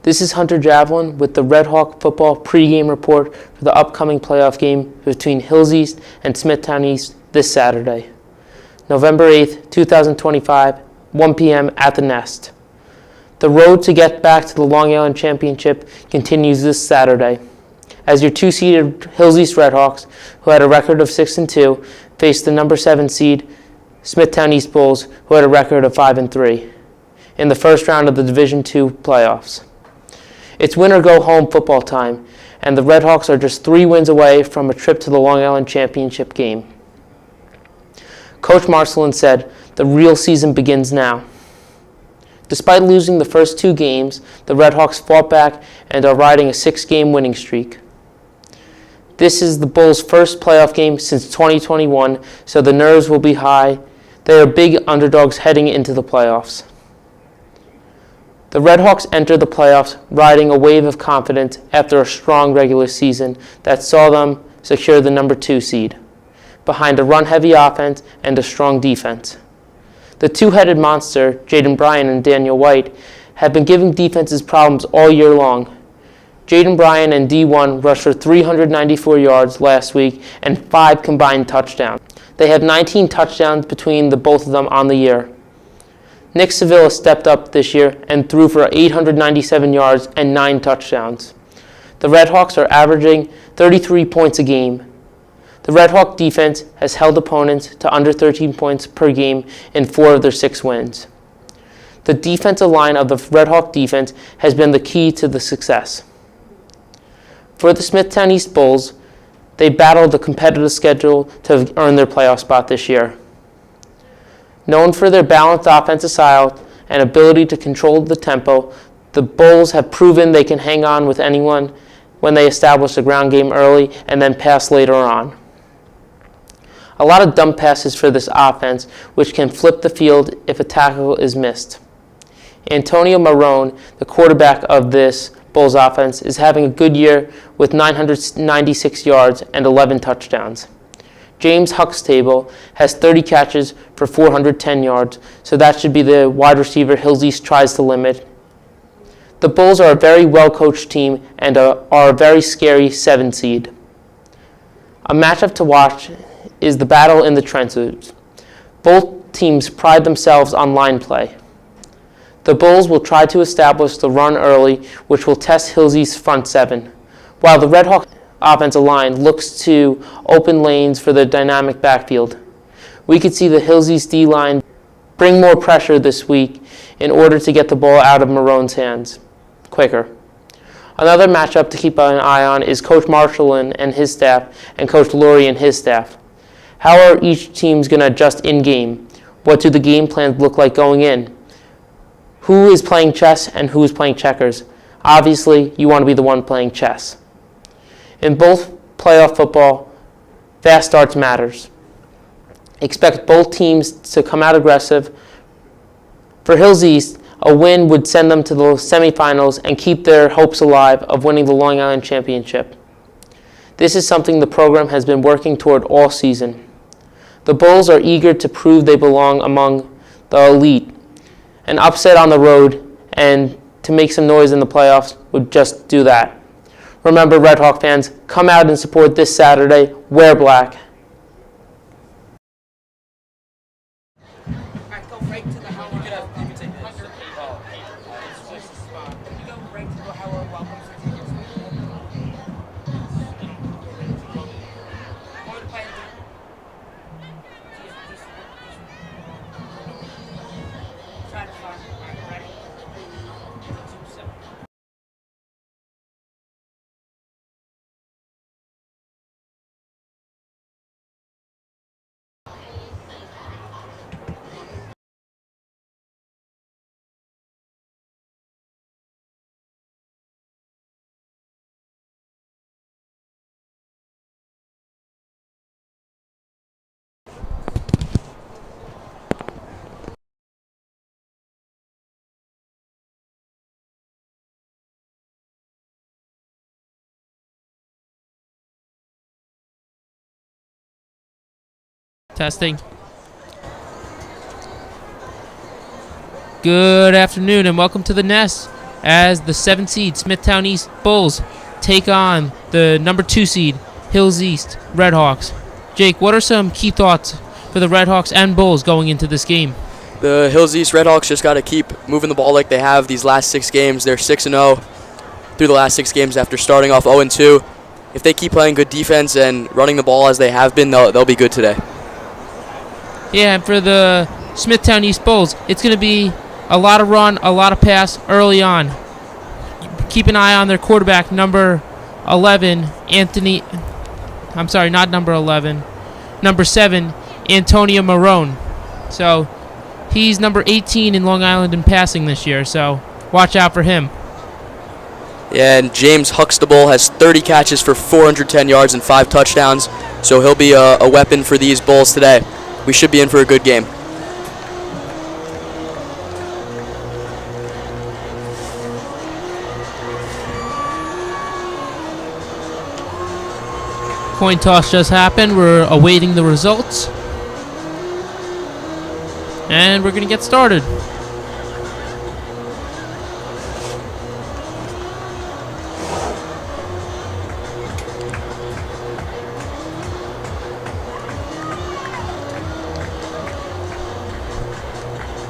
This is Hunter Javelin with the Redhawk football pregame report for the upcoming playoff game between Hills East and Smithtown East this Saturday, November 8th, 2025, 1 p.m. at the Nest. The road to get back to the Long Island Championship continues this Saturday, as your two-seeded Hills East Redhawks, who had a record of 6-2, face the number 7 seed Smithtown East Bulls, who had a record of 5-3, in the first round of the Division II playoffs. It's win-or-go-home football time, and the Redhawks are just 3 wins away from a trip to the Long Island Championship game. Coach Marcelin said, "The real season begins now." Despite losing the first 2 games, the Redhawks fought back and are riding a 6-game winning streak. This is the Bulls' first playoff game since 2021, so the nerves will be high. They are big underdogs heading into the playoffs. The Redhawks enter the playoffs riding a wave of confidence after a strong regular season that saw them secure the number 2 seed, behind a run-heavy offense and a strong defense. The two-headed monster, Jaden Bryan and Daniel White, have been giving defenses problems all year long. Jaden Bryan and D1 rushed for 394 yards last week and 5 combined touchdowns. They have 19 touchdowns between the both of them on the year. Nick Sevilla stepped up this year and threw for 897 yards and 9 touchdowns. The Redhawks are averaging 33 points a game. The Redhawk defense has held opponents to under 13 points per game in 4 of their 6 wins. The defensive line of the Redhawk defense has been the key to the success. For the Smithtown East Bulls, they battled a competitive schedule to earn their playoff spot this year. Known for their balanced offensive style and ability to control the tempo, the Bulls have proven they can hang on with anyone when they establish the ground game early and then pass later on. A lot of dump passes for this offense, which can flip the field if a tackle is missed. Antonio Marone, the quarterback of this Bulls offense, is having a good year with 996 yards and 11 touchdowns. James Huxtable has 30 catches for 410 yards, so that should be the wide receiver Hills East tries to limit. The Bulls are a very well-coached team and are a very scary 7 seed. A matchup to watch is the battle in the trenches. Both teams pride themselves on line play. The Bulls will try to establish the run early, which will test Hills East's front 7, while the Redhawk offensive line looks to open lanes for the dynamic backfield. We could see the Hills East D-line bring more pressure this week in order to get the ball out of Marone's hands quicker. Another matchup to keep an eye on is Coach Marcelin and his staff and Coach Laurie and his staff. How are each teams going to adjust in-game? What do the game plans look like going in? Who is playing chess and who is playing checkers? Obviously, you want to be the one playing chess. In both playoff football, fast starts matters. Expect both teams to come out aggressive. For Hills East, a win would send them to the semifinals and keep their hopes alive of winning the Long Island Championship. This is something the program has been working toward all season. The Bulls are eager to prove they belong among the elite. An upset on the road and to make some noise in the playoffs would just do that. Remember, Redhawk fans, come out and support this Saturday. Wear black. Testing. Good afternoon and welcome to the Nest as the 7 seed Smithtown East Bulls take on the number 2 seed Hills East Redhawks. Jake, what are some key thoughts for the Redhawks and Bulls going into this game? The Hills East Redhawks just got to keep moving the ball like they have these last 6 games. They're 6-0 through the last 6 games after starting off 0-2. If they keep playing good defense and running the ball as they have been, they'll be good today. Yeah, and for the Smithtown East Bulls, it's going to be a lot of run, a lot of pass early on. Keep an eye on their quarterback, number 11, Anthony. I'm sorry, not number 11. Number 7, Antonio Marone. So he's number 18 in Long Island in passing this year, so watch out for him. Yeah, and James Huxtable has 30 catches for 410 yards and 5 touchdowns, so he'll be a weapon for these Bulls today. We should be in for a good game. Coin toss just happened. We're awaiting the results. And we're going to get started.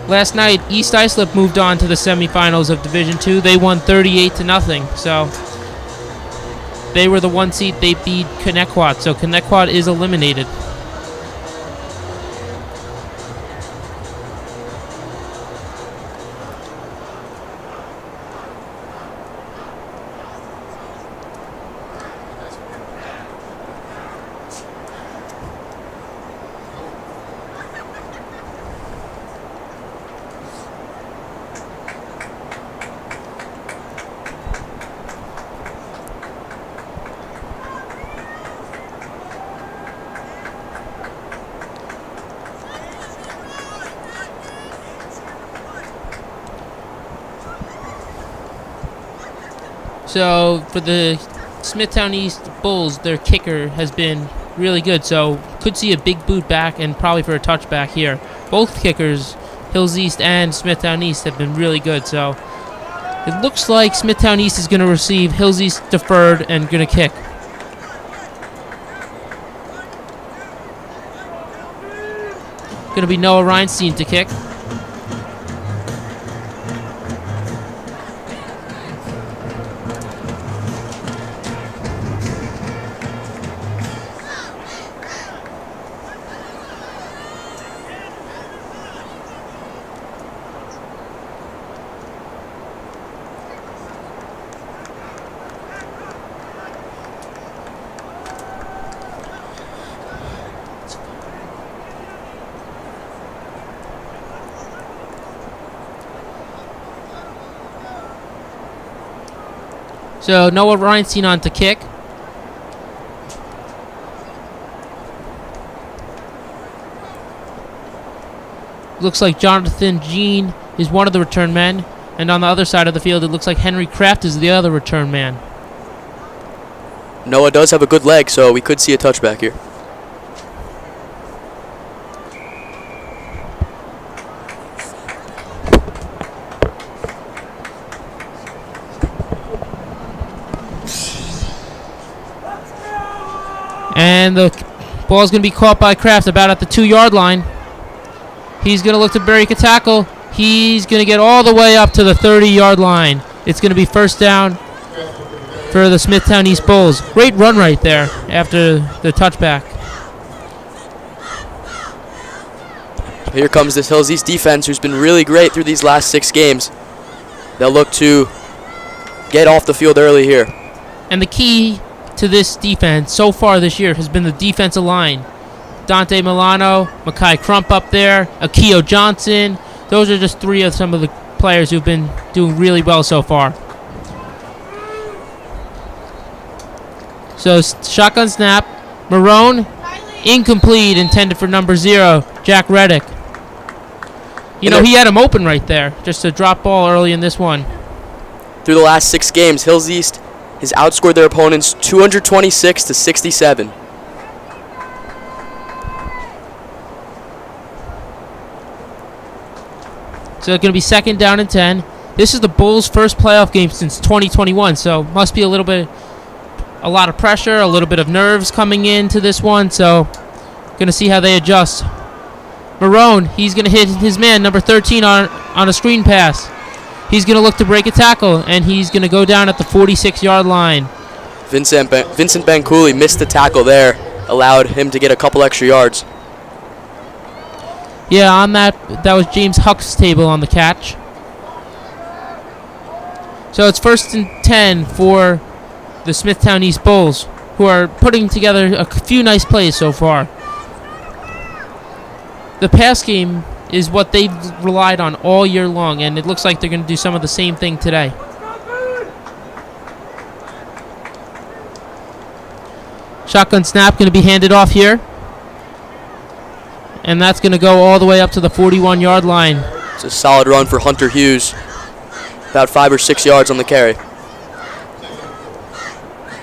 Last night, East Islip moved on to the semifinals of Division II. They won 38-0. So they were the 1 seed. They beat Connecticut. So Connecticut is eliminated. So for the Smithtown East Bulls, their kicker has been really good. So could see a big boot back and probably for a touchback here. Both kickers, Hills East and Smithtown East, have been really good. So it looks like Smithtown East is going to receive, Hills East deferred and going to kick. Going to be Noah Reinstein to kick. So Noah Reinstein on to kick. Looks like Jonathan Jean is one of the return men. And on the other side of the field, it looks like Henry Kraft is the other return man. Noah does have a good leg, so we could see a touchback here. And the ball's going to be caught by Kraft about at the 2-yard line. He's going to look to break a tackle. He's going to get all the way up to the 30-yard line. It's going to be first down for the Smithtown East Bulls. Great run right there after the touchback. Here comes this Hills East defense, who's been really great through these last 6 games. They'll look to get off the field early here. And the key to this defense so far this year has been the defensive line. Dante Milano, Makai Crump up there, Akio Johnson. Those are just 3 of some of the players who've been doing really well so far. So shotgun snap. Marone, incomplete, intended for number 0, Jack Reddick. You know, he had him open right there. Just a drop ball early in this one. Through the last 6 games, Hills East has outscored their opponents 226-67. So it's going to be second down and 10. This is the Bulls' first playoff game since 2021, so must be a lot of pressure, a little bit of nerves coming into this one, so going to see how they adjust. Marone, he's going to hit his man, number 13, on a screen pass. He's going to look to break a tackle, and he's going to go down at the 46-yard line. Vincent Bancouli missed the tackle there, allowed him to get a couple extra yards. Yeah, on that was James Huxtable on the catch. So it's 1st and 10 for the Smithtown East Bulls, who are putting together a few nice plays so far. The pass game is what they've relied on all year long, and it looks like they're going to do some of the same thing today. Shotgun snap going to be handed off here. And that's going to go all the way up to the 41-yard line. It's a solid run for Hunter Hughes. About 5 or 6 yards on the carry.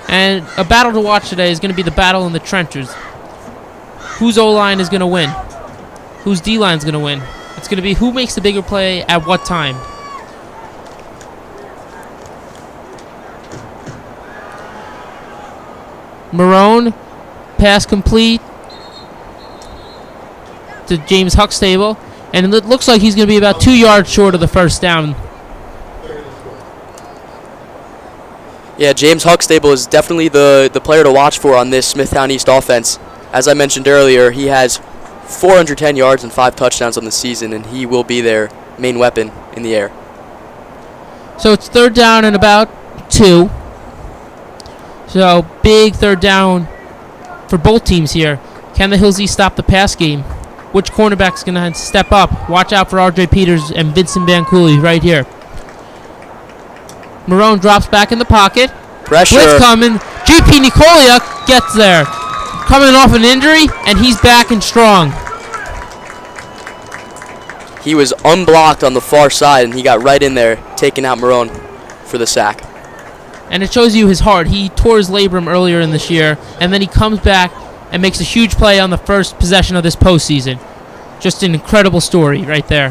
And a battle to watch today is going to be the battle in the trenches. Whose O-line is going to win? Whose D-line is going to win? It's going to be who makes the bigger play at what time. Marone, pass complete to James Huxtable, and it looks like he's going to be about 2 yards short of the first down. Yeah, James Huxtable is definitely the player to watch for on this Smithtown East offense. As I mentioned earlier, he has 410 yards and 5 touchdowns on the season, and he will be their main weapon in the air. So it's 3rd down and about 2. So big 3rd down for both teams here. Can the Hills East stop the pass game? Which cornerback's going to step up? Watch out for R.J. Peters and Vincent Bancouli right here. Marone drops back in the pocket. Pressure. Blitz coming. G.P. Nicolia gets there. Coming off an injury, and he's back and strong. He was unblocked on the far side, and he got right in there, taking out Marone for the sack. And it shows you his heart. He tore his labrum earlier in this year, and then he comes back and makes a huge play on the first possession of this postseason. Just an incredible story right there.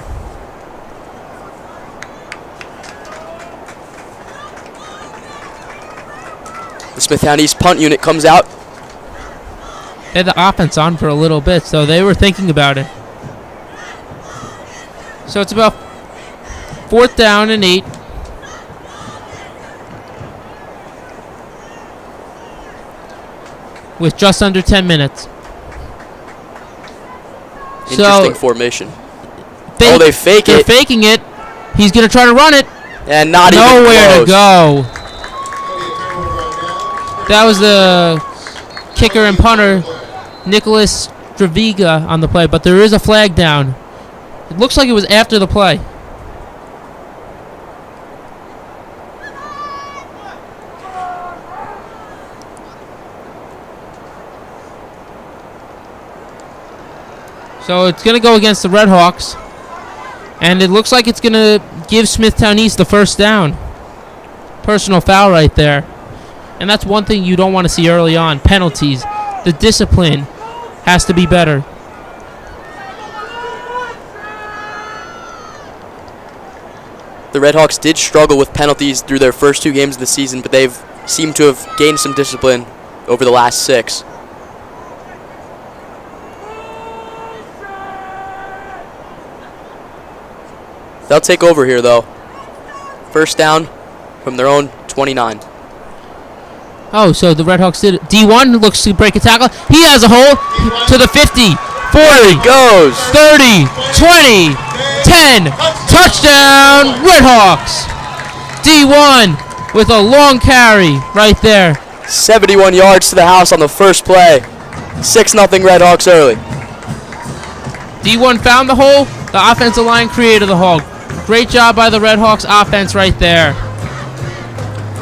The Smithtown East punt unit comes out. They had the offense on for a little bit, so they were thinking about it. So it's about 4th down and 8. With just under 10 minutes. Interesting formation. They fake it. They're faking it. He's going to try to run it. And not even nowhere close. To go. That was the kicker and punter, Nicholas Draviga, on the play, but there is a flag down. It looks like it was after the play. So it's going to go against the Redhawks. And it looks like it's going to give Smithtown East the first down. Personal foul right there. And that's one thing you don't want to see early on. Penalties. The discipline has to be better. The Redhawks did struggle with penalties through their first 2 games of the season, but they've seemed to have gained some discipline over the last 6. They'll take over here, though. First down from their own 29. Oh, so the Redhawks did it. D1 looks to break a tackle. He has a hole to the 50, 40. There he goes. 30, 20, 10. Touchdown, Redhawks. D1 with a long carry right there. 71 yards to the house on the first play. 6-0 Redhawks early. D1 found the hole. The offensive line created the hole. Great job by the Redhawks offense right there.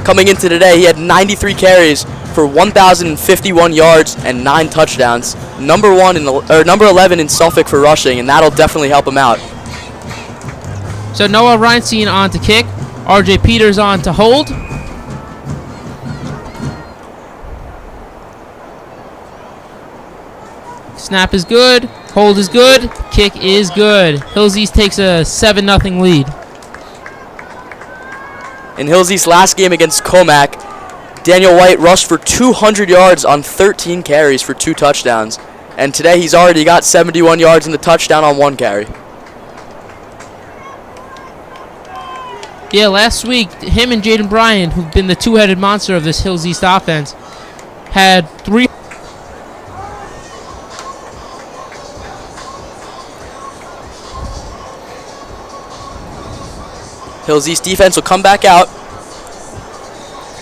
Coming into today, he had 93 carries for 1,051 yards and 9 touchdowns. Number 11 in Suffolk for rushing, and that'll definitely help him out. So Noah Reinstein on to kick. R.J. Peters on to hold. Snap is good. Hold is good. Kick is good. Hills East takes a 7-0 lead. In Hills East's last game against Comac, Daniel White rushed for 200 yards on 13 carries for 2 touchdowns. And today he's already got 71 yards in the touchdown on 1 carry. Yeah, last week, him and Jaden Bryan, who've been the two-headed monster of this Hills East offense, had 3. Hills East defense will come back out.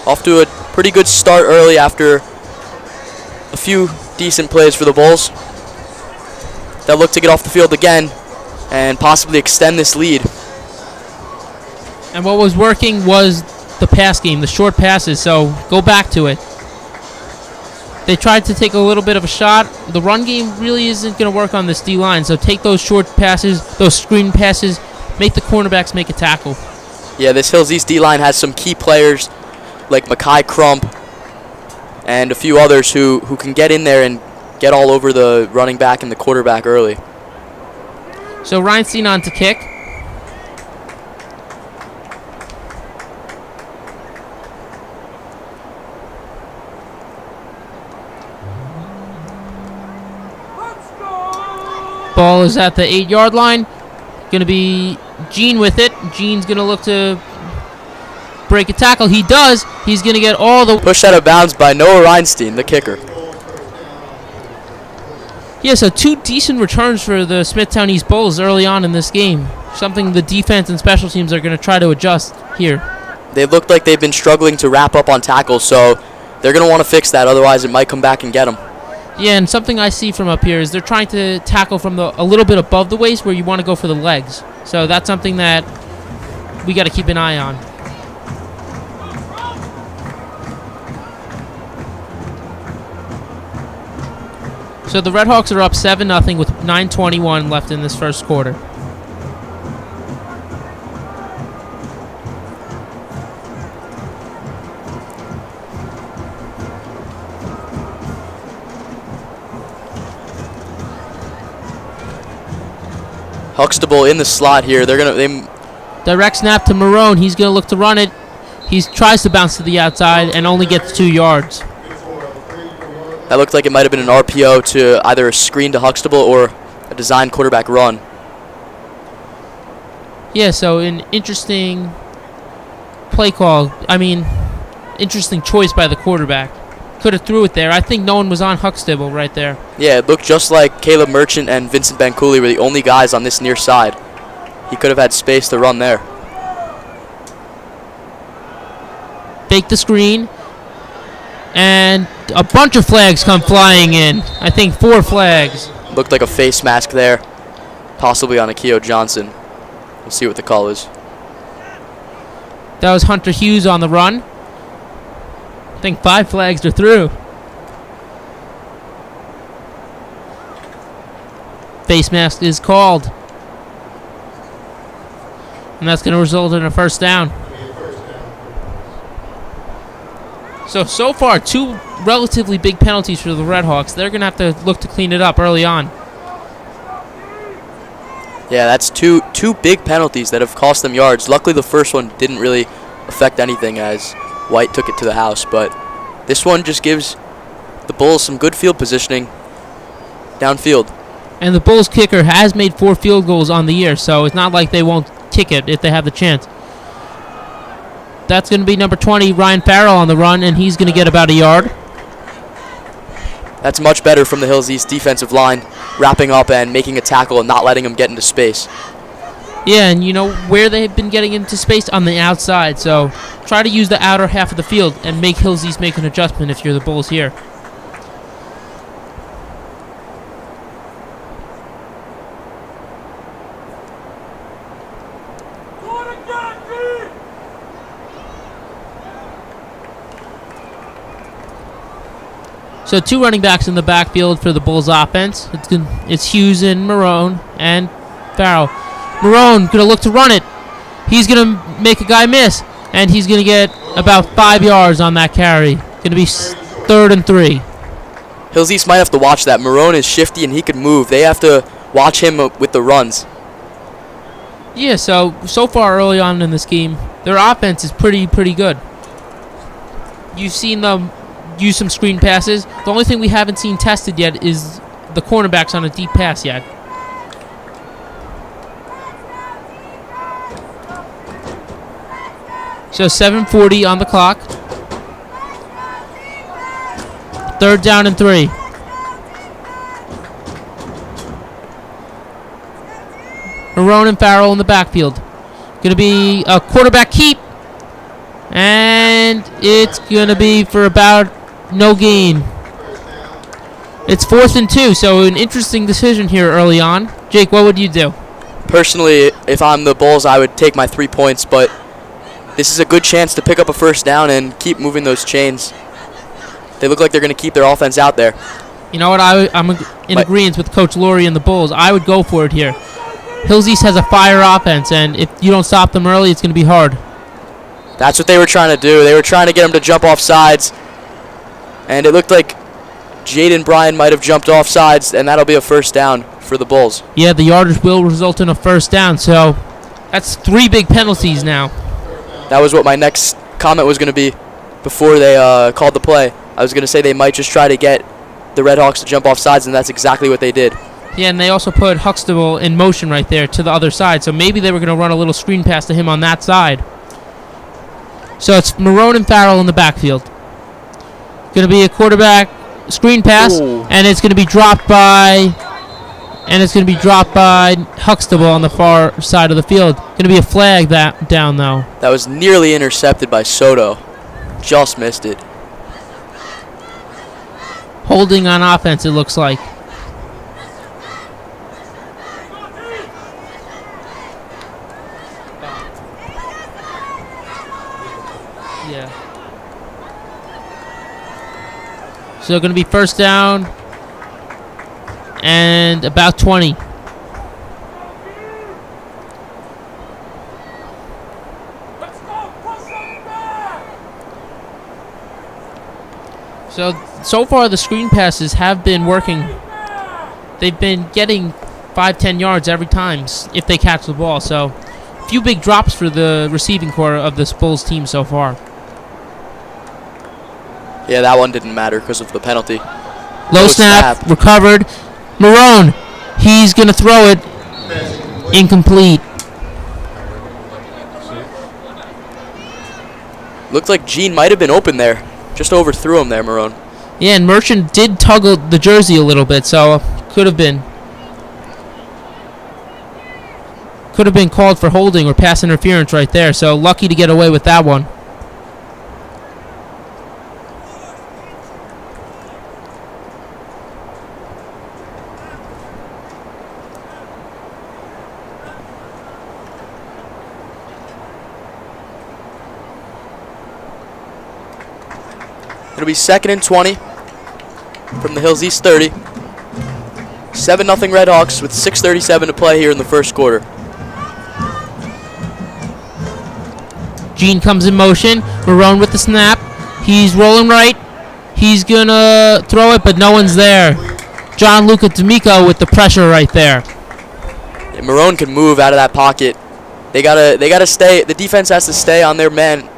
Off to a pretty good start early after a few decent plays for the Bulls. They'll look to get off the field again and possibly extend this lead. And what was working was the pass game, the short passes, so go back to it. They tried to take a little bit of a shot. The run game really isn't going to work on this D-line, so take those short passes, those screen passes, make the cornerbacks make a tackle. Yeah, this Hills East D-line has some key players like Makai Crump and a few others who can get in there and get all over the running back and the quarterback early. So Reinstein on to kick. Ball is at the 8-yard line. Going to be Gene with it. Gene's going to look to break a tackle. He does. He's going to get all the... Pushed out of bounds by Noah Reinstein, the kicker. Yeah, so 2 decent returns for the Smithtown East Bulls early on in this game. Something the defense and special teams are going to try to adjust here. They looked like they've been struggling to wrap up on tackles, so they're going to want to fix that. Otherwise, it might come back and get them. Yeah, and something I see from up here is they're trying to tackle from a little bit above the waist where you want to go for the legs. So that's something that we got to keep an eye on. So the Redhawks are up 7-0 with 9:21 left in this first quarter. Huxtable in the slot here. Direct snap to Marone. He's going to look to run it. He tries to bounce to the outside and only gets 2 yards. That looked like it might have been an RPO to either a screen to Huxtable or a designed quarterback run. Yeah, so an interesting play call. Interesting choice by the quarterback. Could have threw it there. I think no one was on Huxtable right there. Yeah, it looked just like Caleb Merchant and Vincent Bancouli were the only guys on this near side. He could have had space to run there. Fake the screen. And a bunch of flags come flying in. I think 4 flags. Looked like a face mask there, possibly on Akio Johnson. We'll see what the call is. That was Hunter Hughes on the run. I think 5 flags are through. Face mask is called. And that's going to result in a first down. So far, 2 relatively big penalties for the Redhawks. They're going to have to look to clean it up early on. Yeah, that's two big penalties that have cost them yards. Luckily, the first one didn't really affect anything as White took it to the house. But this one just gives the Bulls some good field positioning downfield. And the Bulls kicker has made 4 field goals on the year, so it's not like they won't kick it if they have the chance. That's going to be number 20, Ryan Farrell, on the run, and he's going to get about a yard. That's much better from the Hills East defensive line, wrapping up and making a tackle and not letting them get into space. Yeah, and you know where they've been getting into space? On the outside, so try to use the outer half of the field and make Hills East make an adjustment if you're the Bulls here. So 2 running backs in the backfield for the Bulls offense. It's Hughes and Marone and Farrell. Marone going to look to run it. He's going to make a guy miss, and he's going to get about 5 yards on that carry. Going to be 3rd and 3. Hills East might have to watch that. Marone is shifty and he could move. They have to watch him with the runs. Yeah, so far early on in this game, their offense is pretty good. You've seen them use some screen passes. The only thing we haven't seen tested yet is the cornerbacks on a deep pass yet. So 7:40 on the clock. 3rd down and 3. Marone and Farrell in the backfield. Going to be a quarterback keep. And it's going to be for about no gain. It's 4th and 2, so an interesting decision here early on. Jake, what would you do? Personally, if I'm the Bulls, I would take my 3 points, but this is a good chance to pick up a first down and keep moving those chains. They look like they're going to keep their offense out there. You know what? I'm in agreement with Coach Laurie and the Bulls. I would go for it here. Hills East has a fire offense, and if you don't stop them early, it's going to be hard. That's what they were trying to do. They were trying to get him to jump off sides, and it looked like Jaden Bryan might have jumped off sides, and that'll be a first down for the Bulls. Yeah, the yardage will result in a first down, so that's 3 big penalties now. That was what my next comment was going to be before they called the play. I was going to say they might just try to get the Redhawks to jump off sides, and that's exactly what they did. Yeah, and they also put Huxtable in motion right there to the other side, so maybe they were going to run a little screen pass to him on that side. So it's Marone and Farrell in the backfield. Going to be a quarterback screen pass, and it's going to be dropped by Huxtable on the far side of the field. Going to be a flag down though. That was nearly intercepted by Soto. Just missed it. Holding on offense, it looks like. Yeah. So going to be first down and about 20. So far the screen passes have been working. They've been getting 5-10 yards every time if they catch the ball. So a few big drops for the receiving core of this Bulls team so far. Yeah, that one didn't matter because of the penalty. Low snap, recovered. Marone, he's going to throw it. Incomplete. Looked like Gene might have been open there. Just overthrew him there, Marone. Yeah, and Merchant did tuggle the jersey a little bit, so could have been called for holding or pass interference right there. So lucky to get away with that one. It'll be 2nd and 20 from the Hills East 30. 7-0 Redhawks with 6:37 to play here in the first quarter. Gene comes in motion. Marone with the snap. He's rolling right. He's going to throw it, but no one's there. John Luca D'Amico with the pressure right there. Yeah, Marone can move out of that pocket. They gotta stay. The defense has to stay on their man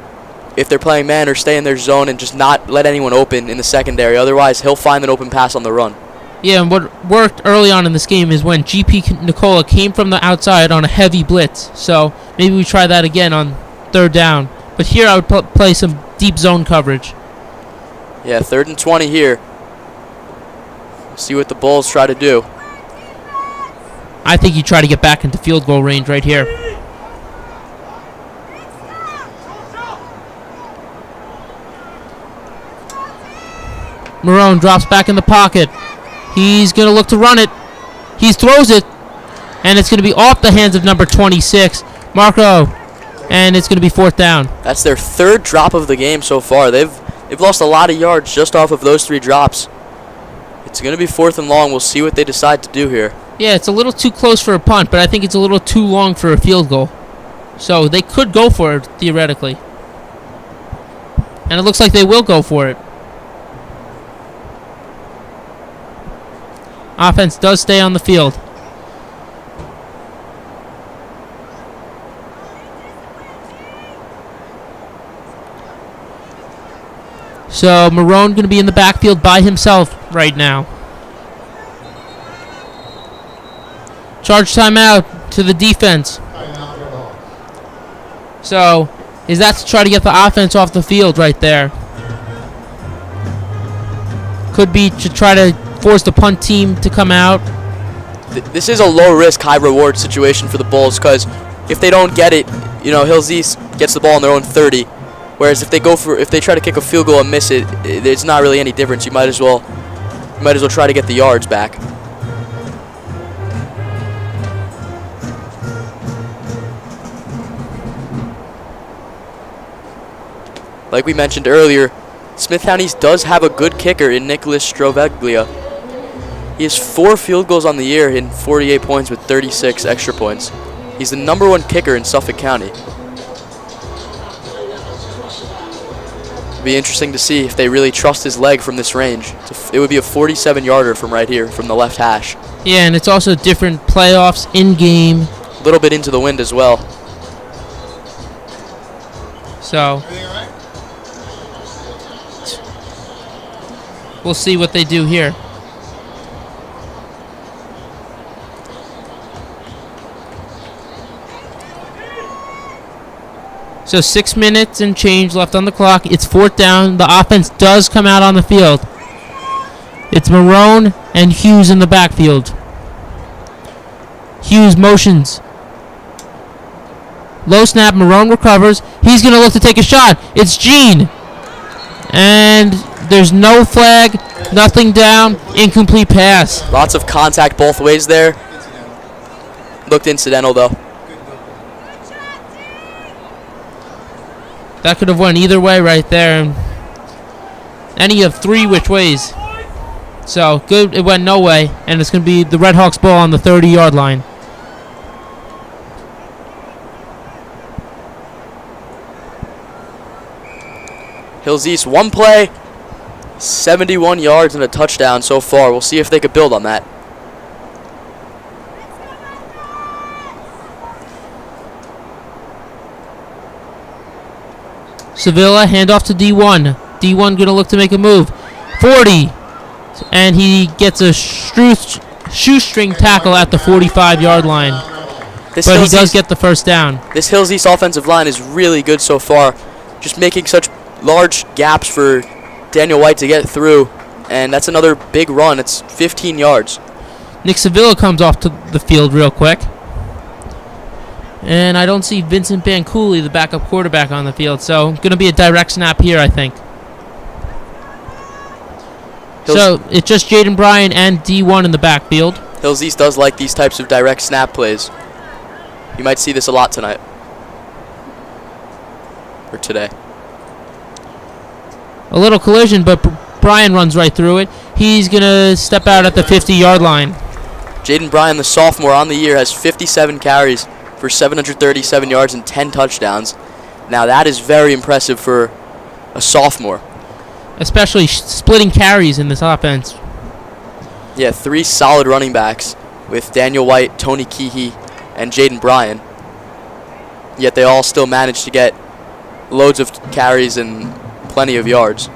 if they're playing man, or stay in their zone and just not let anyone open in the secondary. Otherwise, he'll find an open pass on the run. Yeah, and what worked early on in this game is when GP Nicola came from the outside on a heavy blitz. So maybe we try that again on 3rd down. But here I would play some deep zone coverage. Yeah, 3rd and 20 here. See what the Bulls try to do. I think you try to get back into field goal range right here. Marone drops back in the pocket. He's going to look to run it. He throws it, and it's going to be off the hands of number 26, Marco, and it's going to be 4th down. That's their 3rd drop of the game so far. They've lost a lot of yards just off of those 3 drops. It's going to be 4th and long. We'll see what they decide to do here. Yeah, it's a little too close for a punt, but I think it's a little too long for a field goal. So they could go for it, theoretically. And it looks like they will go for it. Offense does stay on the field. So Marone going to be in the backfield by himself right now. Charge timeout to the defense. So is that to try to get the offense off the field right there? Could be to try to force the punt team to come out. This is a low-risk, high-reward situation for the Bulls because if they don't get it, Hills East gets the ball on their own 30. Whereas if they try to kick a field goal and miss it, it's not really any difference. You might as well try to get the yards back. Like we mentioned earlier, Smithtown East does have a good kicker in Nicholas Stroveglia. He has 4 field goals on the year in 48 points with 36 extra points. He's the #1 kicker in Suffolk County. It'll be interesting to see if they really trust his leg from this range. It would be a 47-yarder from right here, from the left hash. Yeah, and it's also different playoffs in-game. A little bit into the wind as well. So we'll see what they do here. So 6 minutes and change left on the clock. It's 4th down. The offense does come out on the field. It's Marone and Hughes in the backfield. Hughes motions. Low snap. Marone recovers. He's going to look to take a shot. It's Gene. And there's no flag. Nothing down. Incomplete pass. Lots of contact both ways there. Looked incidental, though. That could have went either way right there. Any of 3 which ways. So, good, it went no way. And it's going to be the Redhawks ball on the 30-yard line. Hills East, 1 play, 71 yards and a touchdown so far. We'll see if they could build on that. Sevilla, handoff to D1. D1 going to look to make a move. 40. And he gets a shoestring tackle at the 45-yard line. But he does get the first down. This Hills East offensive line is really good so far. Just making such large gaps for Daniel White to get through. And that's another big run. It's 15 yards. Nick Sevilla comes off to the field real quick. And I don't see Vincent Bancooley, the backup quarterback, on the field. So, going to be a direct snap here, I think. So, it's just Jaden Bryan and D1 in the backfield. Hills East does like these types of direct snap plays. You might see this a lot tonight. Or today. A little collision, but Bryan runs right through it. He's going to step out at the 50-yard line. Jaden Bryan, the sophomore on the year, has 57 carries for 737 yards and 10 touchdowns. Now that is very impressive for a sophomore. Especially splitting carries in this offense. Yeah, 3 solid running backs with Daniel White, Tony Keehee, and Jaden Bryan. Yet they all still managed to get loads of carries and plenty of yards.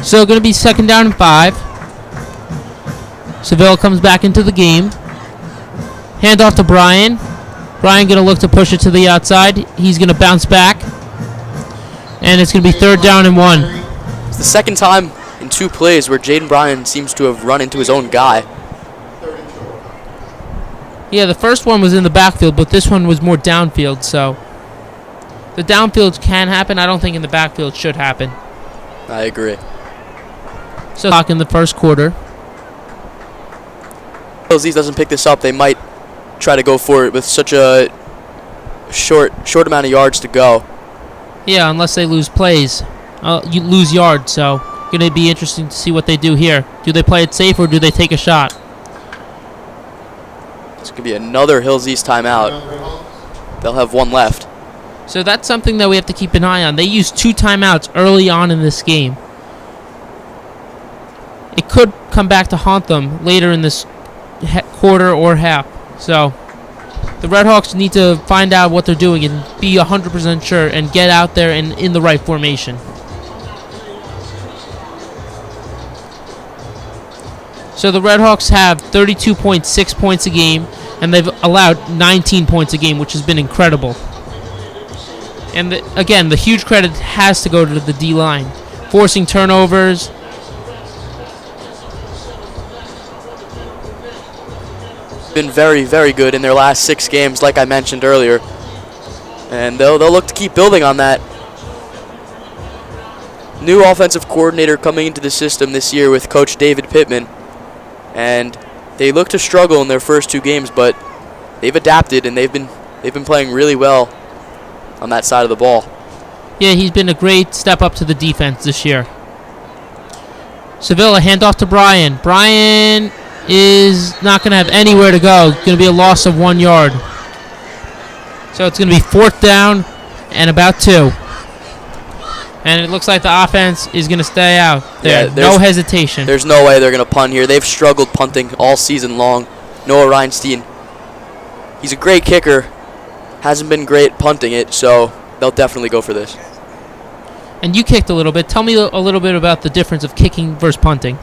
So going to be 2nd down and 5. Seville comes back into the game. Handoff to Bryan. Bryan going to look to push it to the outside. He's going to bounce back. And it's going to be 3rd down and 1. It's the second time in 2 plays where Jaden Bryan seems to have run into his own guy. Yeah, the first one was in the backfield, but this one was more downfield, so the downfield can happen. I don't think in the backfield should happen. I agree. So, clock in the first quarter. If East doesn't pick this up, they might try to go for it with such a short amount of yards to go. Yeah, unless they lose plays. You lose yards, so going to be interesting to see what they do here. Do they play it safe or do they take a shot? It's going to be another Hills East timeout. They'll have 1 left. So that's something that we have to keep an eye on. They used 2 timeouts early on in this game. It could come back to haunt them later in this quarter or half. So The Redhawks need to find out what they're doing and be 100% sure and get out there and in the right formation. So the Redhawks have 32.6 points a game, and they've allowed 19 points a game, which has been incredible. And again, the huge credit has to go to the D-line, forcing turnovers. Been very, very good in their last 6 games, like I mentioned earlier. And they'll look to keep building on that. New offensive coordinator coming into the system this year with Coach David Pittman. And they look to struggle in their first 2 games, but they've adapted and they've been playing really well on that side of the ball. Yeah, he's been a great step up to the defense this year. Sevilla, handoff to Brian. Brian is not going to have anywhere to go. Going to be a loss of 1 yard. So it's going to be 4th down and about 2. And it looks like the offense is going to stay out there. Yeah, no hesitation. There's no way they're going to punt here. They've struggled punting all season long. Noah Reinstein, he's a great kicker. Hasn't been great punting it, so they'll definitely go for this. And you kicked a little bit. Tell me a little bit about the difference of kicking versus punting.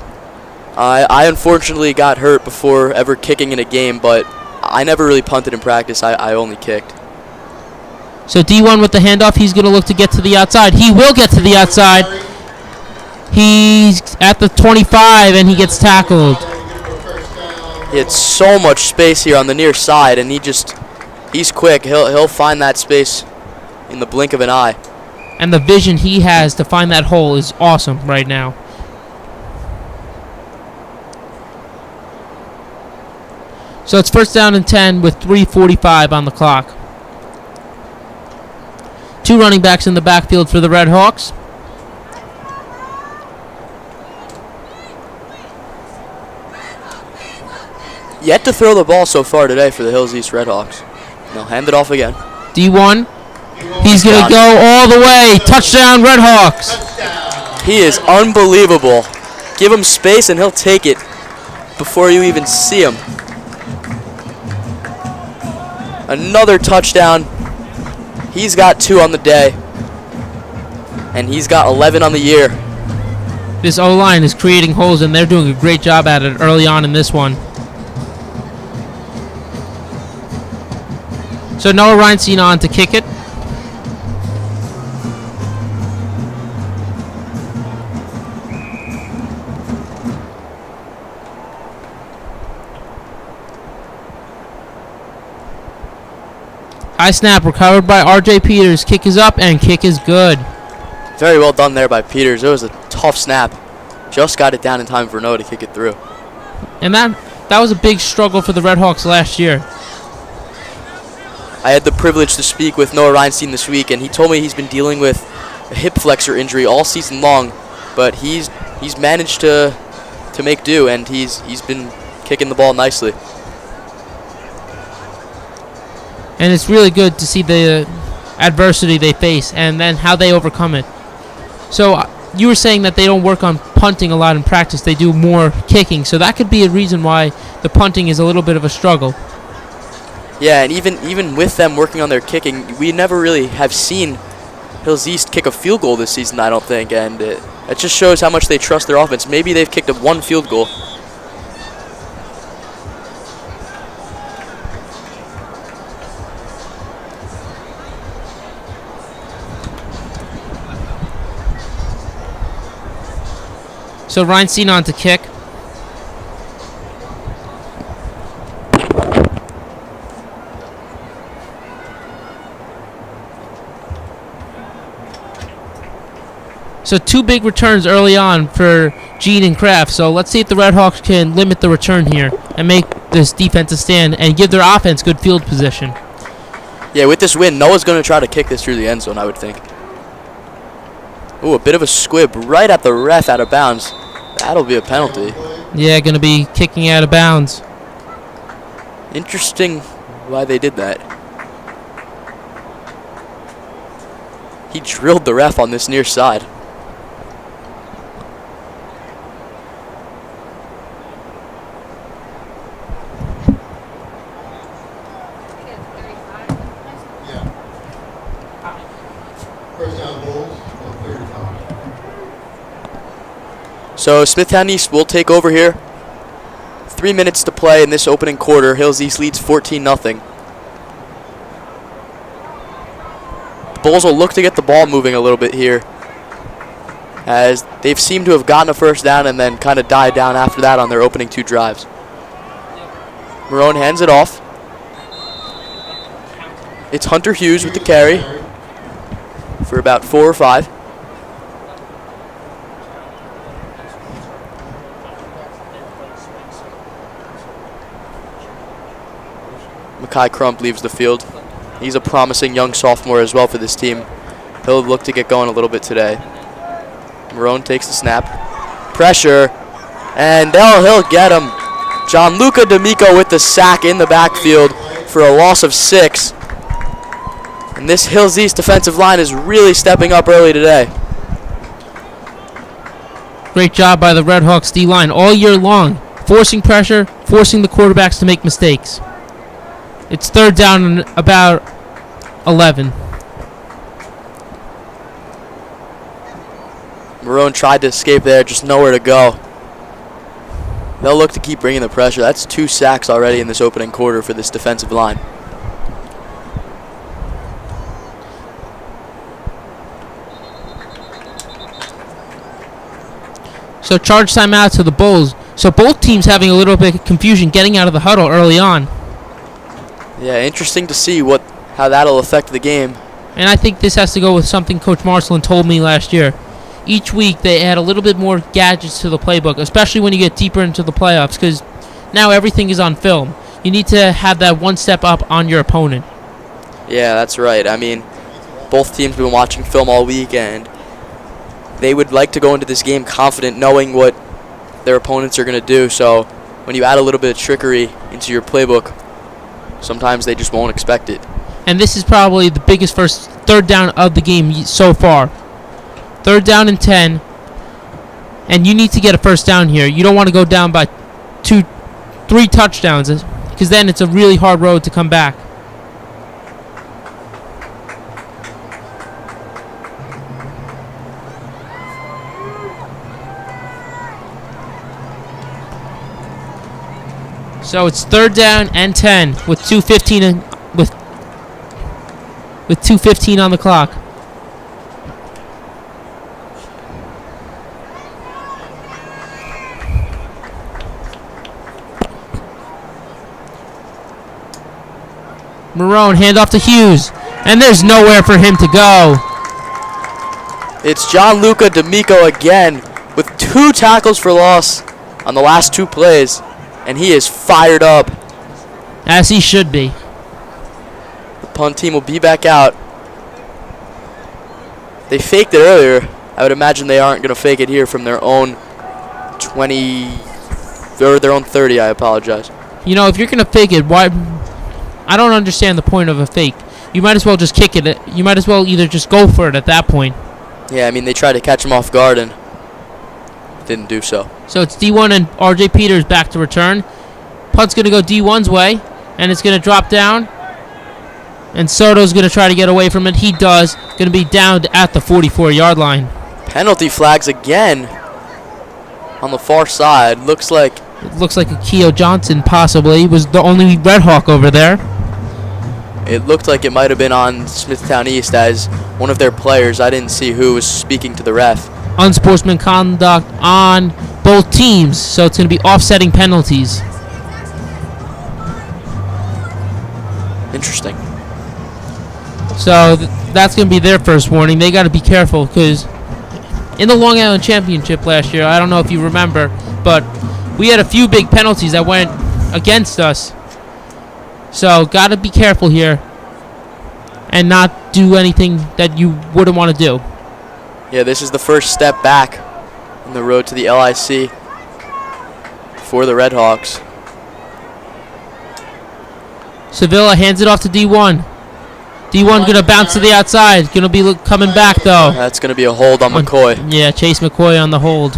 I unfortunately got hurt before ever kicking in a game, but I never really punted in practice. I only kicked. So D1 with the handoff, he's going to look to get to the outside. He will get to the outside. He's at the 25, and he gets tackled. He had so much space here on the near side, and he's quick. He'll find that space in the blink of an eye. And the vision he has to find that hole is awesome right now. So it's 1st down and 10 with 3:45 on the clock. 2 running backs in the backfield for the Redhawks. Yet to throw the ball so far today for the Hills East Redhawks. They'll hand it off again. D1, he's going to go all the way. Touchdown, Redhawks. He is unbelievable. Give him space and he'll take it before you even see him. Another touchdown. He's got 2 on the day. And he's got 11 on the year. This O-line is creating holes, and they're doing a great job at it early on in this one. So Noah Reinstein on to kick it. High snap recovered by R.J. Peters. Kick is up, and kick is good. Very well done there by Peters. It was a tough snap. Just got it down in time for Noah to kick it through. And that was a big struggle for the Redhawks last year. I had the privilege to speak with Noah Reinstein this week, and he told me he's been dealing with a hip flexor injury all season long, but he's managed to make do, and he's been kicking the ball nicely. And it's really good to see the adversity they face and then how they overcome it. So you were saying that they don't work on punting a lot in practice. They do more kicking. So that could be a reason why the punting is a little bit of a struggle. Yeah, and even with them working on their kicking, we never really have seen Hills East kick a field goal this season, I don't think. And it just shows how much they trust their offense. Maybe they've kicked up 1 field goal. So Reinstein on to kick. So 2 big returns early on for Gene and Kraft. So let's see if the Redhawks can limit the return here and make this defensive stand and give their offense good field position. Yeah, with this win, Noah's going to try to kick this through the end zone, I would think. Ooh, a bit of a squib right at the ref out of bounds. That'll be a penalty. Yeah, going to be kicking out of bounds. Interesting why they did that. He drilled the ref on this near side. First down, Bulls, on 35. So Smithtown East will take over here. 3 minutes to play in this opening quarter. Hills East leads 14-0. Bulls will look to get the ball moving a little bit here, as they've seemed to have gotten a first down and then kind of died down after that on their opening 2 drives. Marone hands it off. It's Hunter Hughes with the carry for about 4 or 5. Makai Crump leaves the field. He's a promising young sophomore as well for this team. He'll look to get going a little bit today. Marone takes the snap. Pressure. And he'll get him. Gianluca D'Amico with the sack in the backfield for a loss of 6. And this Hills East defensive line is really stepping up early today. Great job by the Redhawks D-line all year long, forcing pressure, forcing the quarterbacks to make mistakes. It's third down and about 11. Marone tried to escape there, just nowhere to go. They'll look to keep bringing the pressure. That's 2 sacks already in this opening quarter for this defensive line. So charge timeout to the Bulls. So both teams having a little bit of confusion getting out of the huddle early on. Yeah, interesting to see how that'll affect the game. And I think this has to go with something Coach Marcelin told me last year. Each week they add a little bit more gadgets to the playbook, especially when you get deeper into the playoffs, because now everything is on film. You need to have that one step up on your opponent. Yeah, that's right. I mean, both teams have been watching film all week, and they would like to go into this game confident, knowing what their opponents are going to do. So when you add a little bit of trickery into your playbook, sometimes they just won't expect it. And this is probably the biggest third down of the game so far. Third down and 10. And you need to get a first down here. You don't want to go down by 3 touchdowns, because then it's a really hard road to come back. So it's third down and 10 with 2:15 with 2:15 on the clock. Marone, handoff to Hughes, and there's nowhere for him to go. It's Gianluca D'Amico again with 2 tackles for loss on the last 2 plays, and he is fired up. As he should be. The punt team will be back out. They faked it earlier. I would imagine they aren't going to fake it here from their own 20, or their own 30, I apologize. You know, if you're going to fake it, why? I don't understand the point of a fake. You might as well just kick it. You might as well either just go for it at that point. Yeah, I mean, they tried to catch him off guard and didn't do so. So it's D1 and RJ Peters back to return. Punt's going to go D1's way, and it's going to drop down. And Soto's going to try to get away from it. He does. Going to be down at the 44-yard line. Penalty flags again on the far side. Looks like It looks like Akio Johnson possibly was the only Red Hawk over there. it looked like it might have been on Smithtown East as one of their players. I didn't see who was speaking to the ref. Unsportsmanlike conduct on both teams, so it's going to be offsetting penalties. Interesting. So that's going to be their first warning. They got to be careful, because in the Long Island Championship last year, I don't know if you remember, but we had a few big penalties that went against us. So got to be careful here and not do anything that you wouldn't want to do. Yeah, this is the first step back on the road to the LIC for the Redhawks. Sevilla hands it off to D1. D1 going to bounce to the outside. Going to be coming back, though. That's going to be a hold on McCoy. Yeah, Chase McCoy on the hold.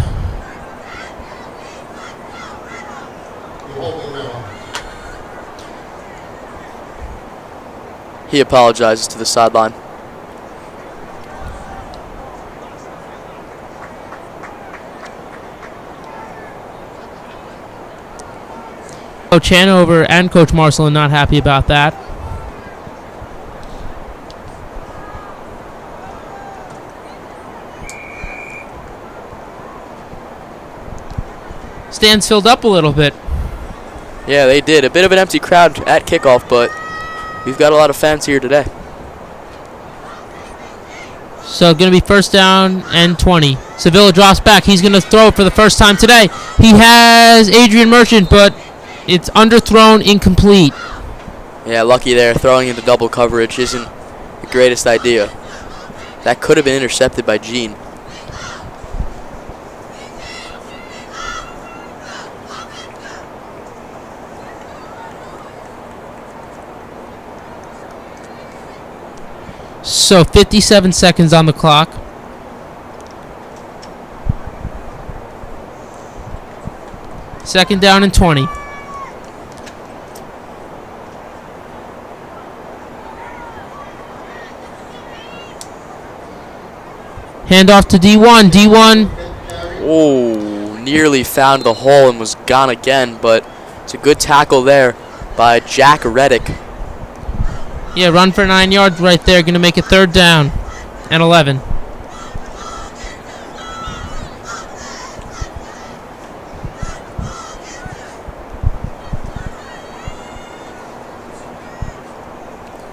He apologizes to the sideline. Coach Hanover and Coach Marcel are not happy about that. Stands filled up a little bit. Yeah, they did. A bit of an empty crowd at kickoff, but we've got a lot of fans here today. So going to be first down and 20. Sevilla drops back. He's going to throw it for the first time today. He has Adrian Merchant, but it's underthrown, incomplete. Yeah, lucky there. Throwing into double coverage isn't the greatest idea. That could have been intercepted by Gene. So 57 seconds on the clock. Second down and 20. Handoff to D1. D1. Oh, nearly found the hole and was gone again, but it's a good tackle there by Jack Reddick. Yeah, run for 9 yards right there. Going to make it third down and 11.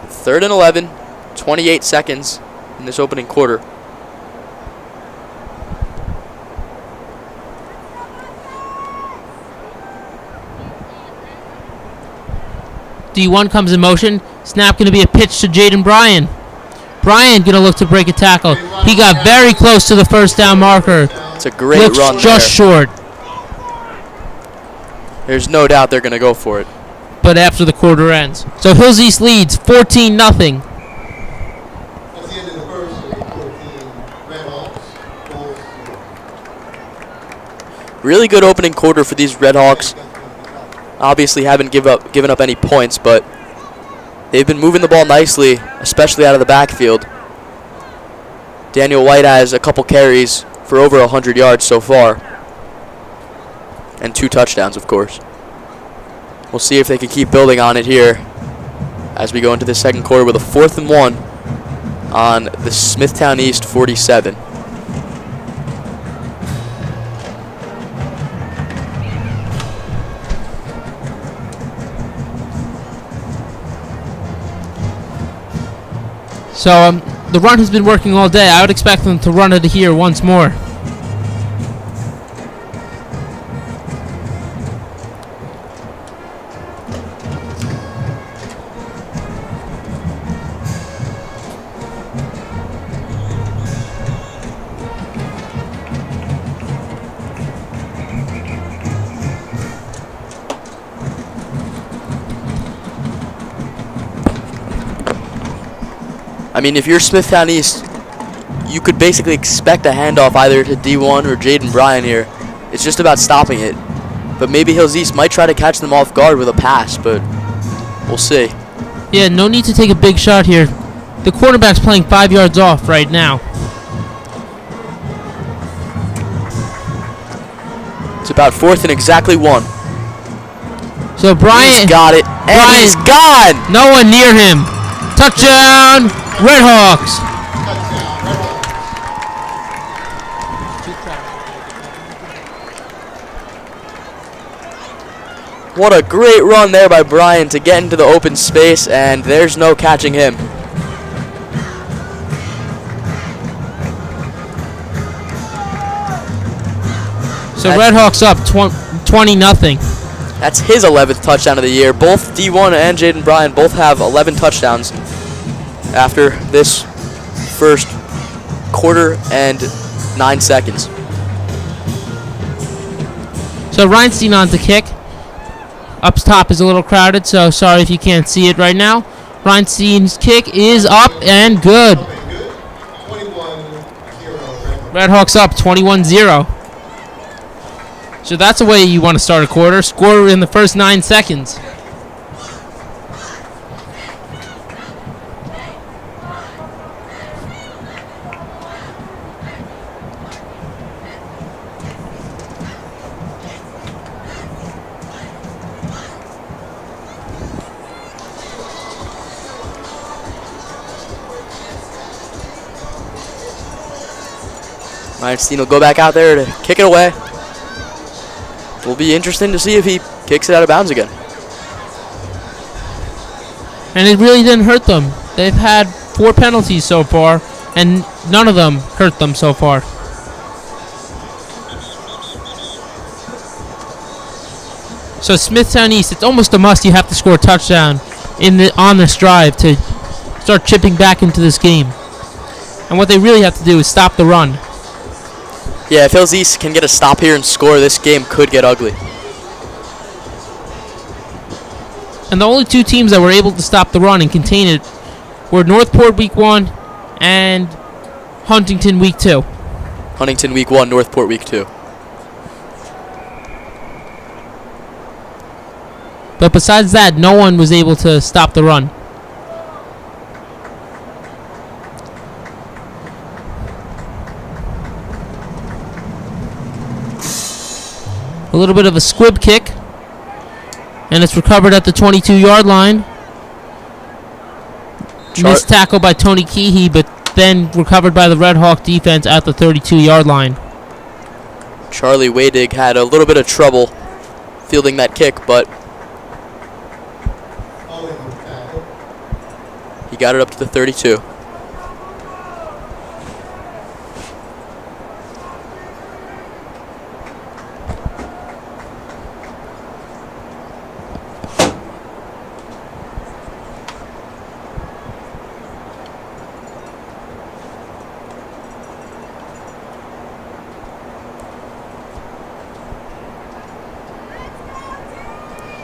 Third and 11, 28 seconds in this opening quarter. D1 comes in motion. Snap going to be a pitch to Jaden Bryan. Bryan going to look to break a tackle. He got very close to the first down marker. It's a great Looks run just short. There's no doubt they're going to go for it. But after the quarter ends. So Hills East leads 14-0. That's the end of the first, 14 Redhawks. Really good opening quarter for these Redhawks. Obviously haven't given up any points, but they've been moving the ball nicely, especially out of the backfield. Daniel White has a couple carries for over 100 yards so far. And 2 touchdowns, of course. We'll see if they can keep building on it here as we go into the second quarter with a 4th and 1 on the Smithtown East 47. So the run has been working all day. I would expect them to run it here once more. I mean, if you're Smithtown East, you could basically expect a handoff either to D1 or Jaden Bryan here. It's just about stopping it. But maybe Hills East might try to catch them off guard with a pass, but we'll see. Yeah, no need to take a big shot here. The quarterback's playing 5 yards off right now. It's about 4th and exactly 1. So Bryan He's got it, and he's gone! No one near him. Touchdown, Redhawks. What a great run there by Bryan to get into the open space, and there's no catching him. So Redhawks up 20-0. That's his 11th touchdown of the year. Both D1 and Jaden Bryan both have 11 touchdowns after this first quarter and 9 seconds. So Reinstein on to kick. Up top is a little crowded, so sorry if you can't see it right now. Reinstein's kick is up and good. 21-0. Redhawks up 21-0. So that's the way you want to start a quarter. Score in the first 9 seconds. Ryan Steen will go back out there to kick it away. Will be interesting to see if he kicks it out of bounds again. And it really didn't hurt them. They've had 4 penalties so far, and none of them hurt them so far. So Smithtown East, it's almost a must. You have to score a touchdown on this drive to start chipping back into this game. And what they really have to do is stop the run. Yeah, if Hills East can get a stop here and score, this game could get ugly. And the only 2 teams that were able to stop the run and contain it were Northport Week 1 and Huntington Week 2. Huntington Week 1, Northport Week 2. But besides that, no one was able to stop the run. A little bit of a squib kick. And it's recovered at the 22-yard line. Missed tackle by Tony Keehee, but then recovered by the Redhawk defense at the 32-yard line. Charlie Wadig had a little bit of trouble fielding that kick, but he got it up to the 32.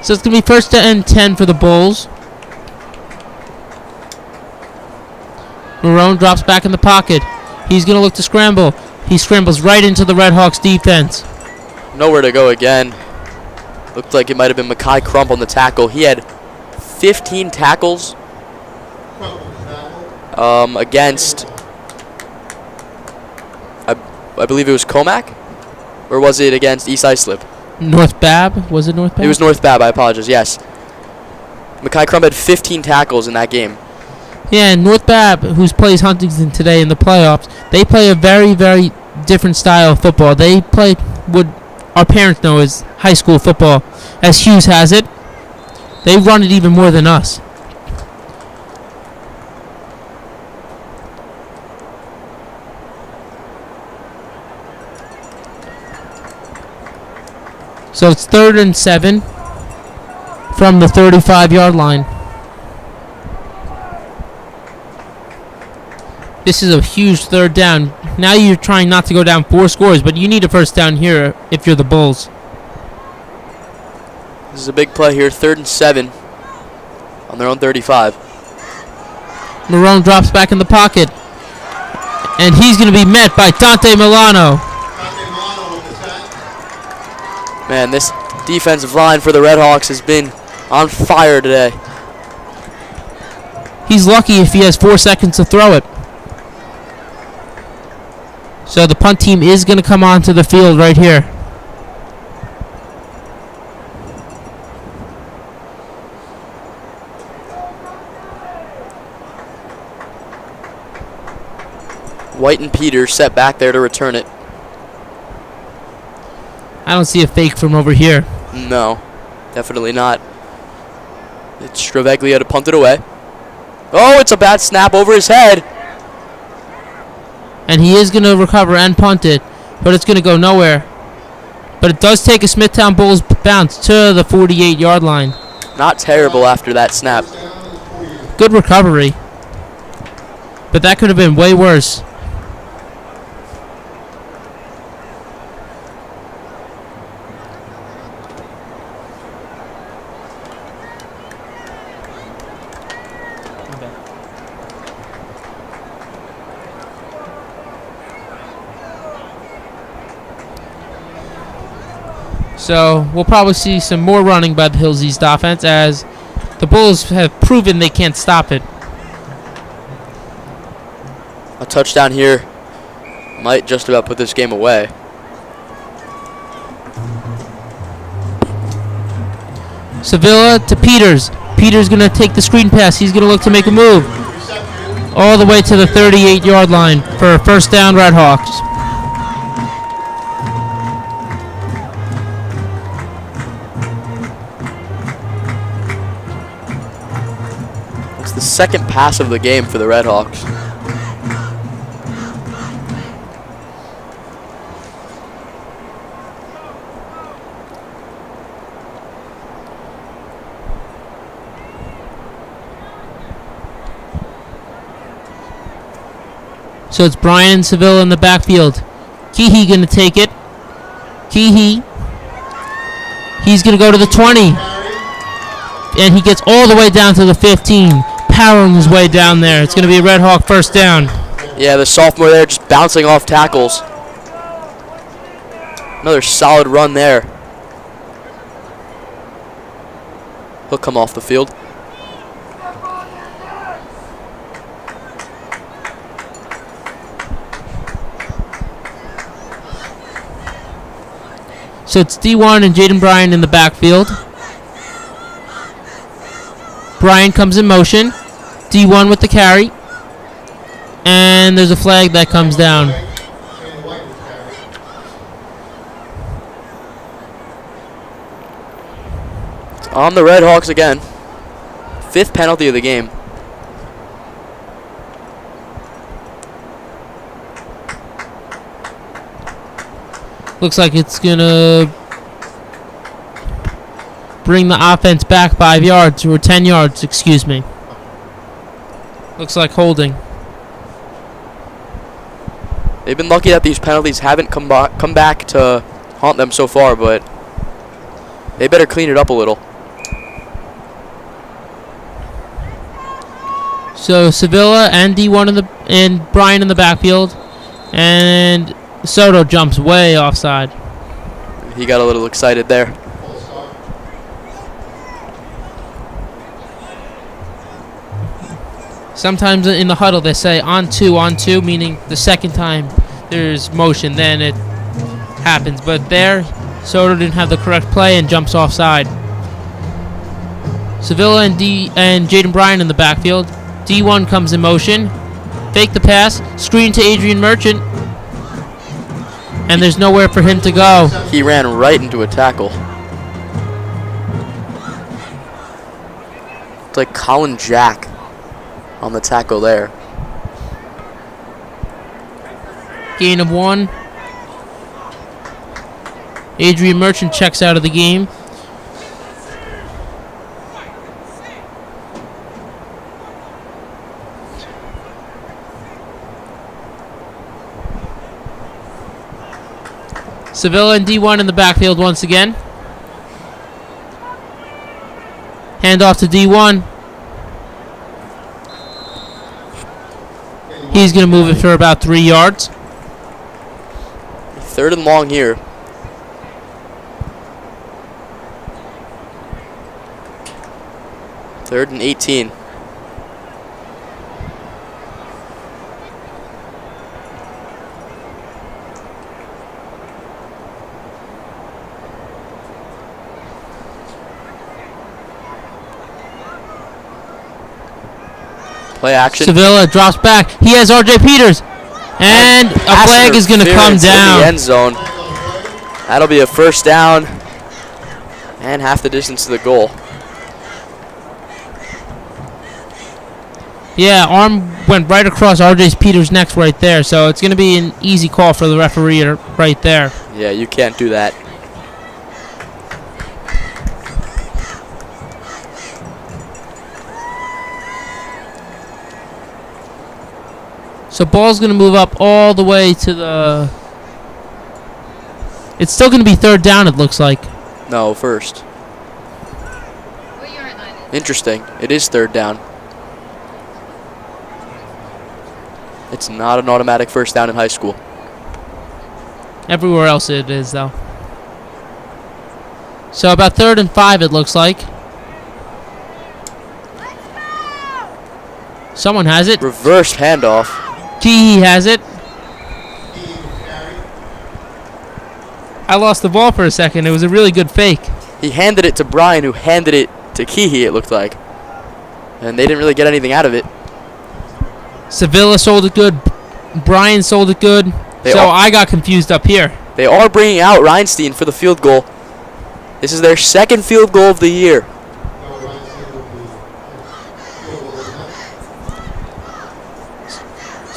So it's going to be 1st and 10 for the Bulls. Marone drops back in the pocket. He's going to look to scramble. He scrambles right into the Redhawks defense. Nowhere to go again. Looked like it might have been Makai Crump on the tackle. He had 15 tackles against, I believe it was Comac? Or was it against East Islip? North Bab? Was it North Bab? It was North Bab, I apologize, yes. Makai Crump had 15 tackles in that game. Yeah, and North Bab, who plays Huntington today in the playoffs, they play a very, very different style of football. They play what our parents know as high school football. As Hughes has it, they run it even more than us. So it's 3rd and 7 from the 35-yard line. This is a huge 3rd down. Now you're trying not to go down 4 scores, but you need a 1st down here if you're the Bulls. This is a big play here, 3rd and 7 on their own 35. Marone drops back in the pocket, and he's going to be met by Dante Milano. Man, this defensive line for the Redhawks has been on fire today. He's lucky if he has 4 seconds to throw it. So the punt team is going to come onto the field right here. White and Peters set back there to return it. I don't see a fake from over here. No, definitely not. It's Straveglia to punt it away. Oh, it's a bad snap over his head. And he is going to recover and punt it, but it's going to go nowhere. But it does take a Smithtown Bulls bounce to the 48-yard line. Not terrible after that snap. Good recovery. But that could have been way worse. So we'll probably see some more running by the Hills East offense as the Bulls have proven they can't stop it. A touchdown here might just about put this game away. Sevilla to Peters. Peters going to take the screen pass. He's going to look to make a move all the way to the 38-yard line for a 1st down, Redhawks. second pass of the game for the Redhawks. So it's Brian Sevilla in the backfield. Keehee going to take it. Keehee. He's going to go to the 20. And he gets all the way down to the 15. Powering his way down there. It's going to be a Red Hawk first down. Yeah, the sophomore there just bouncing off tackles. Another solid run there. He'll come off the field. So it's D1 and Jaden Bryan in the backfield. Bryan comes in motion. D1 with the carry. And there's a flag that comes down. It's on the Redhawks again. 5th penalty of the game. Looks like it's going to bring the offense back 5 yards, or 10 yards, excuse me. Looks like holding. They've been lucky that these penalties haven't come back to haunt them so far, but they better clean it up a little. So Sevilla and D1 and Bryan in the backfield, and Soto jumps way offside. He got a little excited there. Sometimes in the huddle they say on two, meaning the second time there's motion, then it happens. But there, Soto didn't have the correct play and jumps offside. Sevilla and Jaden Bryan in the backfield. D1 comes in motion. Fake the pass. Screen to Adrian Merchant. And there's nowhere for him to go. He ran right into a tackle. It's like Colin Jack on the tackle there. Gain of 1. Adrian Merchant checks out of the game. Sevilla and D1 in the backfield once again. Hand off to D1. He's going to move it for about 3 yards. 3rd and long here. Third and 18. Play action. Sevilla drops back. He has R.J. Peters. And a flag is going to come down. In the end zone. That'll be a first down. And half the distance to the goal. Yeah, arm went right across R.J. Peters' neck right there. So it's going to be an easy call for the referee right there. Yeah, you can't do that. So ball's going to move up all the way to the... It's still going to be 3rd down, it looks like. No, first. Interesting. It is 3rd down. It's not an automatic first down in high school. Everywhere else it is, though. So about 3rd and 5, it looks like. Someone has it. Reverse handoff. Keehee has it. I lost the ball for a second. It was a really good fake. He handed it to Bryan, who handed it to Keehee, it looked like. And they didn't really get anything out of it. Sevilla sold it good. Bryan sold it good. I got confused up here. They are bringing out Reinstein for the field goal. This is their 2nd field goal of the year.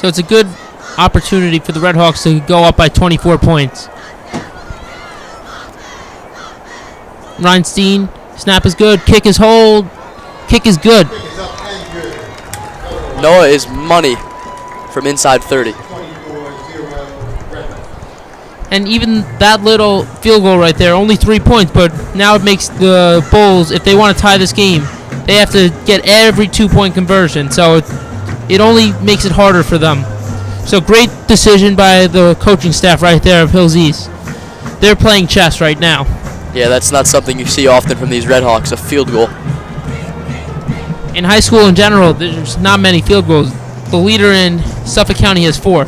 So it's a good opportunity for the Redhawks to go up by 24 points. Reinstein, snap is good, kick is hold, kick is good. Pick is up and good. Noah is money from inside 30. 24-0 Redhawks. And even that little field goal right there, only 3 points, but now it makes the Bulls, if they want to tie this game, they have to get every 2-point conversion. So it only makes it harder for them. So great decision by the coaching staff right there of Hills East. They're playing chess right now. Yeah, that's not something you see often from these Redhawks, a field goal. In high school in general, there's not many field goals. The leader in Suffolk County has 4.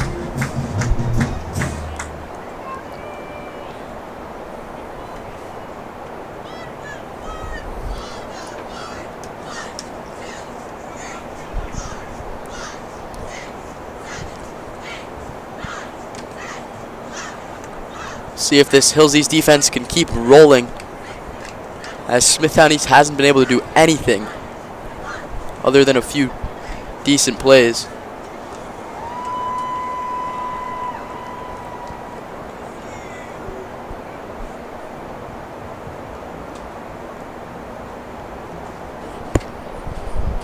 See if this Hills East defense can keep rolling, as Smithtown East hasn't been able to do anything other than a few decent plays.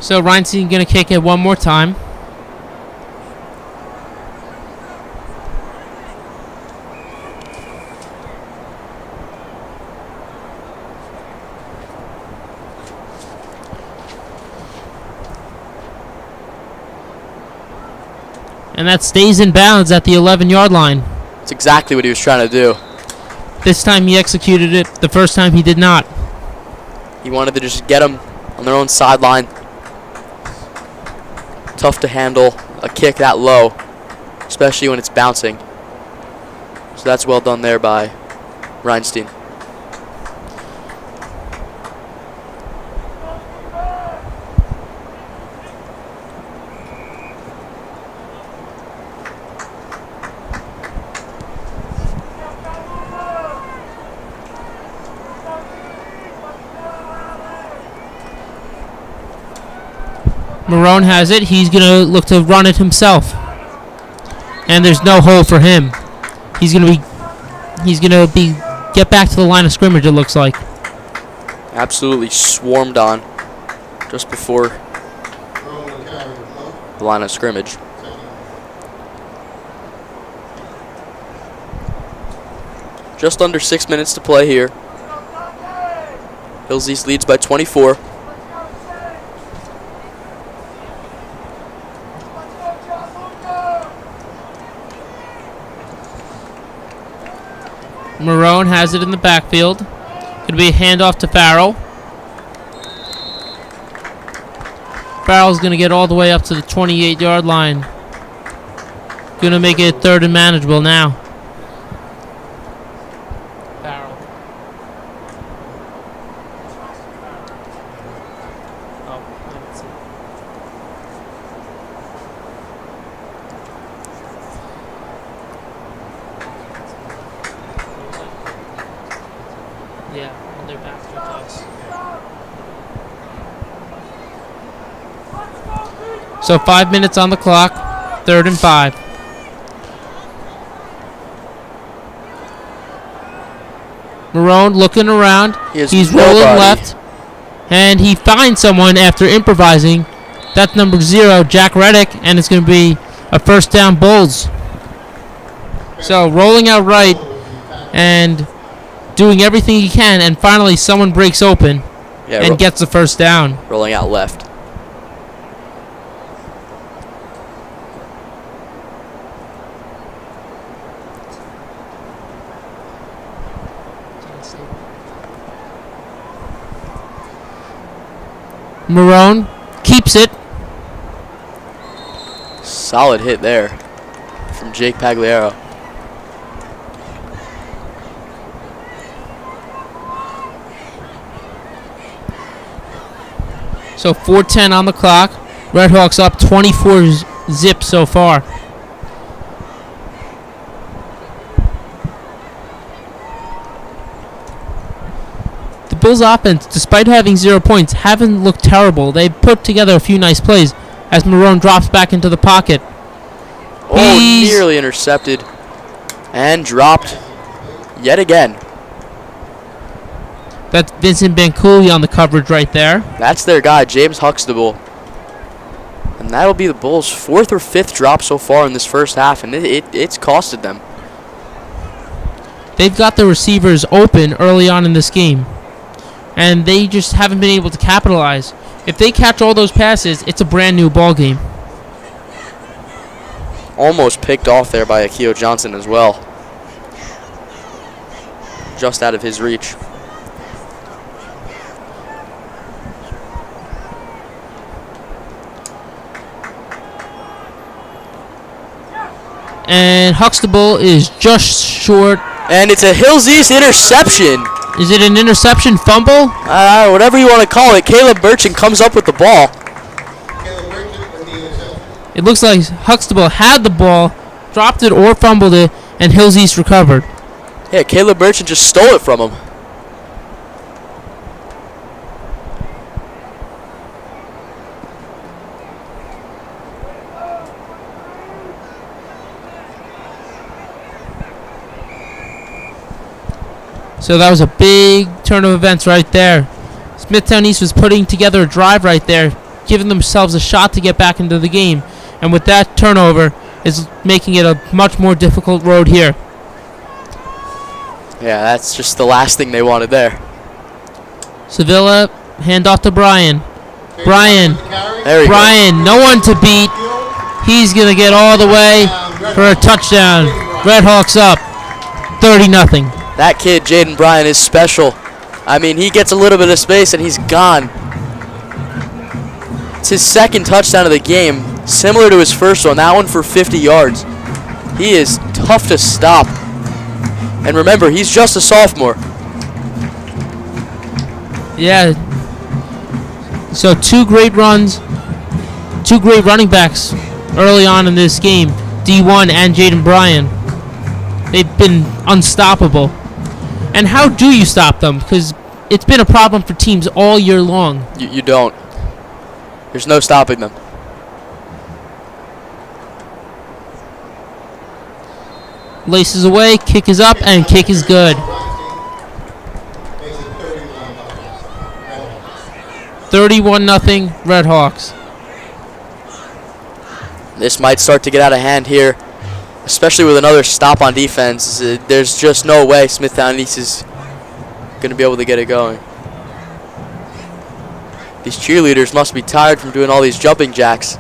So Reinstein going to kick it one more time. And that stays in bounds at the 11-yard line. That's exactly what he was trying to do. This time he executed it. The first time he did not. He wanted to just get them on their own sideline. Tough to handle a kick that low, especially when it's bouncing. So that's well done there by Reinstein. Marone has it. He's going to look to run it himself. And there's no hole for him. He's going to be get back to the line of scrimmage, it looks like. Absolutely swarmed on just before the line of scrimmage. Just under 6 minutes to play here. Hills East leads by 24. Marone has it in the backfield. Going to be a handoff to Farrell. Farrell's going to get all the way up to the 28-yard line. Going to make it 3rd and manageable now. Farrell. Yeah, on their back to us. So 5 minutes on the clock, 3rd and 5. Marone looking around. He's rolling left. And he finds someone after improvising. That's number 0, Jack Reddick, and it's going to be a first down Bulls. So rolling out right and doing everything he can, and finally someone breaks open and gets the first down. Rolling out left. Marone keeps it. Solid hit there from Jake Pagliaro. So 4:10 on the clock. Redhawks up 24-zip so far. The Bulls' offense, despite having 0 points, haven't looked terrible. They've put together a few nice plays as Marone drops back into the pocket. Oh, nearly intercepted and dropped yet again. That's Vincent Bancouli on the coverage right there. That's their guy, James Huxtable. And that'll be the Bulls' 4th or 5th drop so far in this first half, and it's costed them. They've got the receivers open early on in this game, and they just haven't been able to capitalize. If they catch all those passes, it's a brand new ball game. Almost picked off there by Akio Johnson as well. Just out of his reach. And Huxtable is just short. And it's a Hills East interception. Is it an interception, fumble? Whatever you want to call it. Caleb Burchin comes up with the ball. It looks like Huxtable had the ball, dropped it or fumbled it, and Hills East recovered. Yeah, Caleb Burchin just stole it from him. So that was a big turn of events right there. Smithtown East was putting together a drive right there, giving themselves a shot to get back into the game. And with that turnover, is making it a much more difficult road here. Yeah, that's just the last thing they wanted there. Sevilla, hand off to Brian. Brian, There we go. Brian, no one to beat. He's going to get all the way for a touchdown. Redhawks up, 30-0. That kid, Jaden Bryan, is special. I mean, he gets a little bit of space and he's gone. It's his 2nd touchdown of the game, similar to his first one, that one for 50 yards. He is tough to stop. And remember, he's just a sophomore. Yeah. So 2 great runs, 2 great running backs early on in this game, D1 and Jaden Bryan. They've been unstoppable. And how do you stop them? Because it's been a problem for teams all year long. You don't. There's no stopping them. Laces away, kick is up, and kick is good. 31-0 Redhawks. This might start to get out of hand here, especially with another stop on defense. There's just no way Smithtown East is going to be able to get it going. These cheerleaders must be tired from doing all these jumping jacks.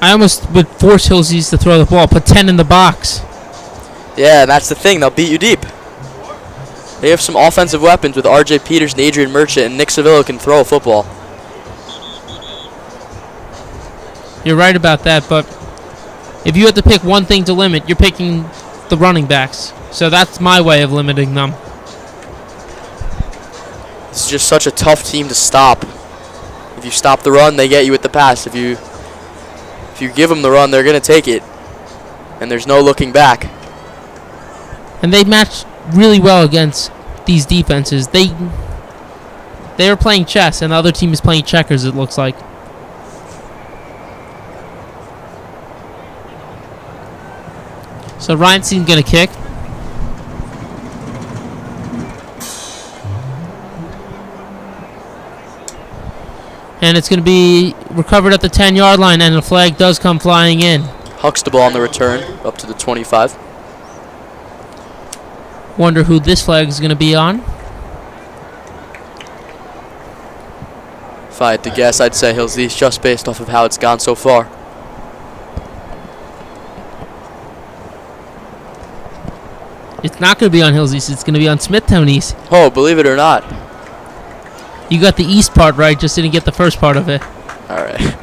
I almost would force Hills East to throw the ball, put 10 in the box. Yeah, and that's the thing. They'll beat you deep. They have some offensive weapons with R.J. Peters and Adrian Merchant, and Nick Sevilla can throw a football. You're right about that, but if you had to pick one thing to limit, you're picking the running backs. So that's my way of limiting them. It's just such a tough team to stop. If you stop the run, they get you with the pass. If you give them the run, they're going to take it. And there's no looking back. And they match really well against these defenses. They are playing chess, and the other team is playing checkers, it looks like. So Ryanstein's going to kick. And it's going to be recovered at the 10-yard line, and the flag does come flying in. Huxtable on the return, up to the 25. Wonder who this flag is going to be on. If I had to guess, I'd say Hills East, just based off of how it's gone so far. It's not going to be on Hills East. It's going to be on Smithtown East. Oh, believe it or not. You got the east part right, just didn't get the first part of it. All right.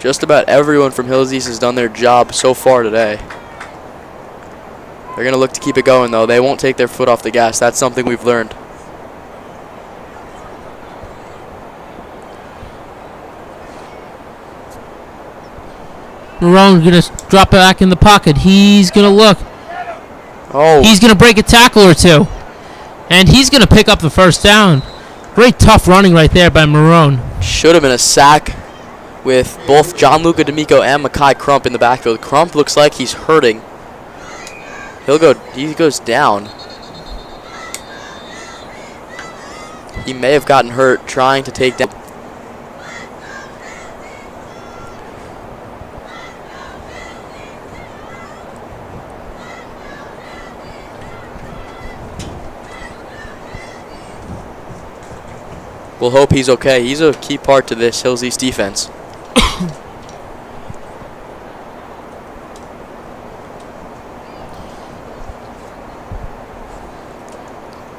Just about everyone from Hills East has done their job so far today. They're going to look to keep it going, though. They won't take their foot off the gas. That's something we've learned. Marone's going to drop it back in the pocket. He's going to look. Oh, He's going to break a tackle or two. And he's going to pick up the first down. Great tough running right there by Marone. should have been a sack with both Gianluca D'Amico and Makai Crump in the backfield. Crump looks like he's hurting. He goes down. He may have gotten hurt trying to take down. We'll hope he's okay. He's a key part to this Hills East defense.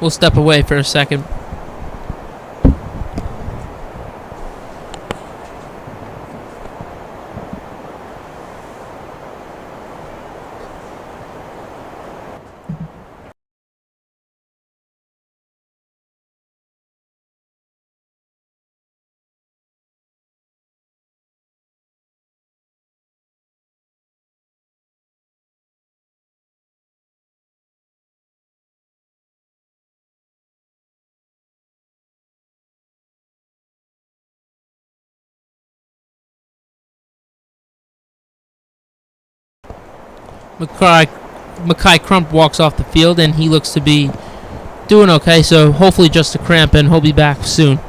We'll step away for a second. Makai Crump walks off the field, and he looks to be doing okay, so hopefully just a cramp, and he'll be back soon.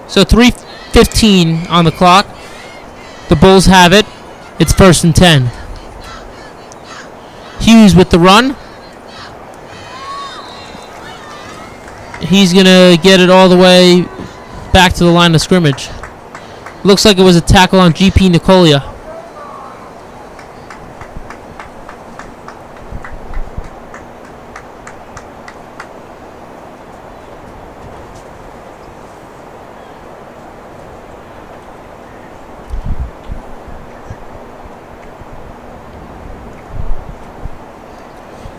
So 3:15 on the clock. The Bulls have it. It's 1st and 10. Hughes with the run. He's going to get it all the way back to the line of scrimmage. Looks like it was a tackle on GP Nicolia.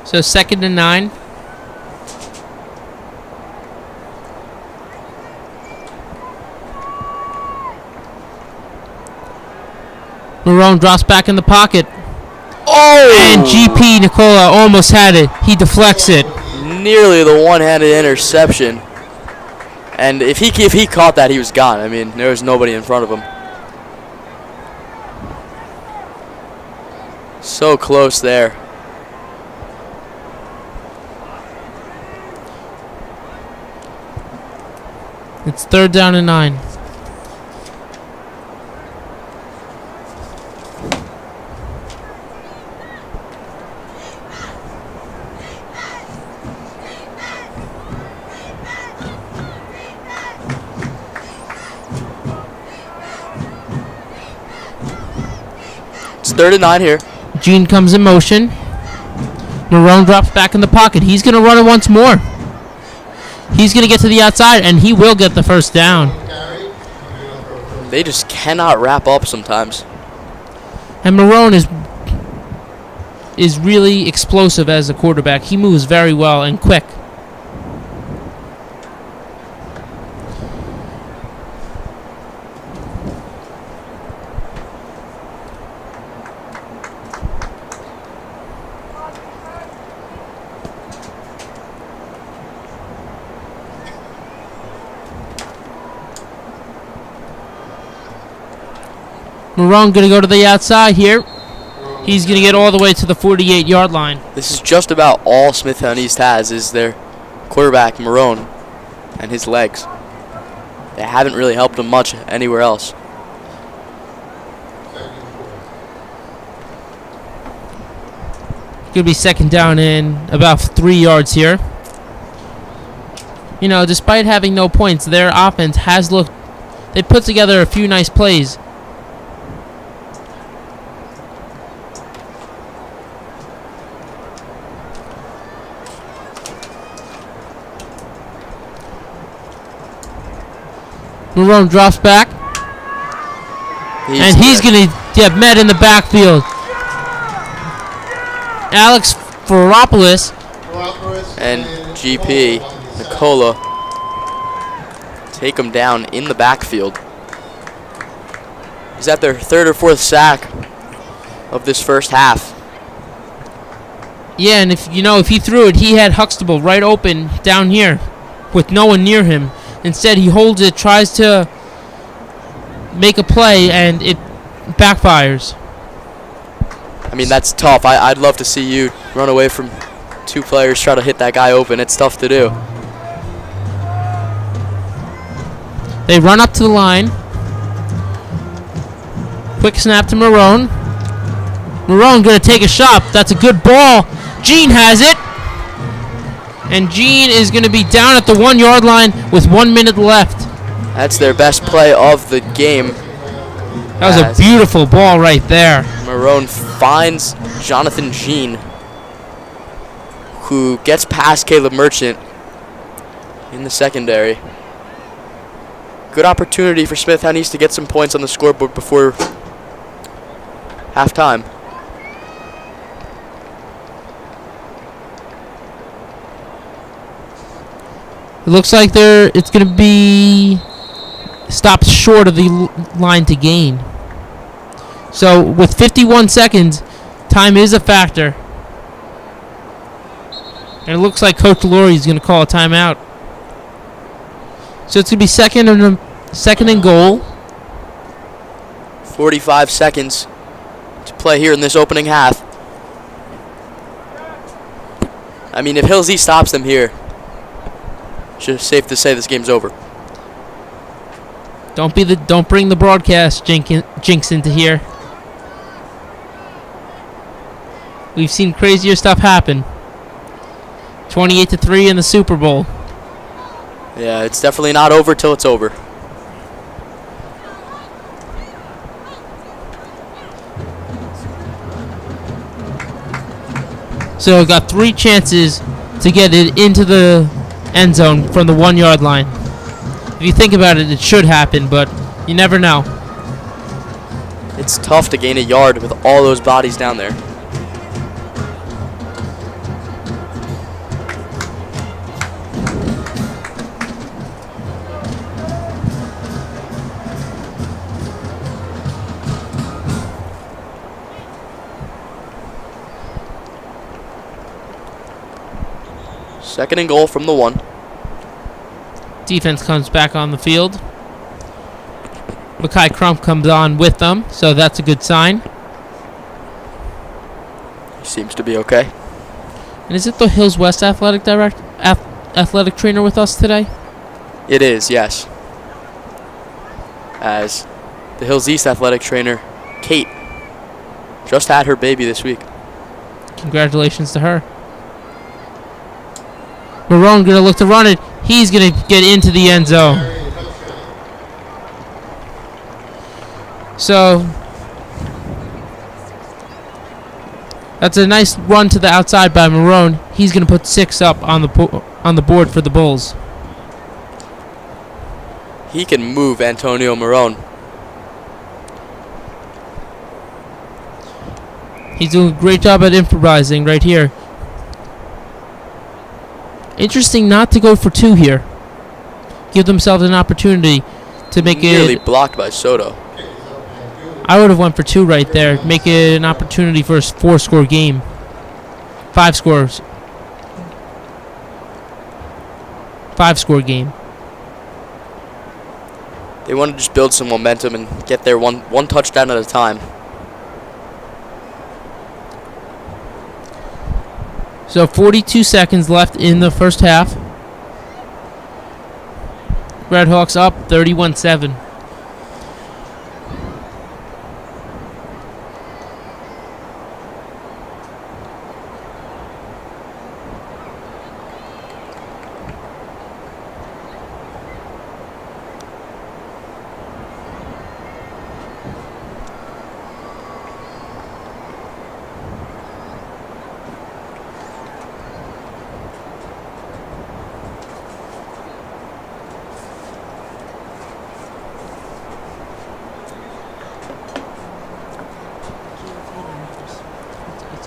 So 2nd and 9. Marone drops back in the pocket. Oh! And GP Nicola almost had it. He deflects it. Nearly the one-handed interception. And if he caught that, he was gone. I mean, there was nobody in front of him. So close there. It's 3rd down and 9. It's 3rd and 9 here. Gene comes in motion. Marone drops back in the pocket. He's going to run it once more. He's going to get to the outside, and he will get the first down. They just cannot wrap up sometimes. And Marone is really explosive as a quarterback. He moves very well and quick. Marone going to go to the outside here. He's going to get all the way to the 48-yard line. This is just about all Smithtown East has is their quarterback, Marone, and his legs. They haven't really helped him much anywhere else. Going to be 2nd down and about 3 yards here. You know, despite having no points, their offense has looked... They put together a few nice plays. Marone drops back. he's going to get met in the backfield. Alex Ferropoulos And GP, Nicola, take him down in the backfield. Is that their third or fourth sack of this first half? Yeah, and if he threw it, he had Huxtable right open down here with no one near him. Instead, he holds it, tries to make a play, and it backfires. I mean, that's tough. I'd love to see you run away from two players, try to hit that guy open. It's tough to do. They run up to the line. Quick snap to Marone. Marone going to take a shot. That's a good ball. Gene has it. And Gene is going to be down at the 1 yard line with 1 minute left. That's their best play of the game. That was a beautiful ball right there. Marone finds Jonathan Gene, who gets past Caleb Merchant in the secondary. Good opportunity for Smithtown East to get some points on the scoreboard before halftime. It looks like it's going to be stopped short of the line to gain. So with 51 seconds, time is a factor. And it looks like Coach Laurie is going to call a timeout. So it's going to be second and goal. 45 seconds to play here in this opening half. I mean, if Hills East stops them here, it's safe to say this game's over. Don't bring the broadcast jinx into here. We've seen crazier stuff happen. 28-3 in the Super Bowl. Yeah, it's definitely not over till it's over. So we've got 3 chances to get it into the end zone from the 1 yard line. If you think about it, it should happen, but you never know. It's tough to gain a yard with all those bodies down there. Second and goal from the 1. Defense comes back on the field. Mackay Crump comes on with them, so that's a good sign. He seems to be okay. And is it the Hills West athletic trainer with us today? It is, yes. As the Hills East athletic trainer, Kate, just had her baby this week. Congratulations to her. Marone going to look to run it. He's going to get into the end zone. So that's a nice run to the outside by Marone. He's going to put 6 up on the board for the Bulls. He can move, Antonio Marone. He's doing a great job at improvising right here. Interesting not to go for 2 here. Give themselves an opportunity to make Nearly it. blocked by Soto. I would have went for 2 right there. Make it an opportunity for a 4-score game. 5 scores. 5-score game. They want to just build some momentum and get there one touchdown at a time. So 42 seconds left in the first half. Redhawks up 31-7.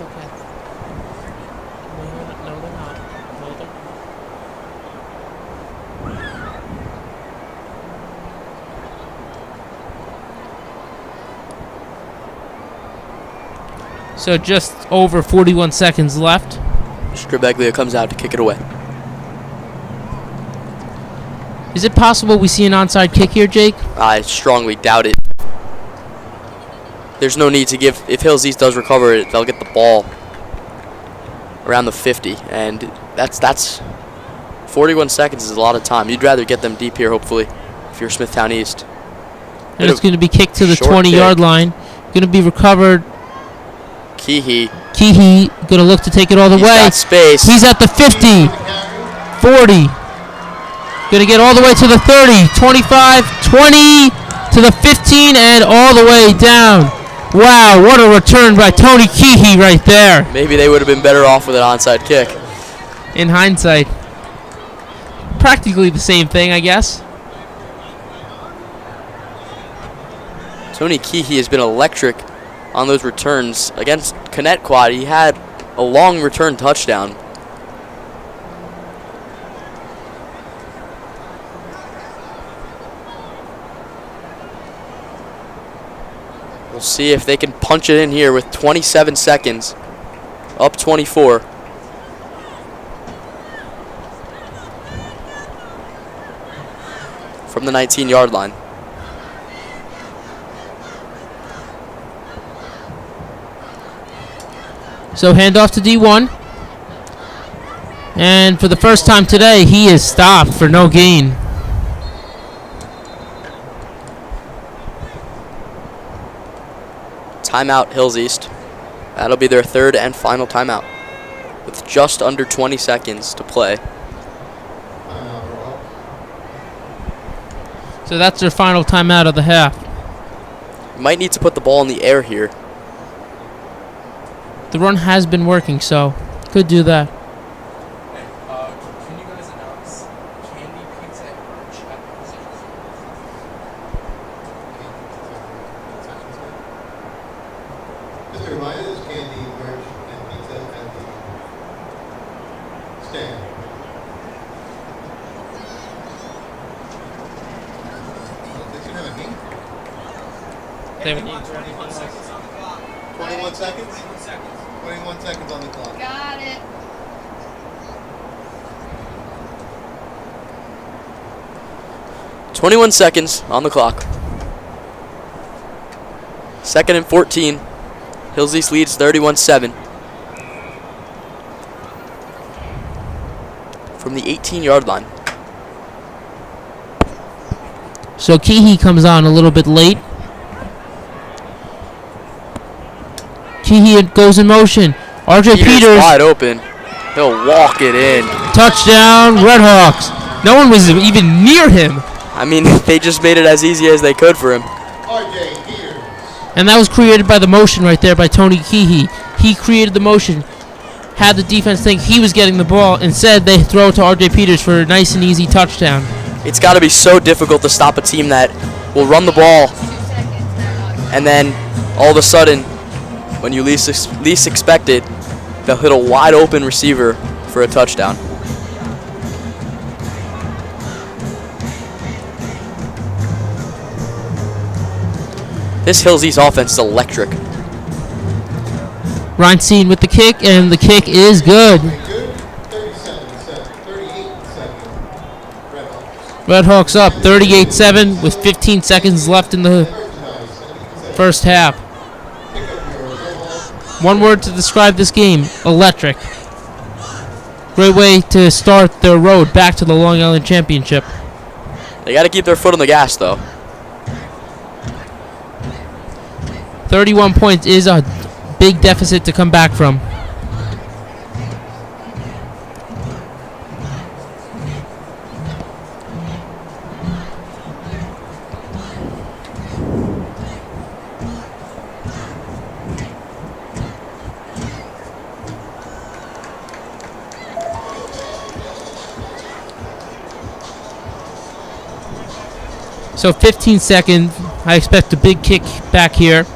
It's okay. No, they're not. No, they're not. So just over 41 seconds left. Strabeglia comes out to kick it away. Is it possible we see an onside kick here, Jake? I strongly doubt it. There's no need to give. If Hills East does recover it, they'll get the ball around the 50, and that's 41 seconds is a lot of time. You'd rather get them deep here, hopefully, if you're Smithtown East. And it's going to be kicked to the Short 20-yard kick. line. Going to be recovered. Keehee. Keehee going to look to take it all the He's way. got space. He's at the 50, 40. Going to get all the way to the 30, 25, 20, to the 15, and all the way down. Wow, what a return by Tony Keehee right there. Maybe they would have been better off with an onside kick. In hindsight, practically the same thing, I guess. Tony Keehee has been electric on those returns. Against Connecticut, he had a long return touchdown. We'll see if they can punch it in here with 27 seconds. Up 24. From the 19-yard line. So handoff to D1. And for the first time today, he is stopped for no gain. Timeout, Hills East. That'll be their third and final timeout, with just under 20 seconds to play. So that's their final timeout of the half. Might need to put the ball in the air here. The run has been working, so could do that. Can you guys announce candy, pizza, and brunch at the positions? Just a reminder, there's candy, merch, and pizza at the stand. They should have a name. They have a 21 seconds on the clock. 21 seconds? 21 seconds. 21 seconds on the clock. Got it. "21 seconds on the clock. Second and 14. Hills East leads 31-7. From the 18-yard line. So Keehee comes on a little bit late. Keehee goes in motion. RJ Peters, wide open. He'll walk it in. touchdown, Redhawks. No one was even near him. I mean, they just made it as easy as they could for him. RJ Peters. And that was created by the motion right there by Tony Keehee. He created the motion, had the defense think he was getting the ball. Instead, they throw it to RJ Peters for a nice and easy touchdown. It's got to be so difficult to stop a team that will run the ball, 2 seconds. and then all of a sudden, when you least expect it, they'll hit a wide open receiver for a touchdown. This Hills East offense is electric. Reinstein with the kick, and the kick is good. Good. 38 seconds. Redhawks. Redhawks up 38-7 with 15 seconds left in the first half. One word to describe this game: electric. Great way to start their road back to the Long Island Championship. They got to keep their foot on the gas, though. 31 points is a big deficit to come back from. So 15 seconds. I expect a big kick back here.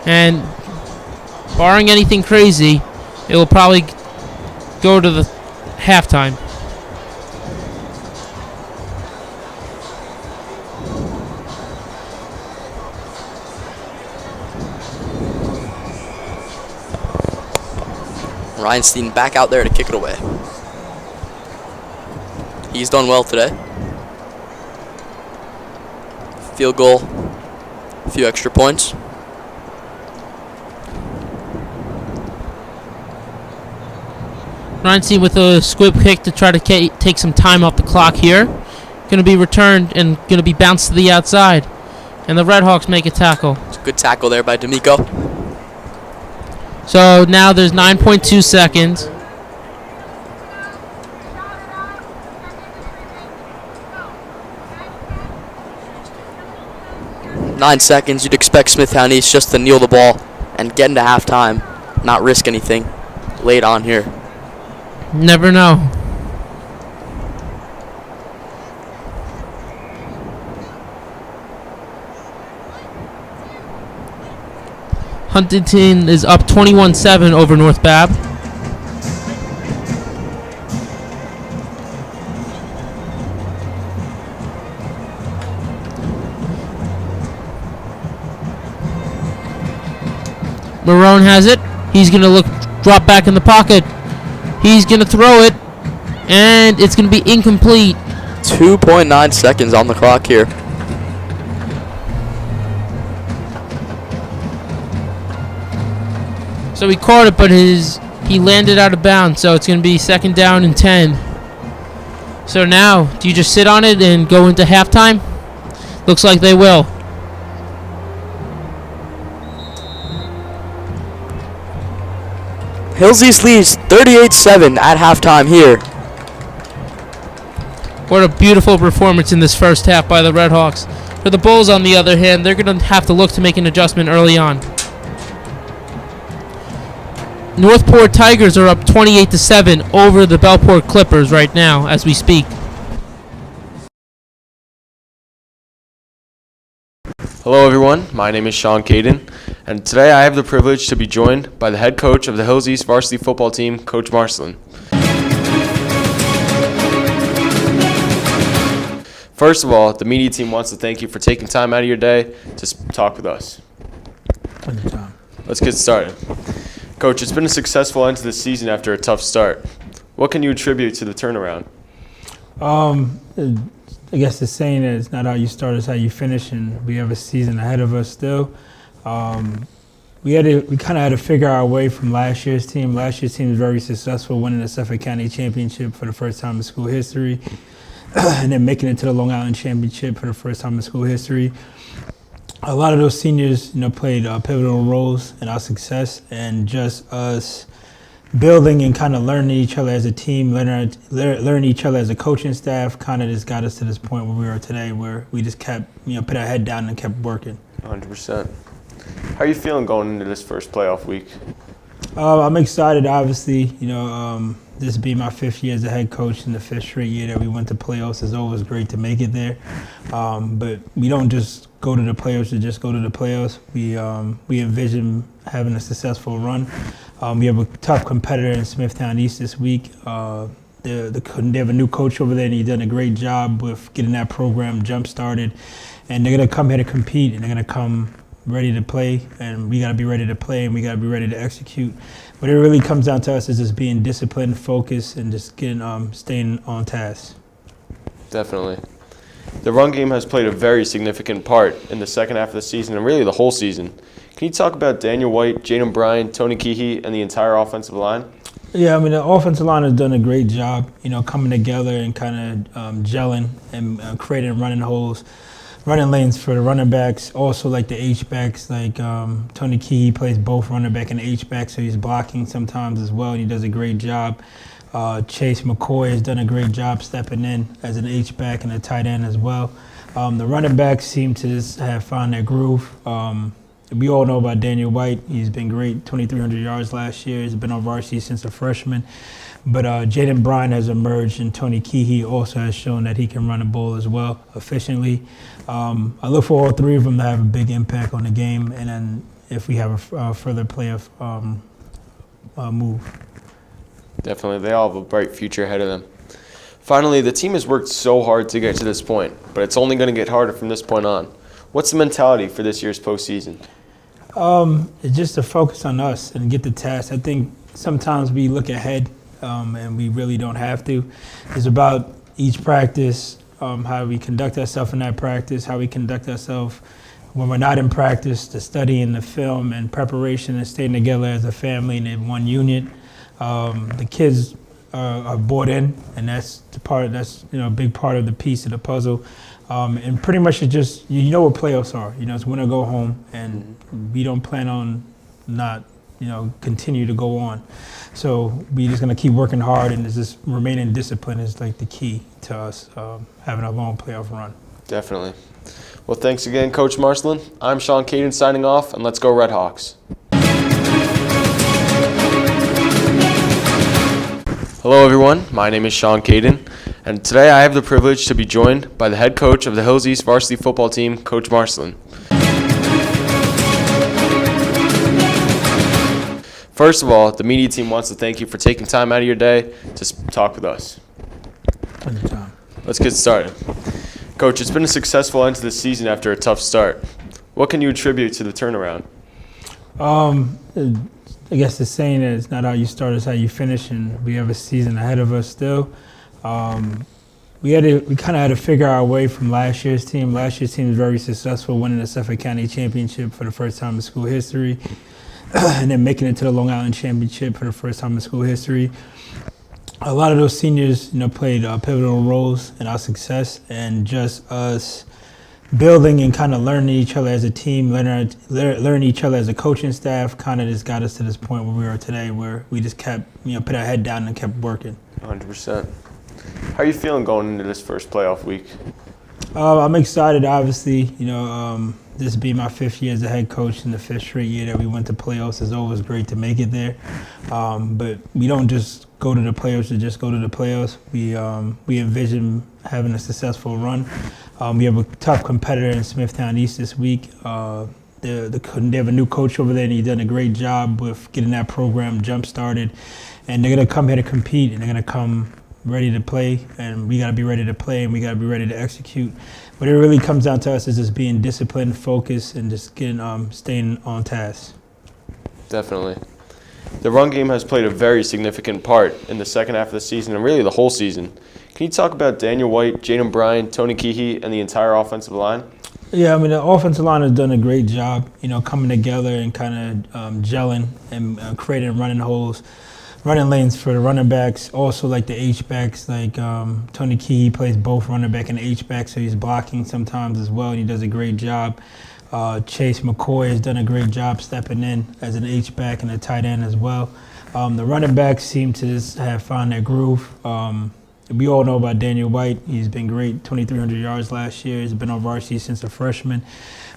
And barring anything crazy, it will probably go to the halftime. Reinstein back out there to kick it away. He's done well today. Field goal, a few extra points. Reinstein with a squib kick to try to take some time off the clock here. Going to be returned and going to be bounced to the outside. And the Redhawks make a tackle. It's a good tackle there by D'Amico. So now there's 9.2 seconds. Nine seconds. You'd expect Smithtown East just to kneel the ball and get into halftime, not risk anything late on here. Never know. Huntington is up 21-7 over North Bab. Marone has it. He's going to drop back in the pocket. He's going to throw it, and it's going to be incomplete. 2.9 seconds on the clock here. So he caught it, but he landed out of bounds, so it's going to be 2nd down and 10. So now, do you just sit on it and go into halftime? Looks like they will. Hills East leads 38-7 at halftime here. What a beautiful performance in this first half by the Redhawks. For the Bulls, on the other hand, they're going to have to look to make an adjustment early on. Northport Tigers are up 28-7 over the Bellport Clippers right now as we speak. Hello everyone, my name is Sean Caden, and today I have the privilege to be joined by the head coach of the Hills East varsity football team, Coach Marcelin. First of all, the media team wants to thank you for taking time out of your day to talk with us. Let's get started. Coach, it's been a successful end to the season after a tough start. What can you attribute to the turnaround? I guess the saying is not how you start, it's how you finish, and we have a season ahead of us still. We kind of had to figure our way from last year's team. Last year's team was very successful, winning the Suffolk County Championship for the first time in school history, and then making it to the Long Island Championship for the first time in school history. A lot of those seniors, played pivotal roles in our success, and just us building and kind of learning each other as a team, learning each other as a coaching staff, kind of just got us to this point where we are today, where we just kept, put our head down and kept working. 100%. How are you feeling going into this first playoff week? I'm excited, obviously. This being my 5th year as a head coach and the 5th straight year that we went to playoffs, is always great to make it there. But we don't just go to the playoffs to just go to the playoffs. We envision having a successful run. We have a tough competitor in Smithtown East this week. They have a new coach over there, and he's done a great job with getting that program jump-started. And they're going to come here to compete, and they're going to come ready to play, and we got to be ready to play, and we got to be ready to execute. But it really comes down to us is just being disciplined, focused, and just staying on task. Definitely. The run game has played a very significant part in the second half of the season, and really the whole season. Can you talk about Daniel White, Jaden Bryan, Tony Keehee, and the entire offensive line? Yeah, the offensive line has done a great job, coming together and kind of gelling and creating running holes, running lanes for the running backs. Also, like the H-backs, like Tony Keehee plays both running back and H-back, so he's blocking sometimes as well, and he does a great job. Chase McCoy has done a great job stepping in as an H-back and a tight end as well. The running backs seem to just have found their groove. We all know about Daniel White. He's been great, 2,300 yards last year. He's been on varsity since a freshman. But Jaden Bryan has emerged, and Tony Keehee also has shown that he can run the ball as well efficiently. I look for all three of them to have a big impact on the game, and then if we have a further playoff move. Definitely, they all have a bright future ahead of them. Finally, the team has worked so hard to get to this point, but it's only going to get harder from this point on. What's the mentality for this year's postseason? It's just to focus on us and get the task. I think sometimes we look ahead and we really don't have to. It's about each practice, how we conduct ourselves in that practice, how we conduct ourselves when we're not in practice, the study and the film and preparation and staying together as a family and in one unit. The kids are bought in, and that's the part. That's a big part of the piece of the puzzle. And pretty much it's just what playoffs are. It's win or go home, and we don't plan on not continue to go on. So we just gonna keep working hard, and it's just remaining disciplined is like the key to us having a long playoff run. Definitely. Well, thanks again, Coach Marcelin. I'm Sean Caden signing off, and let's go Redhawks. Hello, everyone. My name is Sean Caden, and today I have the privilege to be joined by the head coach of the Hills East varsity football team, Coach Marcelin. First of all, the media team wants to thank you for taking time out of your day to talk with us. Anytime. Let's get started. Coach, it's been a successful end to the season after a tough start. What can you attribute to the turnaround? I guess the saying is not how you start, it's how you finish, and we have a season ahead of us still. We kind of had to figure our way from last year's team. Last year's team was very successful, winning the Suffolk County Championship for the first time in school history, and then making it to the Long Island Championship for the first time in school history. A lot of those seniors, played pivotal roles in our success, and just us building and kind of learning each other as a team, learning each other as a coaching staff, kind of just got us to this point where we are today, where we just kept, put our head down and kept working. 100%. How are you feeling going into this first playoff week? I'm excited, obviously. This being my 5th year as a head coach, and the 5th straight year that we went to playoffs. It's always great to make it there. But we don't just go to the playoffs to just go to the playoffs. We envision having a successful run. We have a tough competitor in Smithtown East this week. They have a new coach over there, and he's done a great job with getting that program jump-started. And they're going to come here to compete, and they're going to come ready to play, and we got to be ready to play, and we got to be ready to execute. But it really comes down to us is just being disciplined, focused, and just staying on task. Definitely. The run game has played a very significant part in the second half of the season, and really the whole season. Can you talk about Daniel White, Jaden Bryan, Tony Keehee, and the entire offensive line? Yeah, the offensive line has done a great job, coming together and kind of gelling and creating running holes, running lanes for the running backs. Also, like the H-backs, like Tony Keehee plays both running back and H-back, so he's blocking sometimes as well, and he does a great job. Chase McCoy has done a great job stepping in as an H-back and a tight end as well. The running backs seem to just have found their groove. We all know about Daniel White. He's been great, 2,300 yards last year. He's been on varsity since a freshman.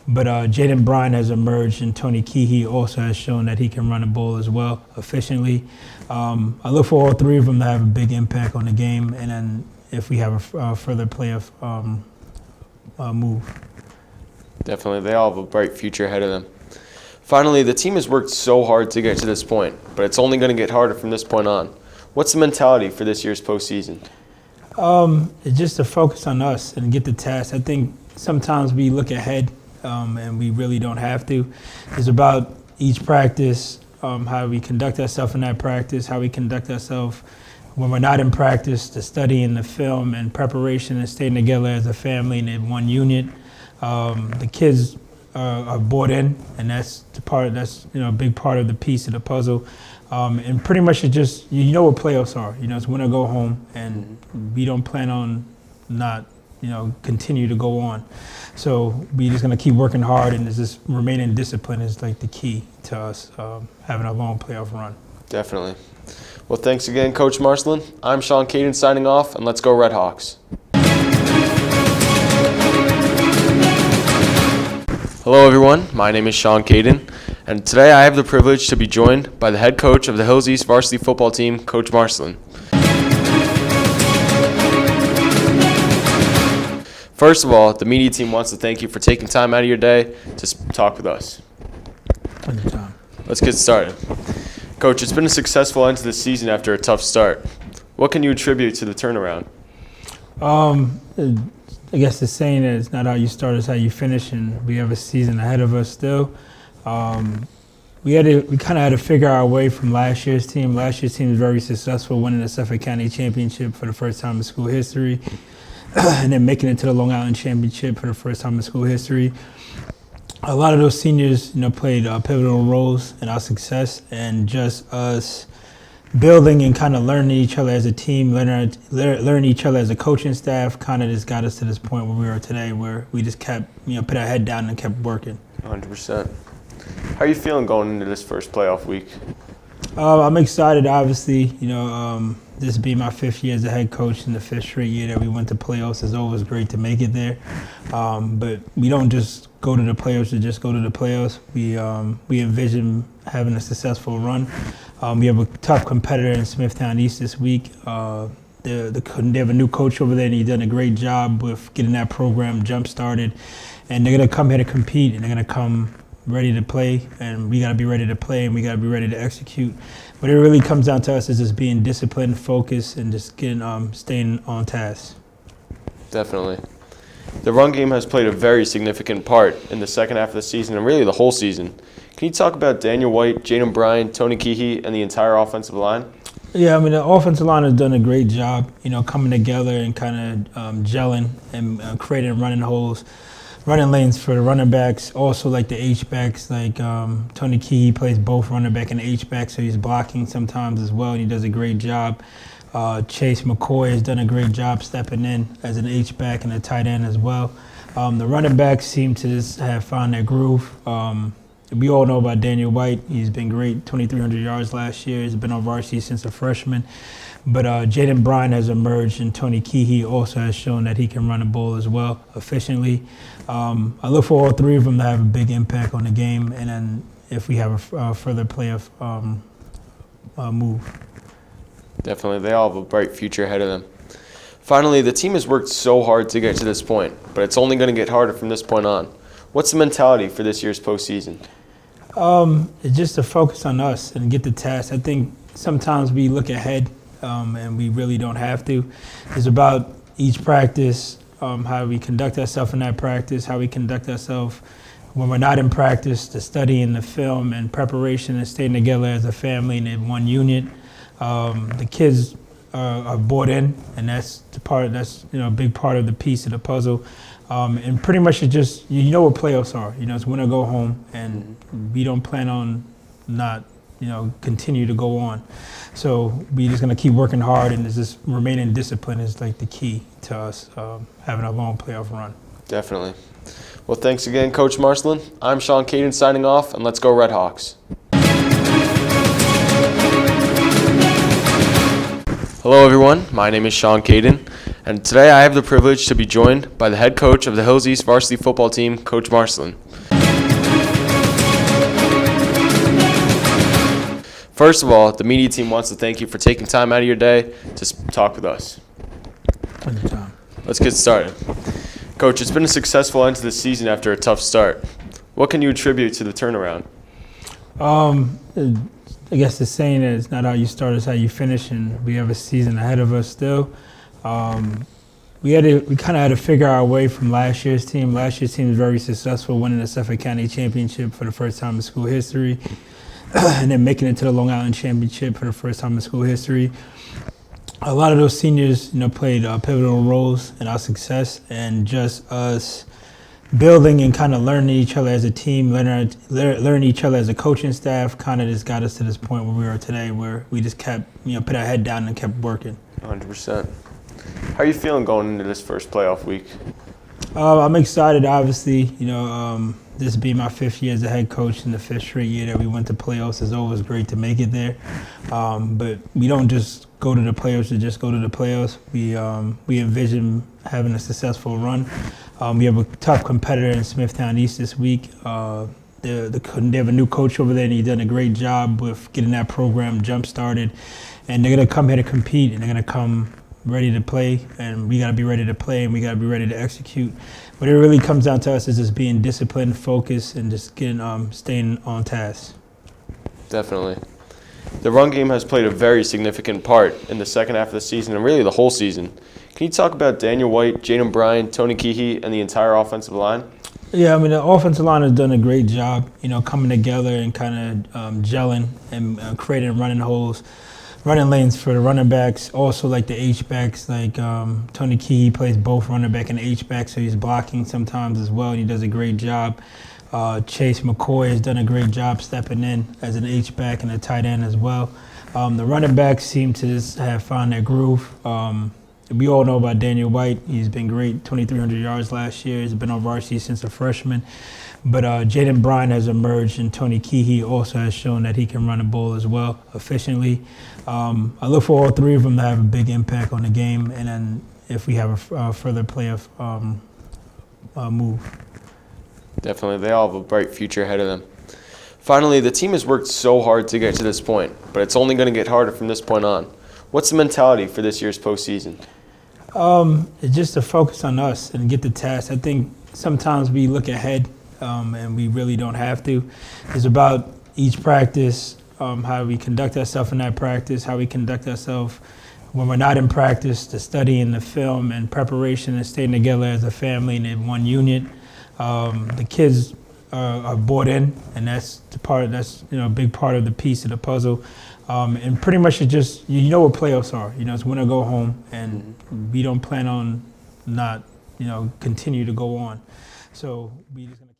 But Jaden Bryan has emerged, and Tony Keehee also has shown that he can run the ball as well efficiently. I look for all three of them to have a big impact on the game, and then if we have a further playoff move. Definitely. They all have a bright future ahead of them. Finally, the team has worked so hard to get to this point, but it's only going to get harder from this point on. What's the mentality for this year's postseason? It's just to focus on us and get the task. I think sometimes we look ahead and we really don't have to. It's about each practice, how we conduct ourselves in that practice, how we conduct ourselves when we're not in practice, the study and the film and preparation and staying together as a family and in one unit. The kids are bought in, and that's the part. That's a big part of the piece of the puzzle. And pretty much it's just what playoffs are. It's win or go home, and we don't plan on not continue to go on. So we just gonna keep working hard, and it's just remaining disciplined is like the key to us having a long playoff run. Definitely. Well, thanks again, Coach Marcelin. I'm Sean Caden signing off, and let's go Redhawks. Hello, everyone. My name is Sean Caden, and today I have the privilege to be joined by the head coach of the Hills East varsity football team, Coach Marcelin. First of all, the media team wants to thank you for taking time out of your day to talk with us. Let's get started. Coach, it's been a successful end to the season after a tough start. What can you attribute to the turnaround? I guess the saying is not how you start, it's how you finish, and we have a season ahead of us still. We kind of had to figure our way from last year's team. Last year's team was very successful, winning the Suffolk County Championship for the first time in school history, and then making it to the Long Island Championship for the first time in school history. A lot of those seniors, played pivotal roles in our success, and just us building and kind of learning each other as a team, learning each other as a coaching staff, kind of just got us to this point where we are today, where we just kept, put our head down and kept working. 100%. How are you feeling going into this first playoff week? I'm excited, obviously. This being my 5th year as a head coach, and the 5th straight year that we went to playoffs, it's always great to make it there. But we don't just go to the playoffs to just go to the playoffs. We envision having a successful run. We have a tough competitor in Smithtown East this week. They have a new coach over there, and he's done a great job with getting that program jump-started. And they're going to come here to compete, and they're going to come ready to play, and we got to be ready to play, and we got to be ready to execute. But it really comes down to us is just being disciplined, focused, and just staying on task. Definitely. The run game has played a very significant part in the second half of the season, and really the whole season. Can you talk about Daniel White, Jaden Bryan, Tony Keehee, and the entire offensive line? Yeah, the offensive line has done a great job, coming together and kind of gelling and creating running holes, running lanes for the running backs. Also, like the H-backs, like Tony Keehee plays both running back and H-back, so he's blocking sometimes as well, and he does a great job. Chase McCoy has done a great job stepping in as an H-back and a tight end as well. The running backs seem to just have found their groove. We all know about Daniel White. He's been great, 2,300 yards last year. He's been on varsity since a freshman. But Jaden Bryan has emerged, and Tony Keehee also has shown that he can run the ball as well efficiently. I look for all three of them to have a big impact on the game, and then if we have a further playoff move. Definitely. They all have a bright future ahead of them. Finally, the team has worked so hard to get to this point, but it's only going to get harder from this point on. What's the mentality for this year's postseason? It's just to focus on us and get the task. I think sometimes we look ahead, and we really don't have to. It's about each practice, how we conduct ourselves in that practice, how we conduct ourselves when we're not in practice, the study and the film and preparation and staying together as a family and in one unit. The kids are bought in, and that's a big part of the piece of the puzzle. And pretty much it just, what playoffs are. It's win or go home, and we don't plan on not, continue to go on. So we're just going to keep working hard, and it's just remaining disciplined is like the key to us having a long playoff run. Definitely. Well, thanks again, Coach Marcelin. I'm Sean Caden signing off, and let's go Redhawks. Hello, everyone. My name is Sean Caden, and today I have the privilege to be joined by the head coach of the Hills East varsity football team, Coach Marcelin. First of all, the media team wants to thank you for taking time out of your day to talk with us. Anytime. Let's get started. Coach, it's been a successful end to the season after a tough start. What can you attribute to the turnaround? I guess the saying is not how you start, it's how you finish, and we have a season ahead of us still. We kind of had to figure our way from last year's team. Last year's team was very successful, winning the Suffolk County Championship for the first time in school history, and then making it to the Long Island Championship for the first time in school history. A lot of those seniors, played pivotal roles in our success, and just us building and kind of learning each other as a team, learning each other as a coaching staff, kind of just got us to this point where we are today, where we just kept, put our head down and kept working. 100%. How are you feeling going into this first playoff week? I'm excited, obviously. This being my 5th year as a head coach, and the 5th straight year that we went to playoffs, it's always great to make it there. But we don't just go to the playoffs to just go to the playoffs. We envision having a successful run. We have a tough competitor in Smithtown East this week. They have a new coach over there, and he's done a great job with getting that program jump-started. And they're going to come here to compete, and they're going to come ready to play, and we got to be ready to play, and we got to be ready to execute. But it really comes down to us is just being disciplined, focused, and just staying on task. Definitely. The run game has played a very significant part in the second half of the season and really the whole season. Can you talk about Daniel White, Jaden Bryan, Tony Keehee, and the entire offensive line? Yeah, I mean, the offensive line has done a great job, coming together and kind of gelling and creating running holes, running lanes for the running backs. Also, like the H-backs, like Tony Keehee plays both running back and H-back, so he's blocking sometimes as well, and he does a great job. Chase McCoy has done a great job stepping in as an H-back and a tight end as well. The running backs seem to just have found their groove. We all know about Daniel White. He's been great, 2,300 yards last year. He's been on varsity since a freshman. But Jaden Bryan has emerged, and Tony Keehee also has shown that he can run the ball as well efficiently. I look for all three of them to have a big impact on the game, and then if we have a further playoff move. Definitely. They all have a bright future ahead of them. Finally, the team has worked so hard to get to this point, but it's only going to get harder from this point on. What's the mentality for this year's postseason? It's just to focus on us and get the task. I think sometimes we look ahead, and we really don't have to. It's about each practice, how we conduct ourselves in that practice, how we conduct ourselves when we're not in practice, the study and the film and preparation and staying together as a family and in one unit. The kids are bought in, and that's a big part of the piece of the puzzle. And pretty much it just, what playoffs are. It's win or go home, and we don't plan on not, continue to go on. So we just gonna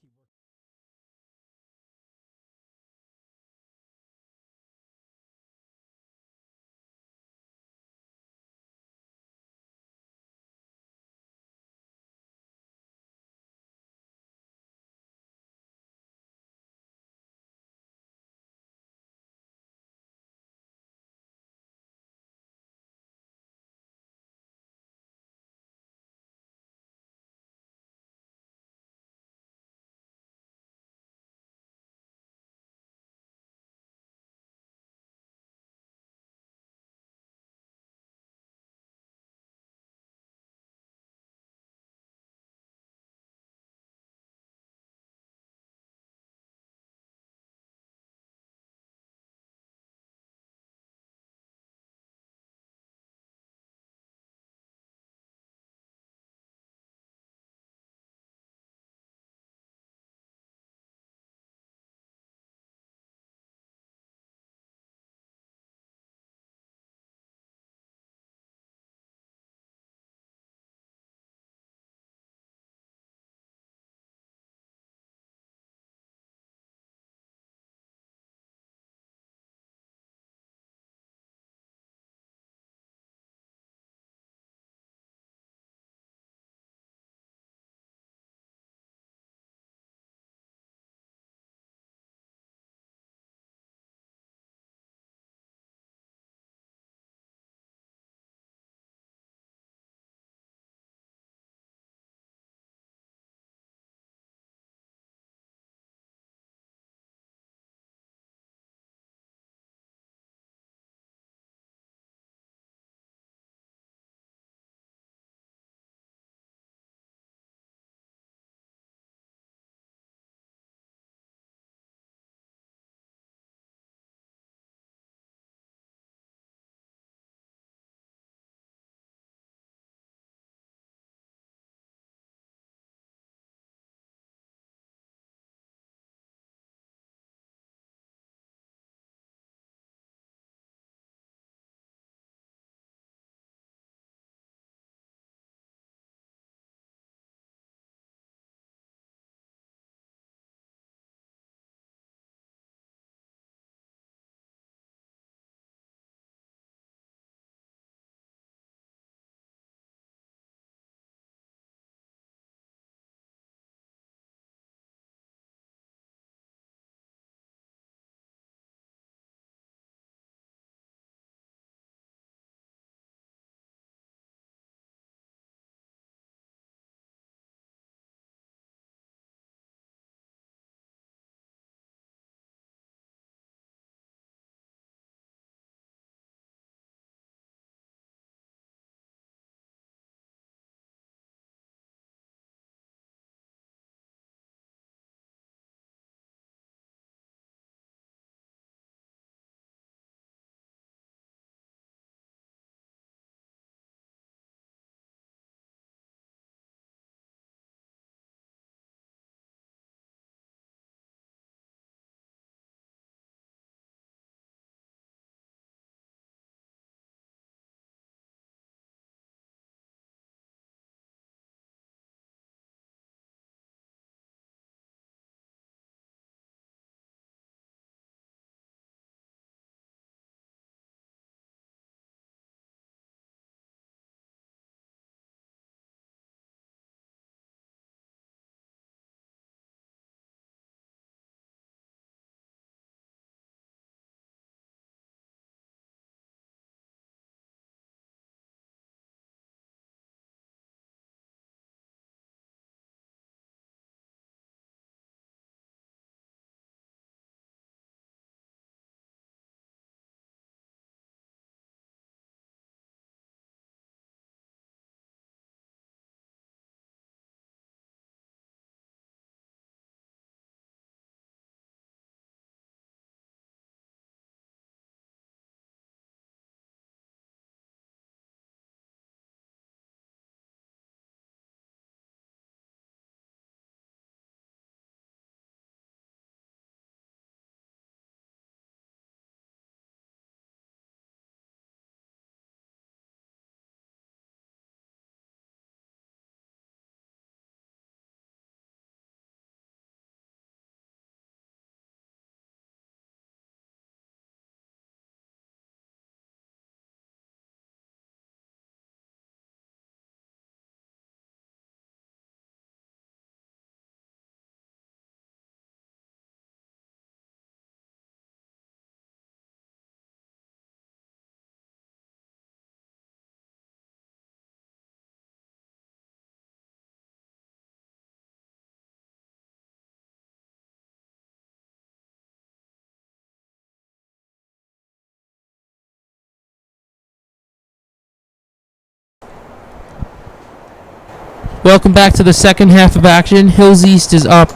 Welcome back to the second half of action. Hills East is up.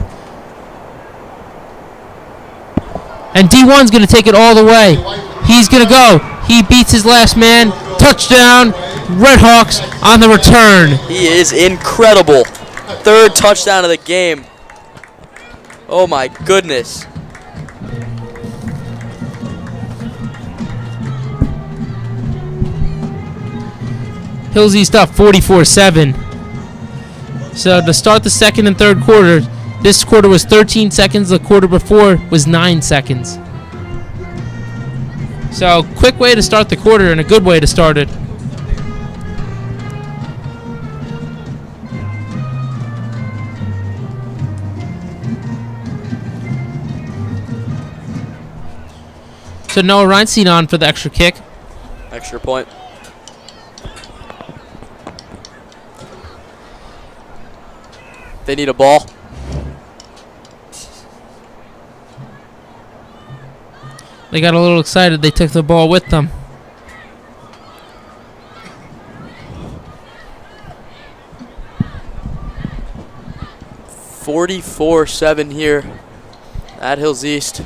And D1's going to take it all the way. He's going to go. He beats his last man. Touchdown. Redhawks on the return. He is incredible. Third touchdown of the game. Oh my goodness. Hills East up 44-7. So to start the second and third quarters, this quarter was 13 seconds. The quarter before was 9 seconds. So quick way to start the quarter and a good way to start it. So Noah Reinstein on for the extra kick. Extra point. They need a ball. They got a little excited. They took the ball with them. $44-7 here at Hills East.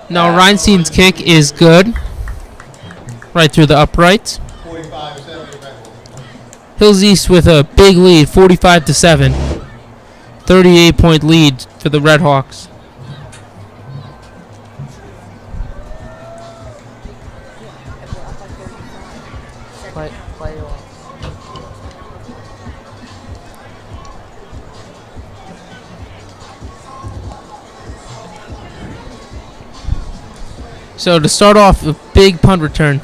Now Reinstein's kick is good. Right through the uprights. 45-7. Hills East with a big lead, 45-7. 38-point lead for the Redhawks. So to start off, a big punt return.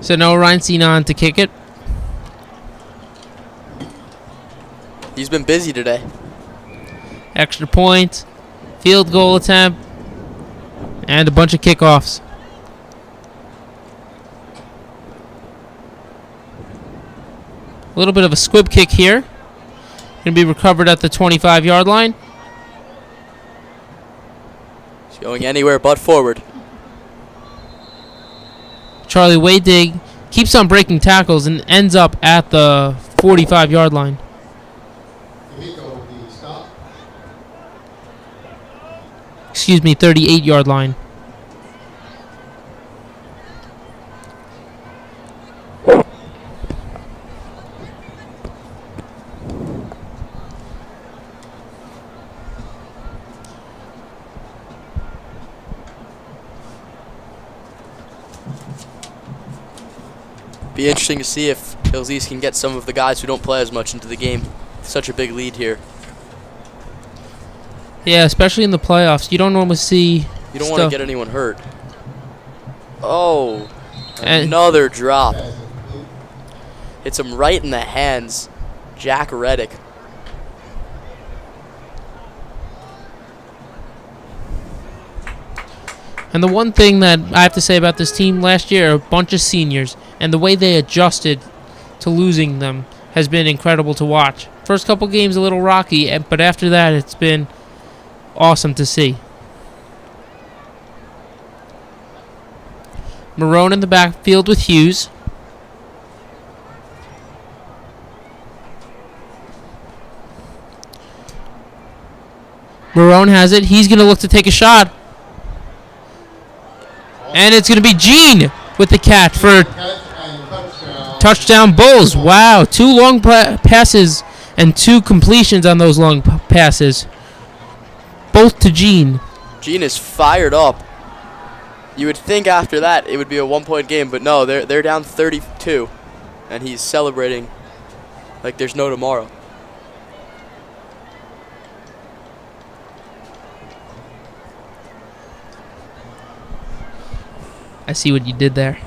So Noah Reinstein on to kick it. He's been busy today. Extra point, field goal attempt, and a bunch of kickoffs. A little bit of a squib kick here. Going to be recovered at the 25-yard line. He's going anywhere but forward. Charlie Waydig keeps on breaking tackles and ends up at the 45-yard line. D'Amico with the stop. Excuse me, 38-yard line. Be interesting to see if Hills East can get some of the guys who don't play as much into the game. Such a big lead here. Yeah, especially in the playoffs. You don't normally see You don't want to get anyone hurt. Oh, another drop. Hits him right in the hands. Jack Reddick. And the one thing that I have to say about this team last year, a bunch of seniors, and the way they adjusted to losing them has been incredible to watch. First couple games a little rocky, but after that it's been awesome to see. Marone in the backfield with Hughes. Marone has it. He's going to look to take a shot. And it's going to be Gene with the catch for touchdown Bulls. Wow, 2 long passes and 2 completions on those long passes. both to Gene. Gene is fired up. You would think after that it would be a 1-point game, but no, they're down 32, and he's celebrating like there's no tomorrow. I see what you did there.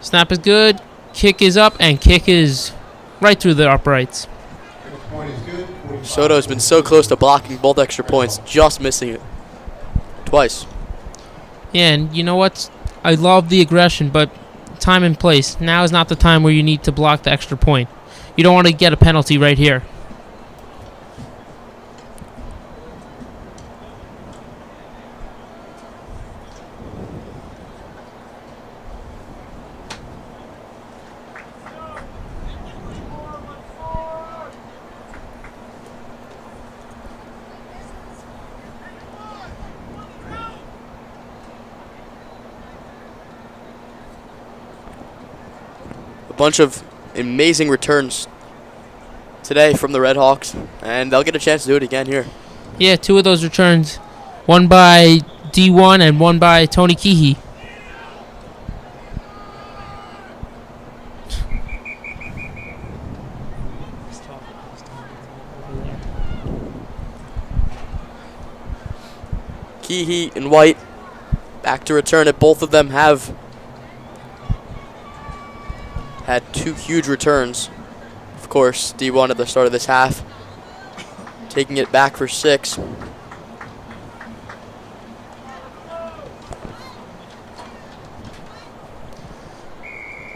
Snap is good. Kick is up, and kick is right through the uprights. Point is good. 45. Soto's been so close to blocking both extra points, just missing it twice. Yeah, and you know what? I love the aggression, but time and place. Now is not the time where you need to block the extra point. You don't want to get a penalty right here. Bunch of amazing returns today from the Redhawks, and they'll get a chance to do it again here. Yeah, 2 of those returns. One by D1 and one by Tony Keehee. Keehee and White back to return it. Both of them have had 2 huge returns. Of course, D1 at the start of this half, taking it back for 6.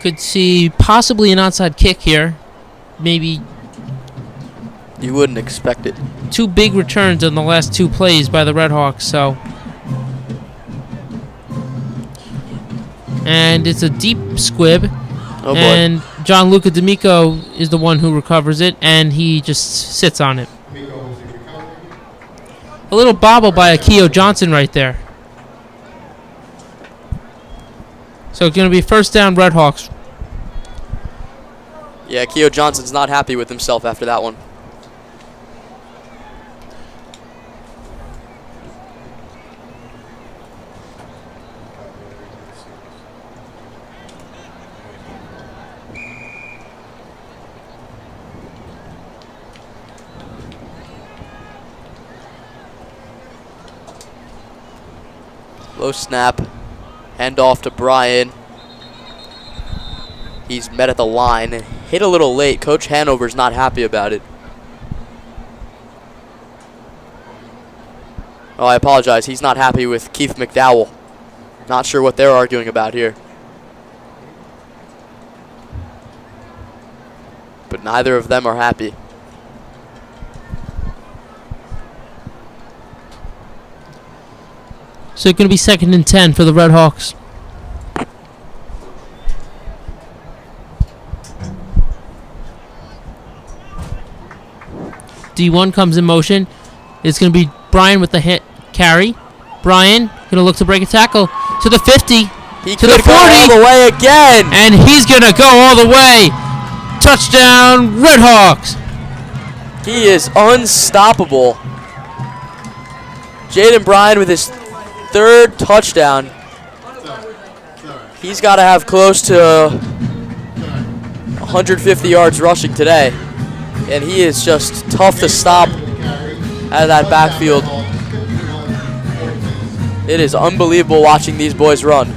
Could see possibly an onside kick here. Maybe You wouldn't expect it. 2 big returns on the last 2 plays by the Redhawks, so. And it's a deep squib. Oh boy. And Gianluca D'Amico is the one who recovers it, and he just sits on it. A little bobble by Akio Johnson right there. So it's going to be first down Redhawks. Yeah, Keo Johnson's not happy with himself after that one. Low snap, hand off to Brian. He's met at the line and hit a little late. Coach Hanover's not happy about it. Oh, I apologize. He's not happy with Keith McDowell. Not sure what they're arguing about here. But neither of them are happy. So it's going to be 2nd and 10 for the Redhawks. D1 comes in motion. It's going to be Brian with the hit carry. Brian going to look to break a tackle to the 50, He to the 40, could go all the way again. and he's going to go all the way. Touchdown, Redhawks. He is unstoppable. Jaden Bryan with his 3rd touchdown. He's got to have close to 150 yards rushing today. And he is just tough to stop out of that backfield. It is unbelievable watching these boys run.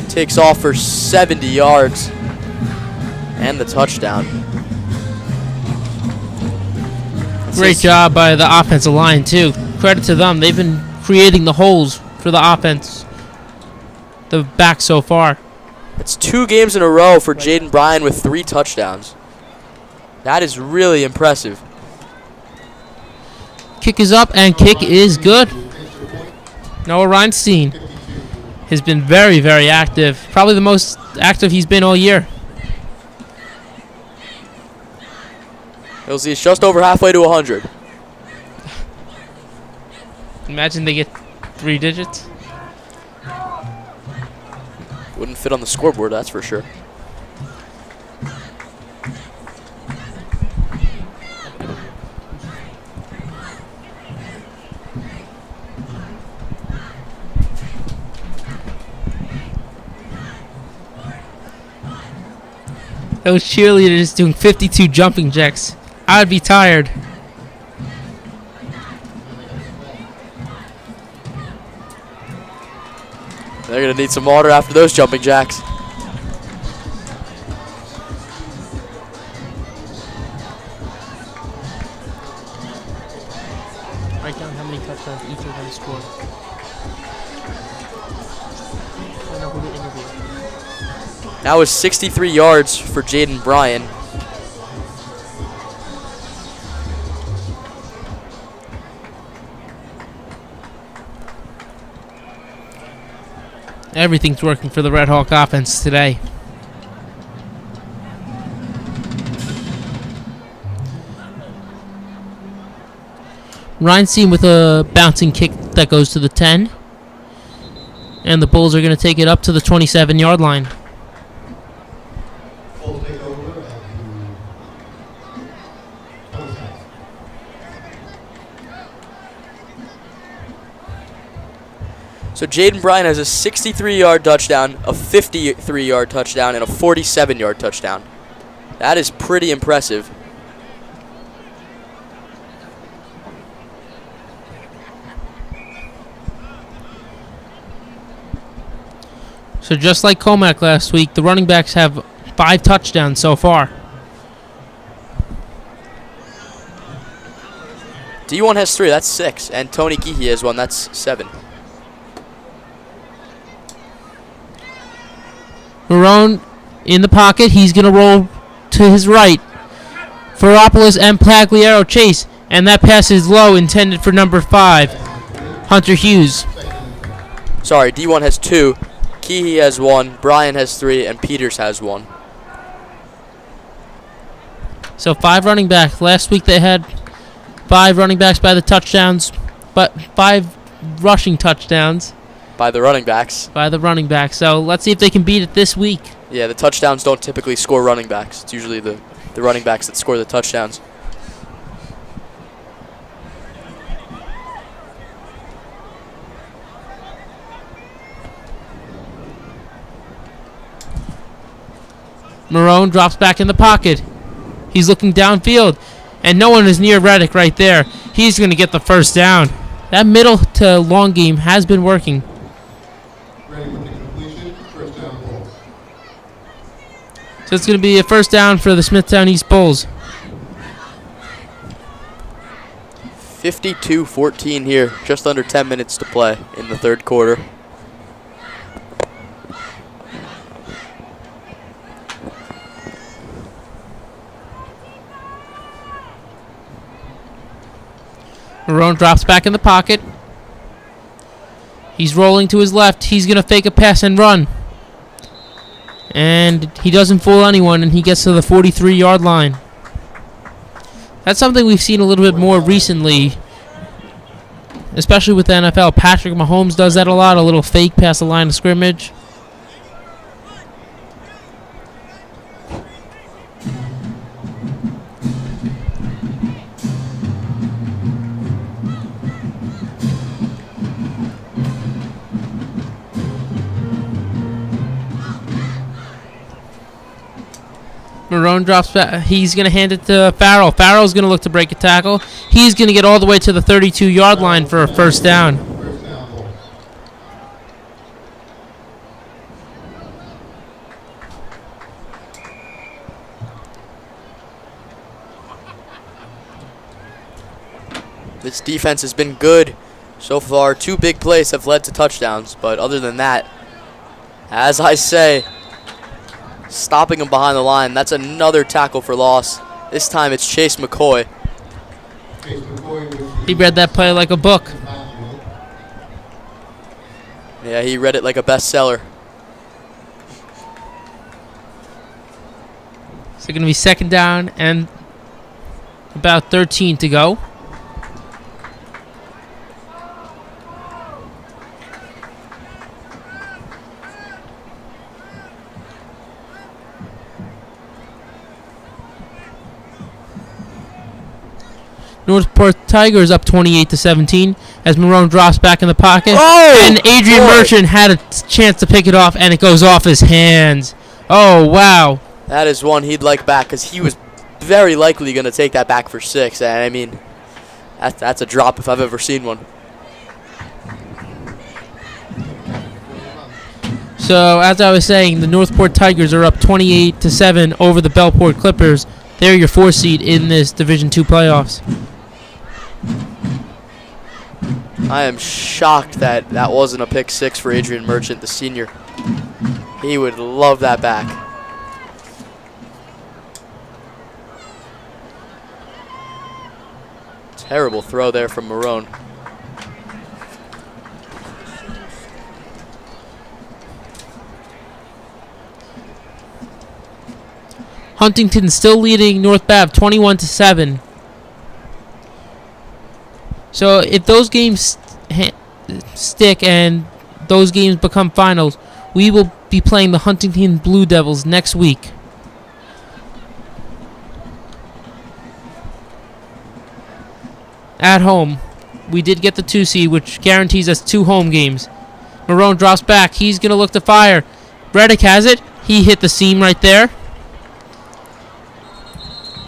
Takes off for 70 yards and the touchdown. Great job by the offensive line, too. Credit to them. They've been creating the holes for the offense, the back so far. It's 2 games in a row for Jaden Bryan with 3 touchdowns. That is really impressive. Kick is up, and kick is good. Noah Reinstein has been very, very active. Probably the most active he's been all year. He's just over halfway to 100. Imagine they get 3 digits. Wouldn't fit on the scoreboard, that's for sure. Those cheerleaders doing 52 jumping jacks. I'd be tired. They're going to need some water after those jumping jacks. Write down how many touchdowns each of them scored. That was 63 yards for Jaden Bryan. Everything's working for the Red Hawk offense today. Reinstein with a bouncing kick that goes to the 10. And the Bulls are going to take it up to the 27-yard line. Bulls take over at the 27. So Jaden Bryan has a 63-yard touchdown, a 53-yard touchdown, and a 47-yard touchdown. That is pretty impressive. So just like Comac last week, the running backs have 5 touchdowns so far. D1 has 3, that's 6. And Tony Gehe has 1, that's 7. Marone in the pocket. He's going to roll to his right. Ferropoulos and Pagliaro chase. And that pass is low, intended for number 5, Hunter Hughes. Sorry, D1 has 2. Gehe has 1, Bryan has 3, and Peters has 1. So 5 running backs. Last week they had 5 running backs by the touchdowns, but 5 rushing touchdowns By the running backs. by the running backs. So let's see if they can beat it this week. Yeah, the touchdowns don't typically score running backs. It's usually the running backs that score the touchdowns. Marone drops back in the pocket. He's looking downfield, and no one is near Reddick right there. He's going to get the first down. That middle to long game has been working. Ready with the completion, first down Bulls. So it's going to be a first down for the Smithtown East Bulls. 52-14 here, just under 10 minutes to play in the third quarter. Marone drops back in the pocket. He's rolling to his left. He's going to fake a pass and run. And he doesn't fool anyone, and he gets to the 43-yard line. That's something we've seen a little bit more recently, especially with the NFL. Patrick Mahomes does that a lot, a little fake past the line of scrimmage. Marone drops back. He's going to hand it to Farrell. Farrell's going to look to break a tackle. He's going to get all the way to the 32-yard line for a first down. First down Bulls. This defense has been good so far. 2 big plays have led to touchdowns, but other than that, as I say, stopping him behind the line. That's another tackle for loss. This time it's Chase McCoy. Chase McCoy with He read that play like a book. the backfield. Yeah, he read it like a bestseller. So going to be second down and about 13 to go. Northport Tigers up 28-17 as Marone drops back in the pocket. Oh, and Adrian boy. Merchant had a chance to pick it off, and it goes off his hands. Oh, wow. That is one he'd like back because he was very likely going to take that back for 6. And I mean, that's a drop if I've ever seen one. So, as I was saying, the Northport Tigers are up 28-7 over the Bellport Clippers. They're your 4 seed in this Division II playoffs. I am shocked that that wasn't a pick 6 for Adrian Merchant, the senior. He would love that back. Terrible throw there from Marone. Huntington still leading North Bav 21-7. So if those games stick and those games become finals, we will be playing the Huntington Blue Devils next week. At home. We did get the 2 seed, which guarantees us 2 home games. Marone drops back. He's going to look to fire. Reddick has it. He hit the seam right there.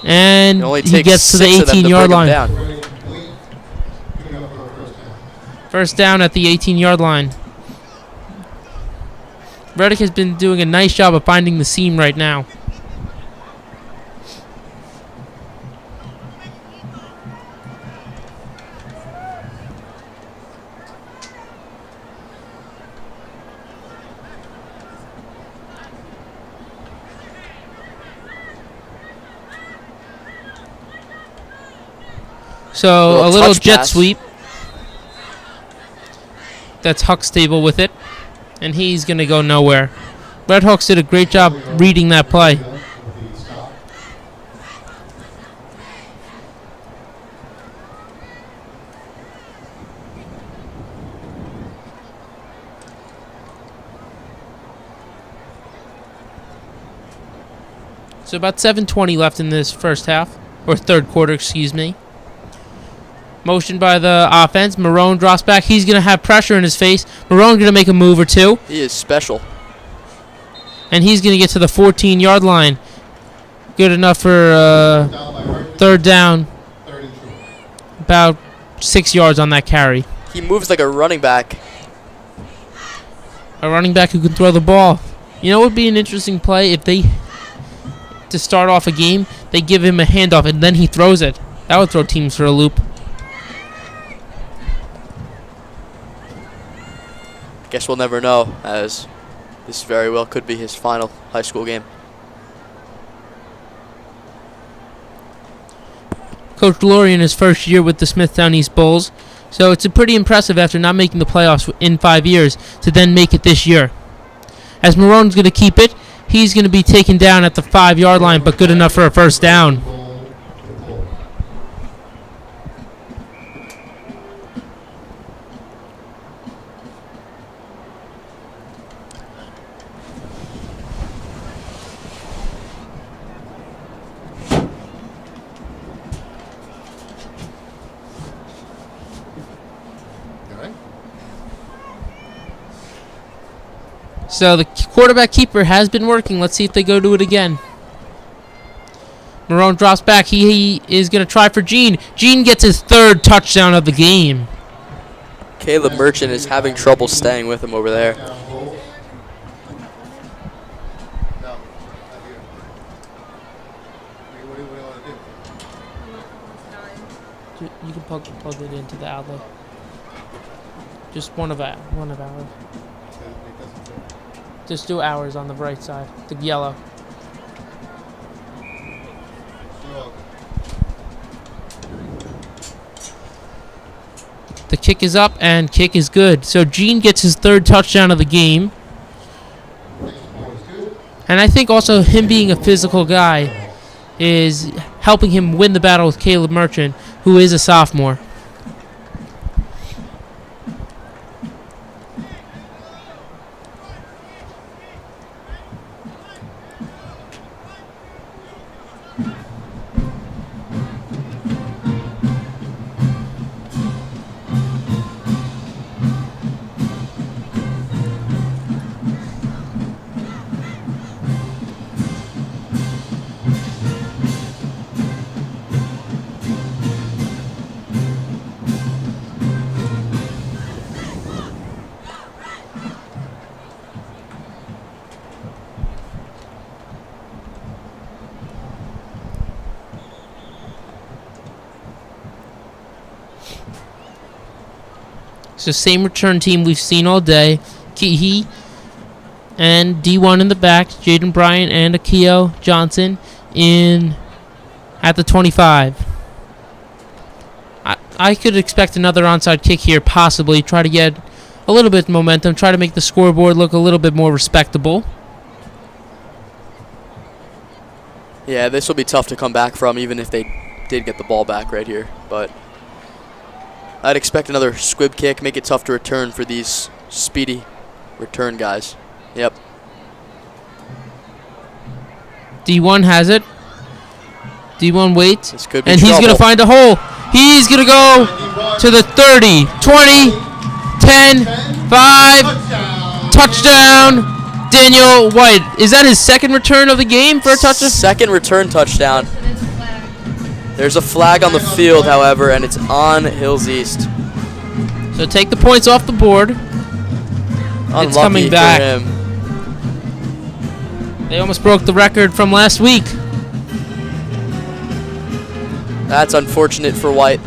And he gets to the 18-yard line. First down at the 18-yard line. Reddick has been doing a nice job of finding the seam right now. So a little touch jet pass. sweep. That's Huxtable with it. And he's going to go nowhere. Redhawks did a great job reading that play. So about 7:20 left in this first half. Or third quarter, excuse me. Motion by the offense. Marone drops back. He's going to have pressure in his face. Marone going to make a move or two. He is special. And he's going to get to the 14-yard line. Good enough for third down. About 6 yards on that carry. He moves like a running back. A running back who can throw the ball. You know what would be an interesting play if they, to start off a game, they give him a handoff and then he throws it. That would throw teams for a loop. Guess we'll never know, as this very well could be his final high school game. Coach Glory in his first year with the Smithtown East Bulls. So it's pretty impressive after not making the playoffs in 5 years to then make it this year. As Marone's going to keep it, he's going to be taken down at the 5-yard line, but good enough for a first down. So the quarterback keeper has been working. Let's see if they go do it again. Marone drops back. He is going to try for Gene. Gene gets his 3rd touchdown of the game. Caleb Merchant is having trouble staying with him over there. You can plug it into the outlet. Just one of ours. Just do ours on the right side, the yellow. The kick is up and kick is good. So Gene gets his 3rd touchdown of the game. And I think also him being a physical guy is helping him win the battle with Caleb Merchant, who is a sophomore. It's the same return team we've seen all day. Keehee and D1 in the back. Jaden Bryant and Akio Johnson in at the 25. I could expect another onside kick here, possibly. Try to get a little bit of momentum. Try to make the scoreboard look a little bit more respectable. Yeah, this will be tough to come back from, even if they did get the ball back right here. But I'd expect another squib kick, make it tough to return for these speedy return guys. Yep. D1 has it. D1 waits. This could be and he's going to trouble. find a hole. He's going to go to the 30, 20, 10, 5. Touchdown. Daniel White. Is that his second return of the game for a touchdown? Second return touchdown. There's a flag on the field, however, and it's on Hills East. So take the points off the board. Unlucky It's coming back. for him. They almost broke the record from last week. That's unfortunate for White.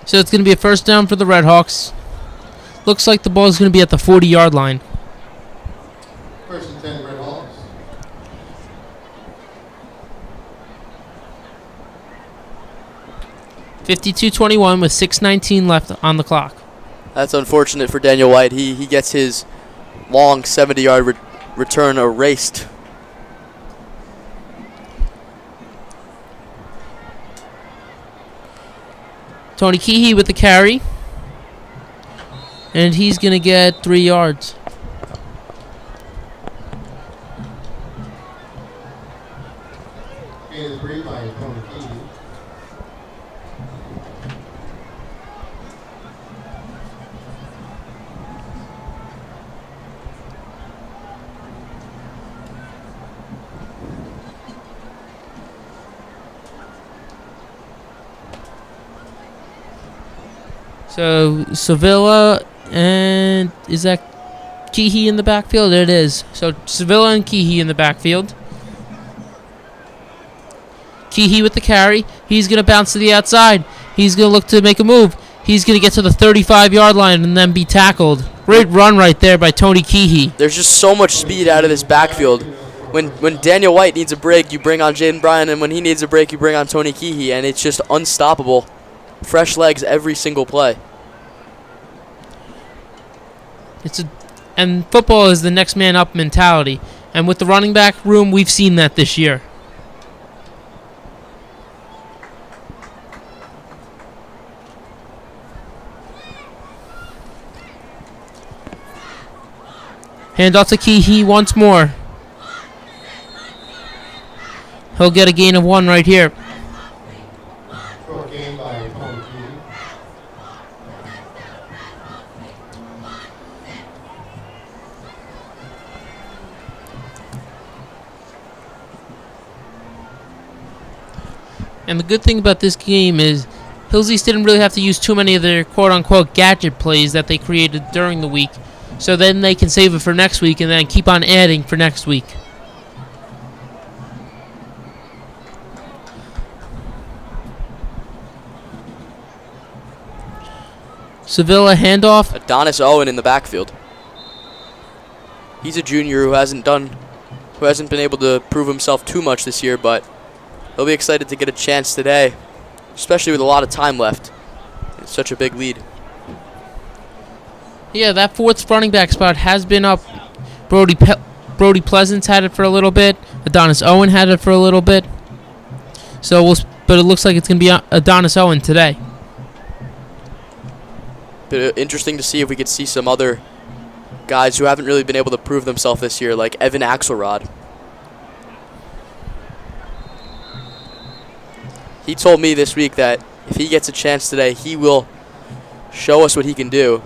So it's going to be a first down for the Redhawks. Looks like the ball is going to be at the 40-yard line. First and 10, Red Hawks. (52-21) with 6:19 left on the clock. That's unfortunate for Daniel White. He gets his long 70-yard return erased. Tony Keehee with the carry. And he's going to get 3 yards. Gain of 3 by Tony Key. So Sevilla and is that Keehee in the backfield? There it is. So Sevilla and Keehee in the backfield. Keehee with the carry. He's going to bounce to the outside. He's going to look to make a move. He's going to get to the 35-yard line and then be tackled. Great run right there by Tony Keehee. There's just so much speed out of this backfield. When Daniel White needs a break, you bring on Jaden Bryan, and when he needs a break, you bring on Tony Keehee, and it's just unstoppable. Fresh legs every single play. And football is the next man up mentality. And with the running back room, we've seen that this year. Handoff to Keehee once more. He'll get a gain of 1 right here. Short gain by Tony Key. And the good thing about this game is Hills East didn't really have to use too many of their quote-unquote gadget plays that they created during the week. So then they can save it for next week and then keep on adding for next week. Sevilla handoff. Adonis Owen in the backfield. He's a junior who hasn't been able to prove himself too much this year, but he'll be excited to get a chance today, especially with a lot of time left. It's such a big lead. Yeah, that 4th running back spot has been up. Brody Pleasance had it for a little bit. Adonis Owen had it for a little bit. But it looks like it's going to be Adonis Owen today. But interesting to see if we could see some other guys who haven't really been able to prove themselves this year, like Evan Axelrod. He told me this week that if he gets a chance today, he will show us what he can do,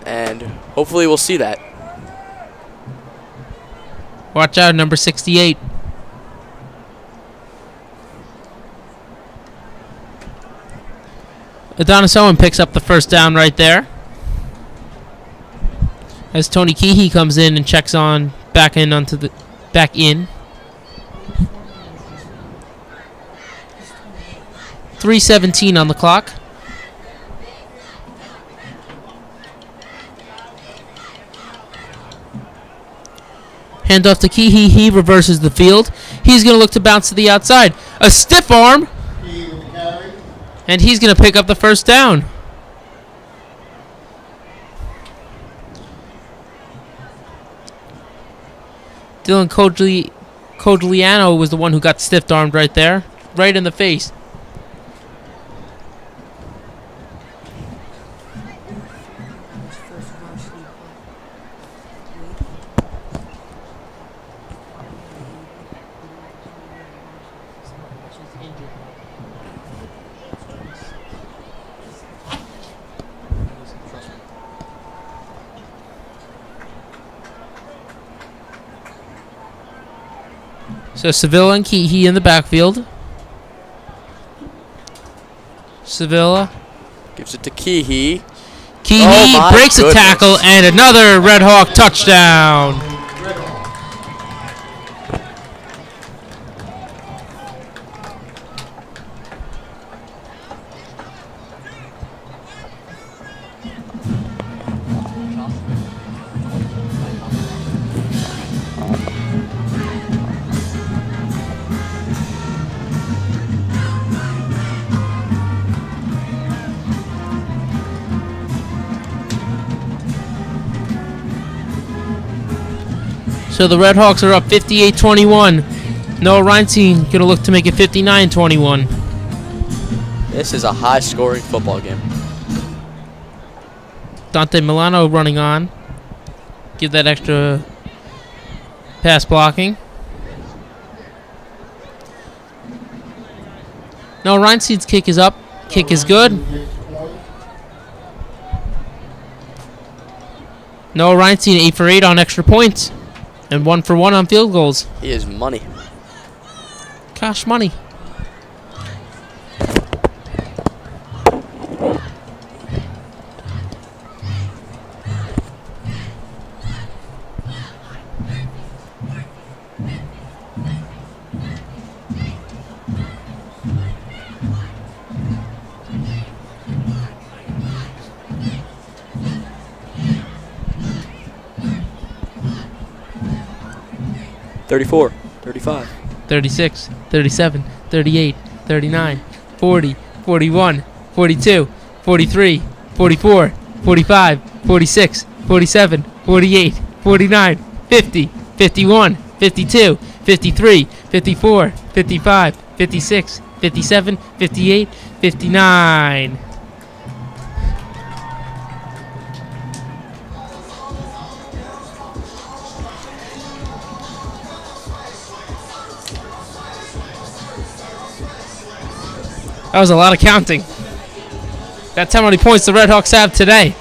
and hopefully we'll see that. Watch out, number 68. Adonis Owen picks up the first down right there. As Tony Keehee comes in and checks on back in. 3:17 on the clock. Handoff to Keehee. He reverses the field. He's going to look to bounce to the outside. A stiff arm. Key with the carry. And he's going to pick up the first down. Dylan Cogliano was the one who got stiff-armed right there. Right in the face. So Sevilla and Keehee in the backfield. Sevilla. Gives it to Keehee. Keehee Oh my breaks a goodness. tackle and another Red Hawk touchdown. So the Red Hawks are up 58-21. Noah Reinstein going to look to make it 59-21. This is a high-scoring football game. Dante Milano running on. Give that extra pass blocking. Noah Reinstein's kick is up. Kick is good. Noah Reinstein 8 for 8 on extra points. And 1 for 1 on field goals. He is money. Cash money. $34, $35. 36, 37, 38, 39, 40, 41, 42, 43, 44, 45, 46, 47, 48, 49, 50, 51, 52, 53, 54, 55, 56, 57, 58, 59. That was a lot of counting. That's how many points the Red Hawks have today.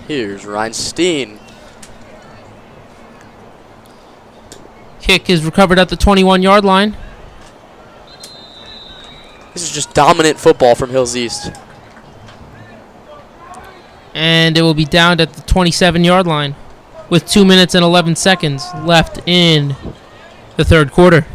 Here's Reinstein. Kick is recovered at the 21-yard line. This is just dominant football from Hills East. And it will be downed at the 27-yard line with 2 minutes and 11 seconds left in the third quarter.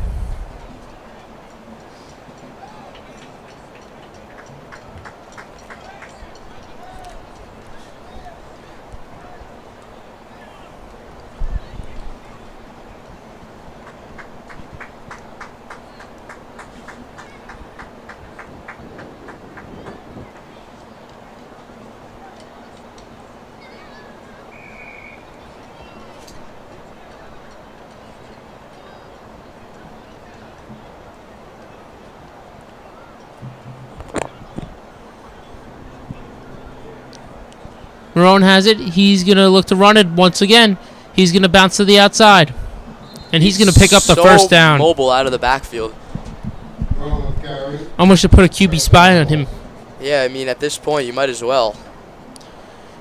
Marone has it. He's going to look to run it once again. He's going to bounce to the outside. And he's going to pick up the first down. Mobile out of the backfield. Roll carry. Almost should put a QB spy on him. Yeah, I mean, at this point, you might as well.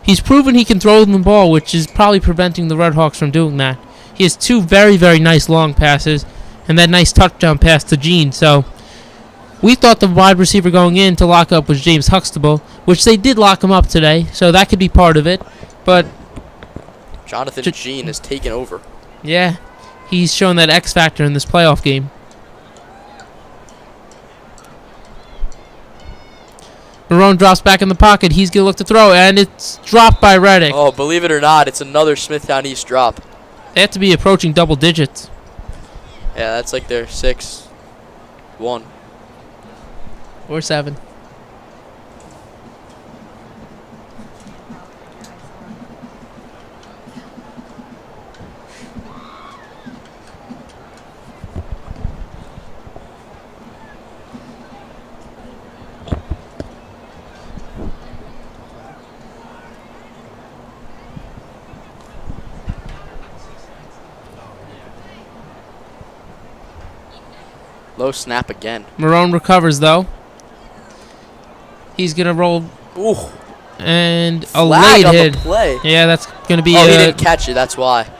He's proven he can throw the ball, which is probably preventing the Red Hawks from doing that. He has two very, very nice long passes and that nice touchdown pass to Gene. So we thought the wide receiver going in to lock up was James Huxtable, which they did lock him up today, so that could be part of it. But Jonathan Jean has taken over. yeah, he's shown that X factor in this playoff game. Marone drops back in the pocket. He's going to look to throw, and it's dropped by Reddick. Oh, believe it or not, it's another Smithtown East drop. They have to be approaching double digits. Yeah, that's like their 6-1. Or 7. Low snap again. Marone recovers, though. He's going to roll. Ooh. And a Flag late on hit. the play. Yeah, that's going to be Oh, he didn't catch it. That's why.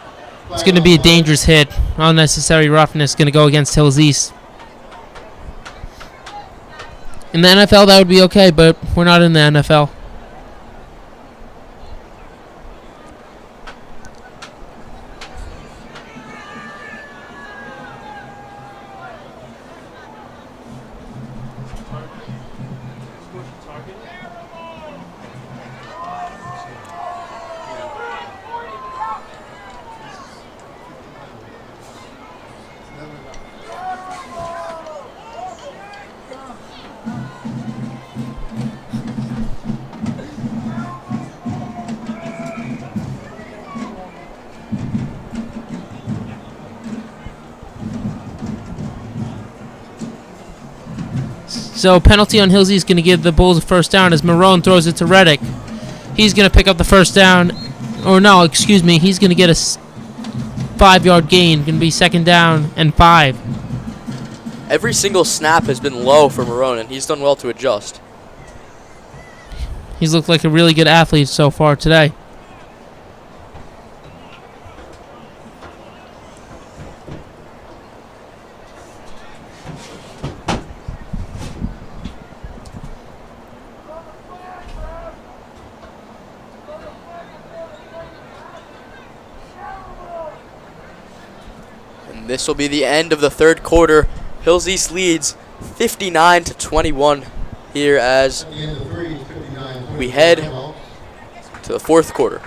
it's going to be a dangerous hit. Unnecessary roughness going to go against Hills East. In the NFL, that would be okay, but we're not in the NFL. So penalty on Hillsy is going to give the Bulls a first down as Marone throws it to Reddick. He's going to pick up the first down. Or no, excuse me. He's going to get a 5-yard gain. Going to be second down and 5. Every single snap has been low for Marone, and he's done well to adjust. He's looked like a really good athlete so far today. And this will be the end of the third quarter. Hills East leads 59-21 here as At the end of the three, 59. we head to the fourth quarter.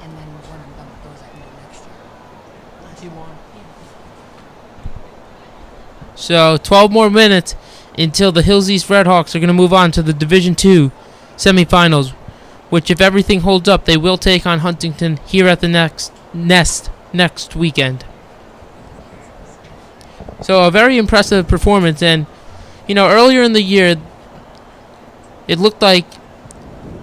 And then when I'm done with those, I can do next year. So 12 more minutes until the Hills East Redhawks are going to move on to the Division II semifinals, which if everything holds up, they will take on Huntington here at the next weekend. So a very impressive performance, and you know, earlier in the year it looked like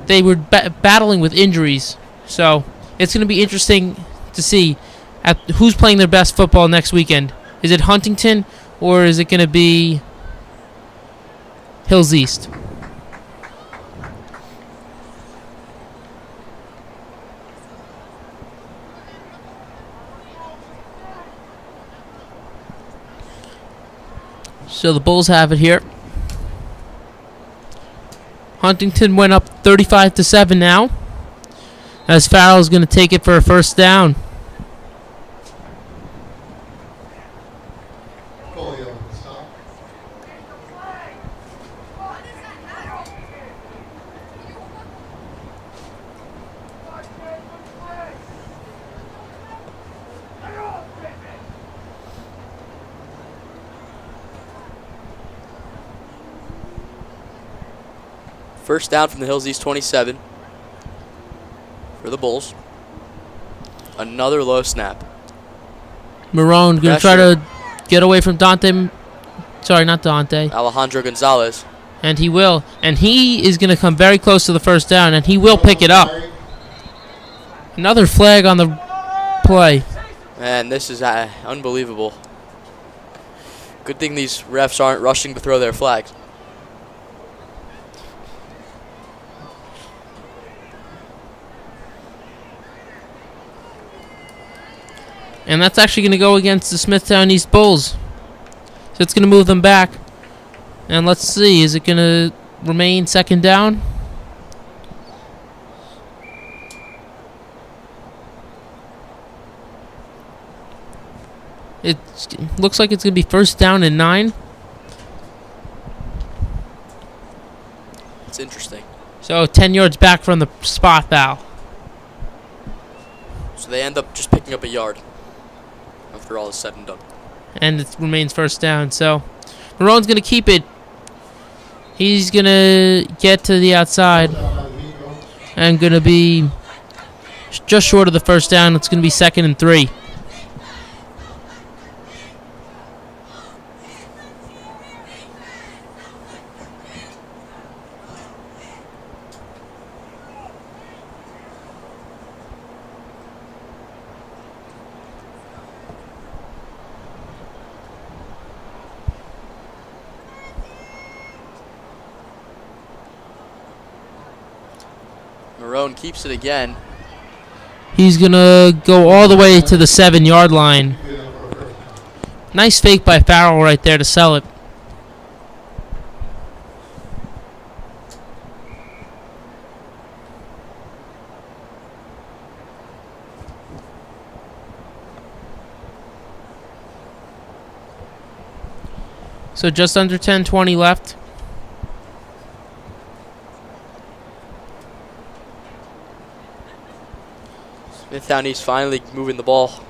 they were battling with injuries. So it's going to be interesting to see who's playing their best football next weekend. Is it Huntington or is it going to be Hills East? So the Bulls have it here. Huntington went up 35-7 now, as Farrell's going to take it for a first down. Polio, stop. First down from the Hills East 27 for the Bulls. Another low snap. Marone going to try to get away from Dante. Sorry, not Dante. Alejandro Gonzalez. And he will. And he is going to come very close to the first down, and he will pick it up. Another flag on the play. Man, this is unbelievable. Good thing these refs aren't rushing to throw their flags. And that's actually going to go against the Smithtown East Bulls. So it's going to move them back. And let's see, is it going to remain second down? It looks like it's going to be first down and 9. It's interesting. So 10 yards back from the spot foul. So they end up just picking up a yard after all is said and done. And it remains first down. So Marone's going to keep it. He's going to get to the outside and going to be just short of the first down. It's going to be 2nd and 3. Marone keeps it again. He's going to go all the way to the 7-yard line. Nice fake by Farrell right there to sell it. So just under 10:20 left. Smithtown East finally moving the ball,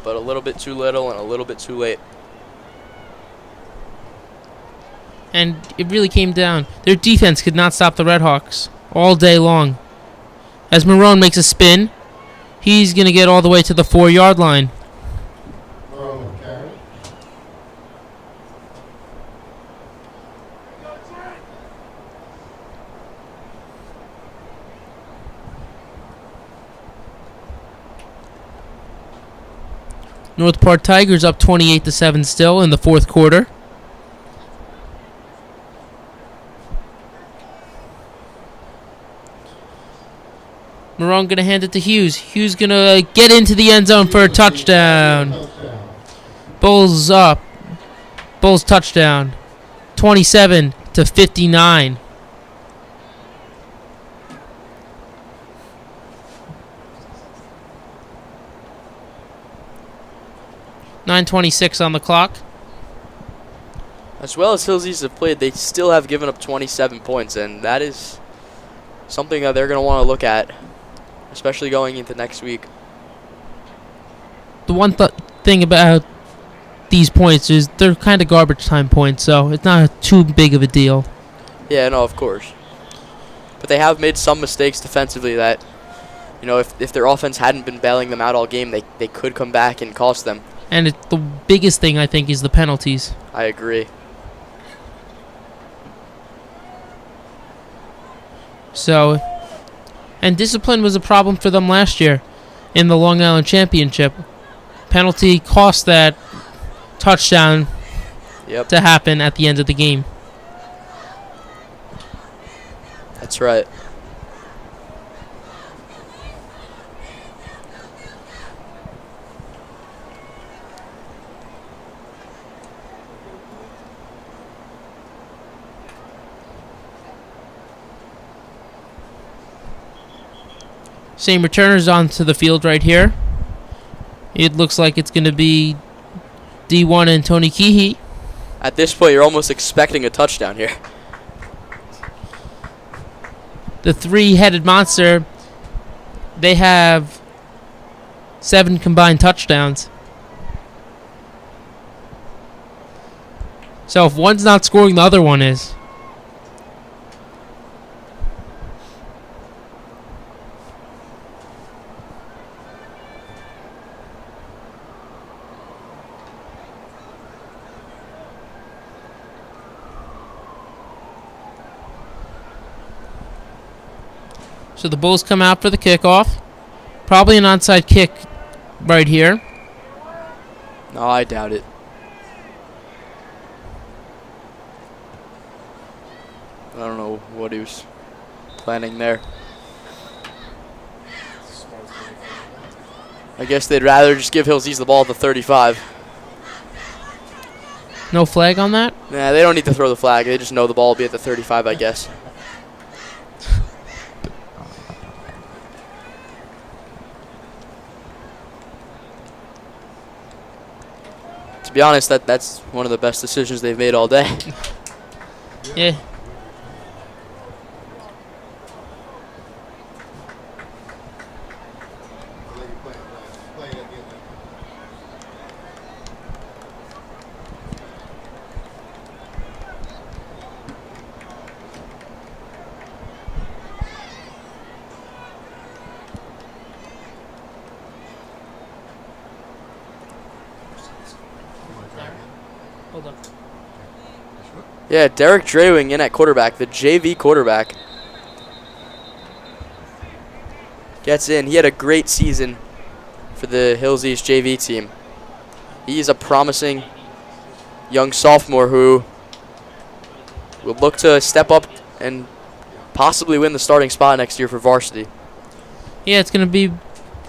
but a little bit too little and a little bit too late. And it really came down. Their defense could not stop the Redhawks all day long. As Marone makes a spin, he's going to get all the way to the 4-yard line. Marone with carry. 'Northport Tigers up 28-7 still in the 4th quarter. Marone going to hand it to Hughes. Hughes going to get into the end zone for a touchdown. Bulls up. Bulls touchdown. 27-59. .26 on the clock. As well as Hills East have played, they still have given up 27 points, and that is something that they're going to want to look at, especially going into next week. The one thing about these points is they're kind of garbage time points, so it's not too big of a deal. Yeah, no, of course. But they have made some mistakes defensively that, you know, if their offense hadn't been bailing them out all game, they could come back and cost them. And the biggest thing, I think, is the penalties. I agree. So, and discipline was a problem for them last year in the Long Island Championship. Penalty cost that touchdown to happen at the end of the game. That's right. Same returners onto the field right here. It looks like it's going to be D1 and Tony Keehee. At this point, you're almost expecting a touchdown here. The three-headed monster, they have 7 combined touchdowns. So if one's not scoring, the other one is. So the Bulls come out for the kickoff. Probably an onside kick right here. No, I doubt it. I don't know what he was planning there. I guess they'd rather just give Hillsies the ball at the 35. No flag on that? Nah, they don't need to throw the flag. They just know the ball will be at the 35, I guess. To be honest, that's one of the best decisions they've made all day. Yeah. I'll let you play it last. Play it at the end. Hold on. Yeah, Derek Drewing in at quarterback, the JV quarterback. Gets in. He had a great season for the Hillsies JV team. He is a promising young sophomore who will look to step up and possibly win the starting spot next year for varsity. Yeah, it's going to be,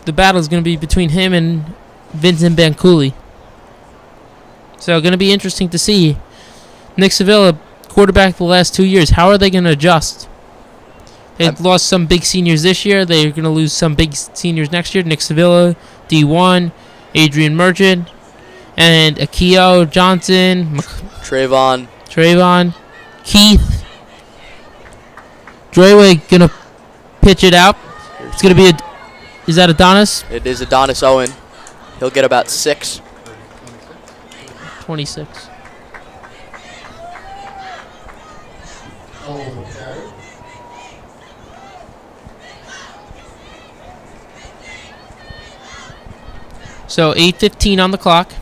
the battle is going to be between him and Vincent Bancouli. So going to be interesting to see. Nick Sevilla, quarterback the last 2 years, how are they going to adjust? They've lost some big seniors this year. They're going to lose some big seniors next year. Nick Sevilla, D1, Adrian Merchant, and Akio Johnson, Trayvon, Keith. Drayway going to pitch it out. It's going to be is that Adonis? It is Adonis Owen. He'll get about 6. 26. So 8:15 on the clock.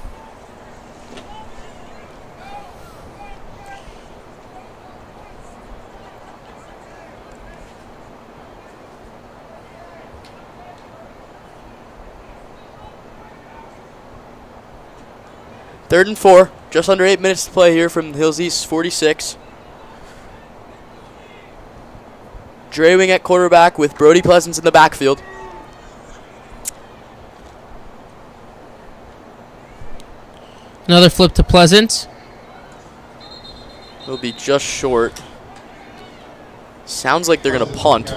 Third and 4. Just under 8 minutes to play here from Hills East 46. Drewing at quarterback with Brody Pleasance in the backfield. Another flip to Pleasance. He'll be just short. Sounds like they're going to punt.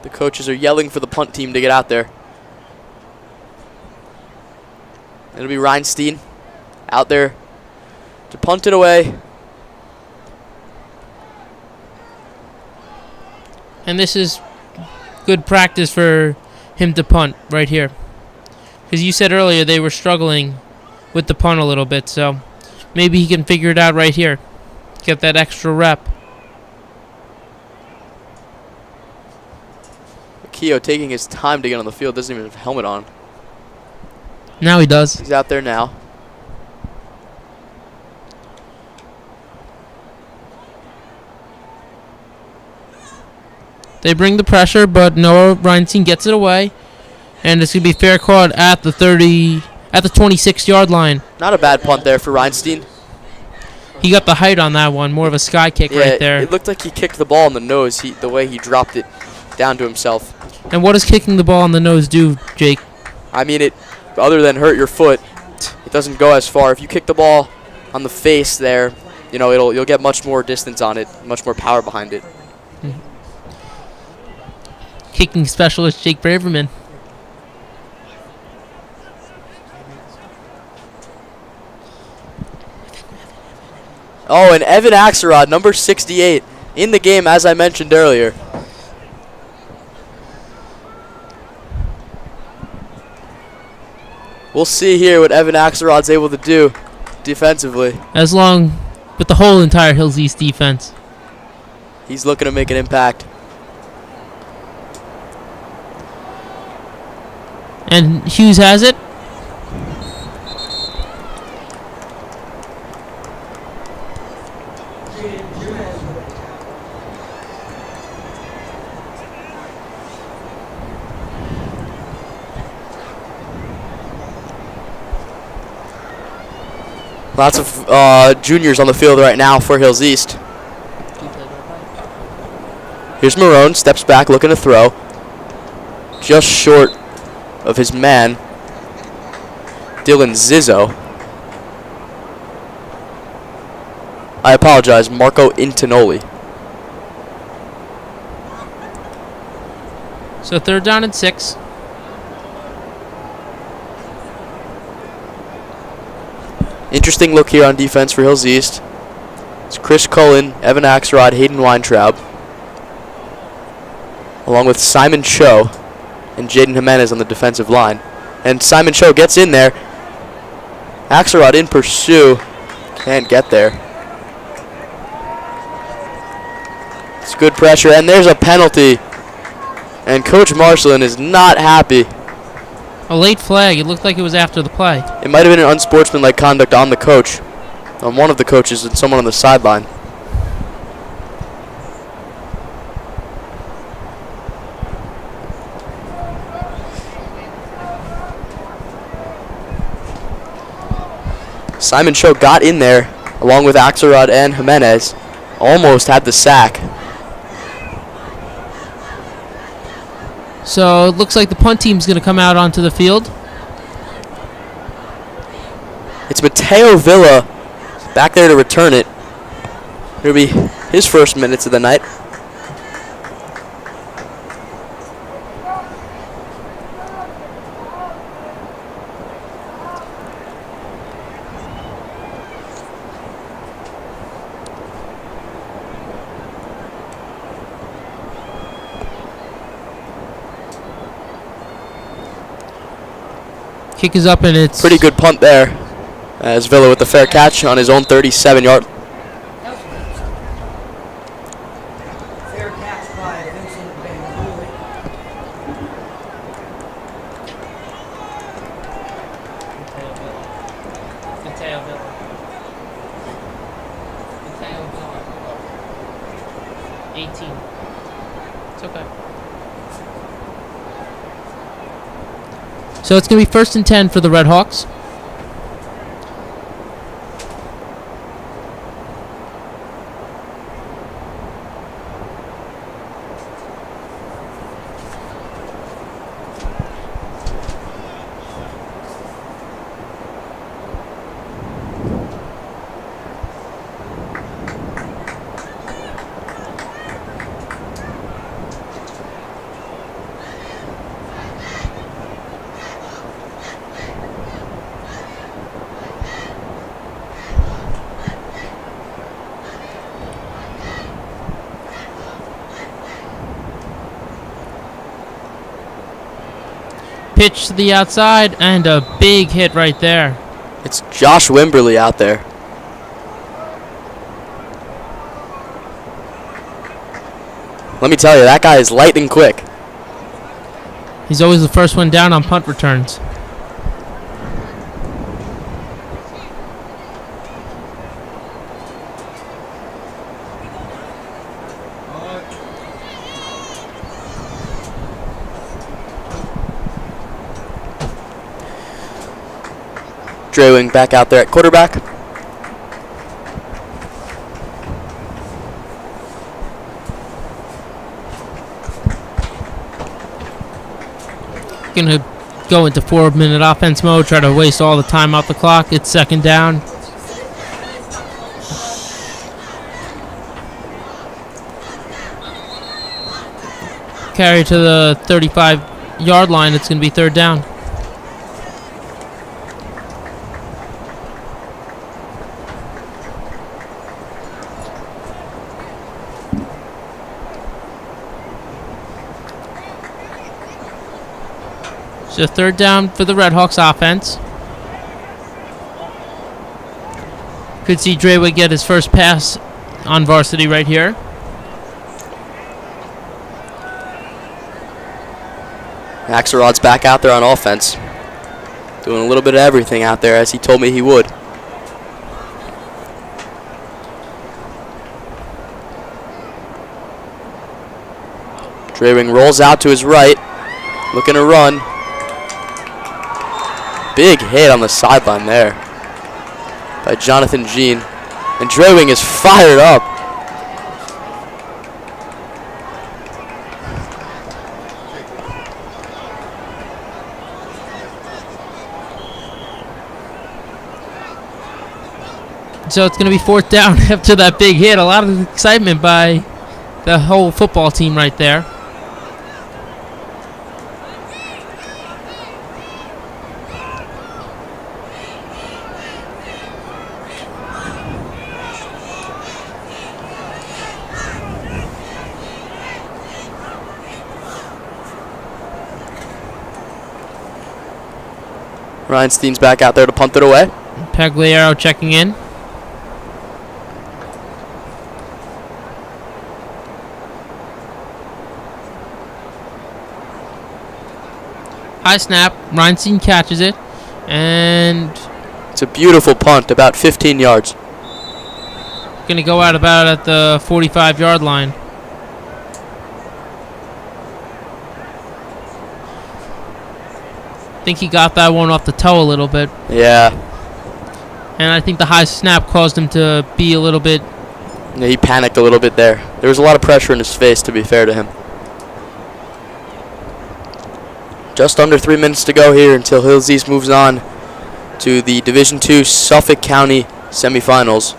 The coaches are yelling for the punt team to get out there. It'll be Reinstein out there to punt it away. And this is good practice for him to punt right here. Because you said earlier they were struggling with the punt a little bit, so maybe he can figure it out right here. Get that extra rep. Keogh taking his time to get on the field, doesn't even have a helmet on. Now he does. He's out there now. They bring the pressure, but Noah Reinstein gets it away. And it's going to be fair caught at the 26-yard line. Not a bad punt there for Reinstein. He got the height on that one, more of a sky kick right there. It looked like he kicked the ball in the nose, the way he dropped it down to himself. And what does kicking the ball on the nose do, Jake? I mean, other than hurt your foot, it doesn't go as far. If you kick the ball on the face there, you'll get much more distance on it, much more power behind it. Kicking specialist Jake Braverman. Oh, and Evan Axelrod, number 68, in the game, as I mentioned earlier. We'll see here what Evan Axelrod's able to do defensively. As long with the whole entire Hills East defense. He's looking to make an impact. And Hughes has it. Lots of juniors on the field right now for Hills East. Here's Marone, steps back, looking to throw. Just short of his man, Dylan Zizzo. I apologize, Marco Intinoli. So 3rd down and 6. Interesting look here on defense for Hills East. It's Chris Cullen, Evan Axelrod, Hayden Weintraub, along with Simon Cho and Jaden Jimenez on the defensive line. And Simon Cho gets in there. Axelrod in pursuit. Can't get there. It's good pressure, and there's a penalty. And Coach Marcelin is not happy. A late flag. It looked like it was after the play. It might have been an unsportsmanlike conduct on the coach, on one of the coaches and someone on the sideline. Simon Cho got in there along with Axelrod and Jimenez. Almost had the sack. So it looks like the punt team's going to come out onto the field. It's Mateo Villa back there to return it. It'll be his first minutes of the night. Kick is up and it's Pretty good punt there, as Villa with the fair catch on his own 37-yard. Fair catch by Vincent Van Mateo Villa. 18. It's okay. So it's going to be 1st and 10 for the Redhawks. Pitch to the outside, and a big hit right there. It's Josh Wimberly out there. Let me tell you, that guy is lightning quick. He's always the first one down on punt returns. Drewing back out there at quarterback. Gonna go into 4-minute offense mode, try to waste all the time off the clock. It's 2nd down. Carry to the 35-yard line. It's gonna be 3rd down. So 3rd down for the Redhawks offense. Could see Drewitt get his first pass on varsity right here. Axelrod's back out there on offense. Doing a little bit of everything out there, as he told me he would. Drewing rolls out to his right, looking to run. Big hit on the sideline there by Jonathan Jean. And Drewing is fired up. So it's going to be 4th down after that big hit. A lot of excitement by the whole football team right there. Reinstein's back out there to punt it away. Pagliaro checking in. High snap. Reinstein catches it. And It's a beautiful punt, about 15 yards. going to go out about at the 45-yard line. I think he got that one off the toe a little bit. Yeah. And I think the high snap caused him to be a little bit. Yeah, he panicked a little bit there. There was a lot of pressure in his face, to be fair to him. Just under 3 minutes to go here until Hills East moves on to the Division II Suffolk County semifinals.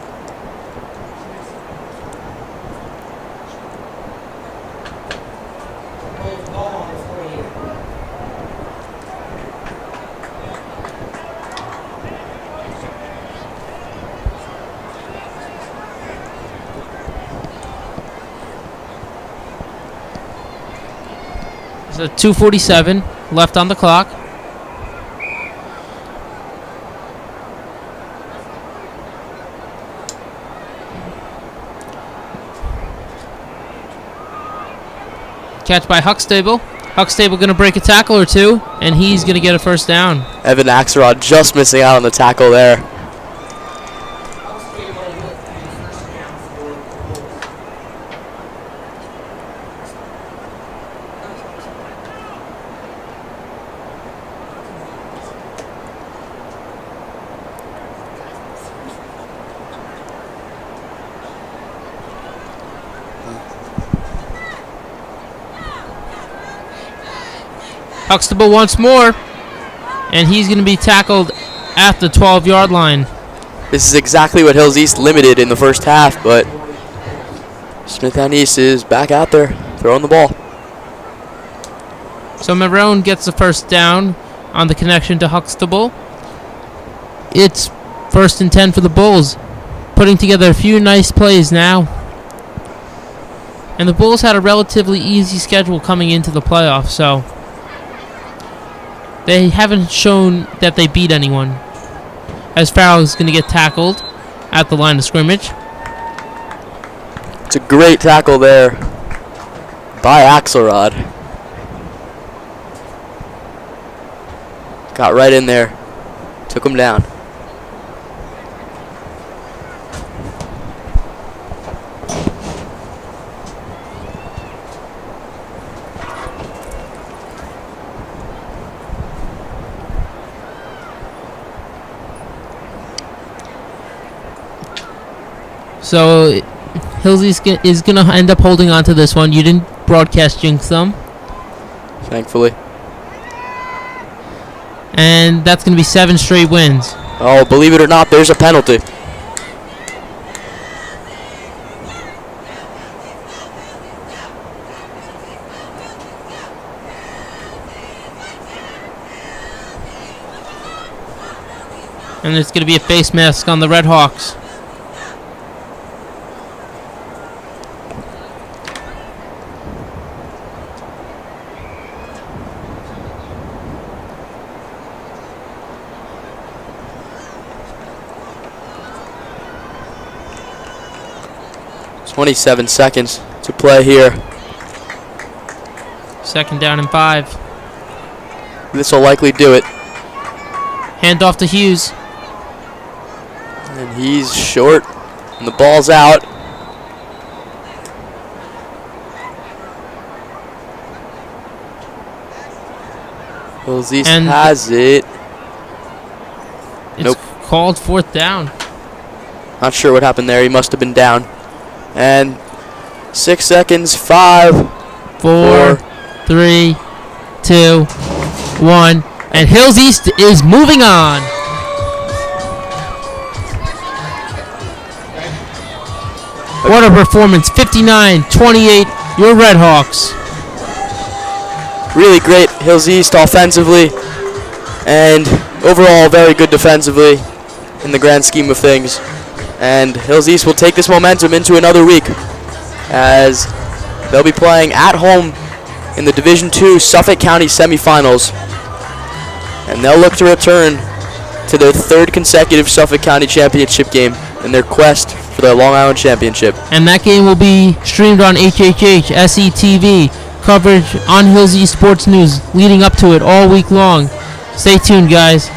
So 2:47 left on the clock. Catch by Huxtable. Huxtable going to break a tackle or two, and he's going to get a 1st down. Evan Axelrod just missing out on the tackle there. Huxtable once more, and he's going to be tackled at the 12-yard line. This is exactly what Hills East limited in the first half, but Smithtown East is back out there throwing the ball. So Marone gets the 1st down on the connection to Huxtable. It's 1st and 10 for the Bulls, putting together a few nice plays now. And the Bulls had a relatively easy schedule coming into the playoffs, so they haven't shown that they beat anyone. As Farrell is going to get tackled at the line of scrimmage. It's a great tackle there by Axelrod. Got right in there. Took him down. So Hills East is going to end up holding on to this one. You didn't broadcast jinx them. Thankfully. And that's going to be 7 straight wins. Oh, believe it or not, there's a penalty. And there's going to be a face mask on the Redhawks. .27 seconds to play here. 2nd down and 5. This will likely do it. Hand off to Hughes. And he's short, and the ball's out. Hills East And has it. It's Nope. called 4th down. Not sure what happened there. He must have been down. And 6 seconds. 5, 4, 3, 2, 1. And Hills East is moving on. What a performance. 59-28. Your Redhawks. Really great Hills East offensively, and overall very good defensively in the grand scheme of things. And Hills East will take this momentum into another week as they'll be playing at home in the Division II Suffolk County semifinals, and they'll look to return to their third consecutive Suffolk County championship game in their quest for the Long Island Championship. And that game will be streamed on HHH, SETV, coverage on Hills East Sports News leading up to it all week long. Stay tuned, guys.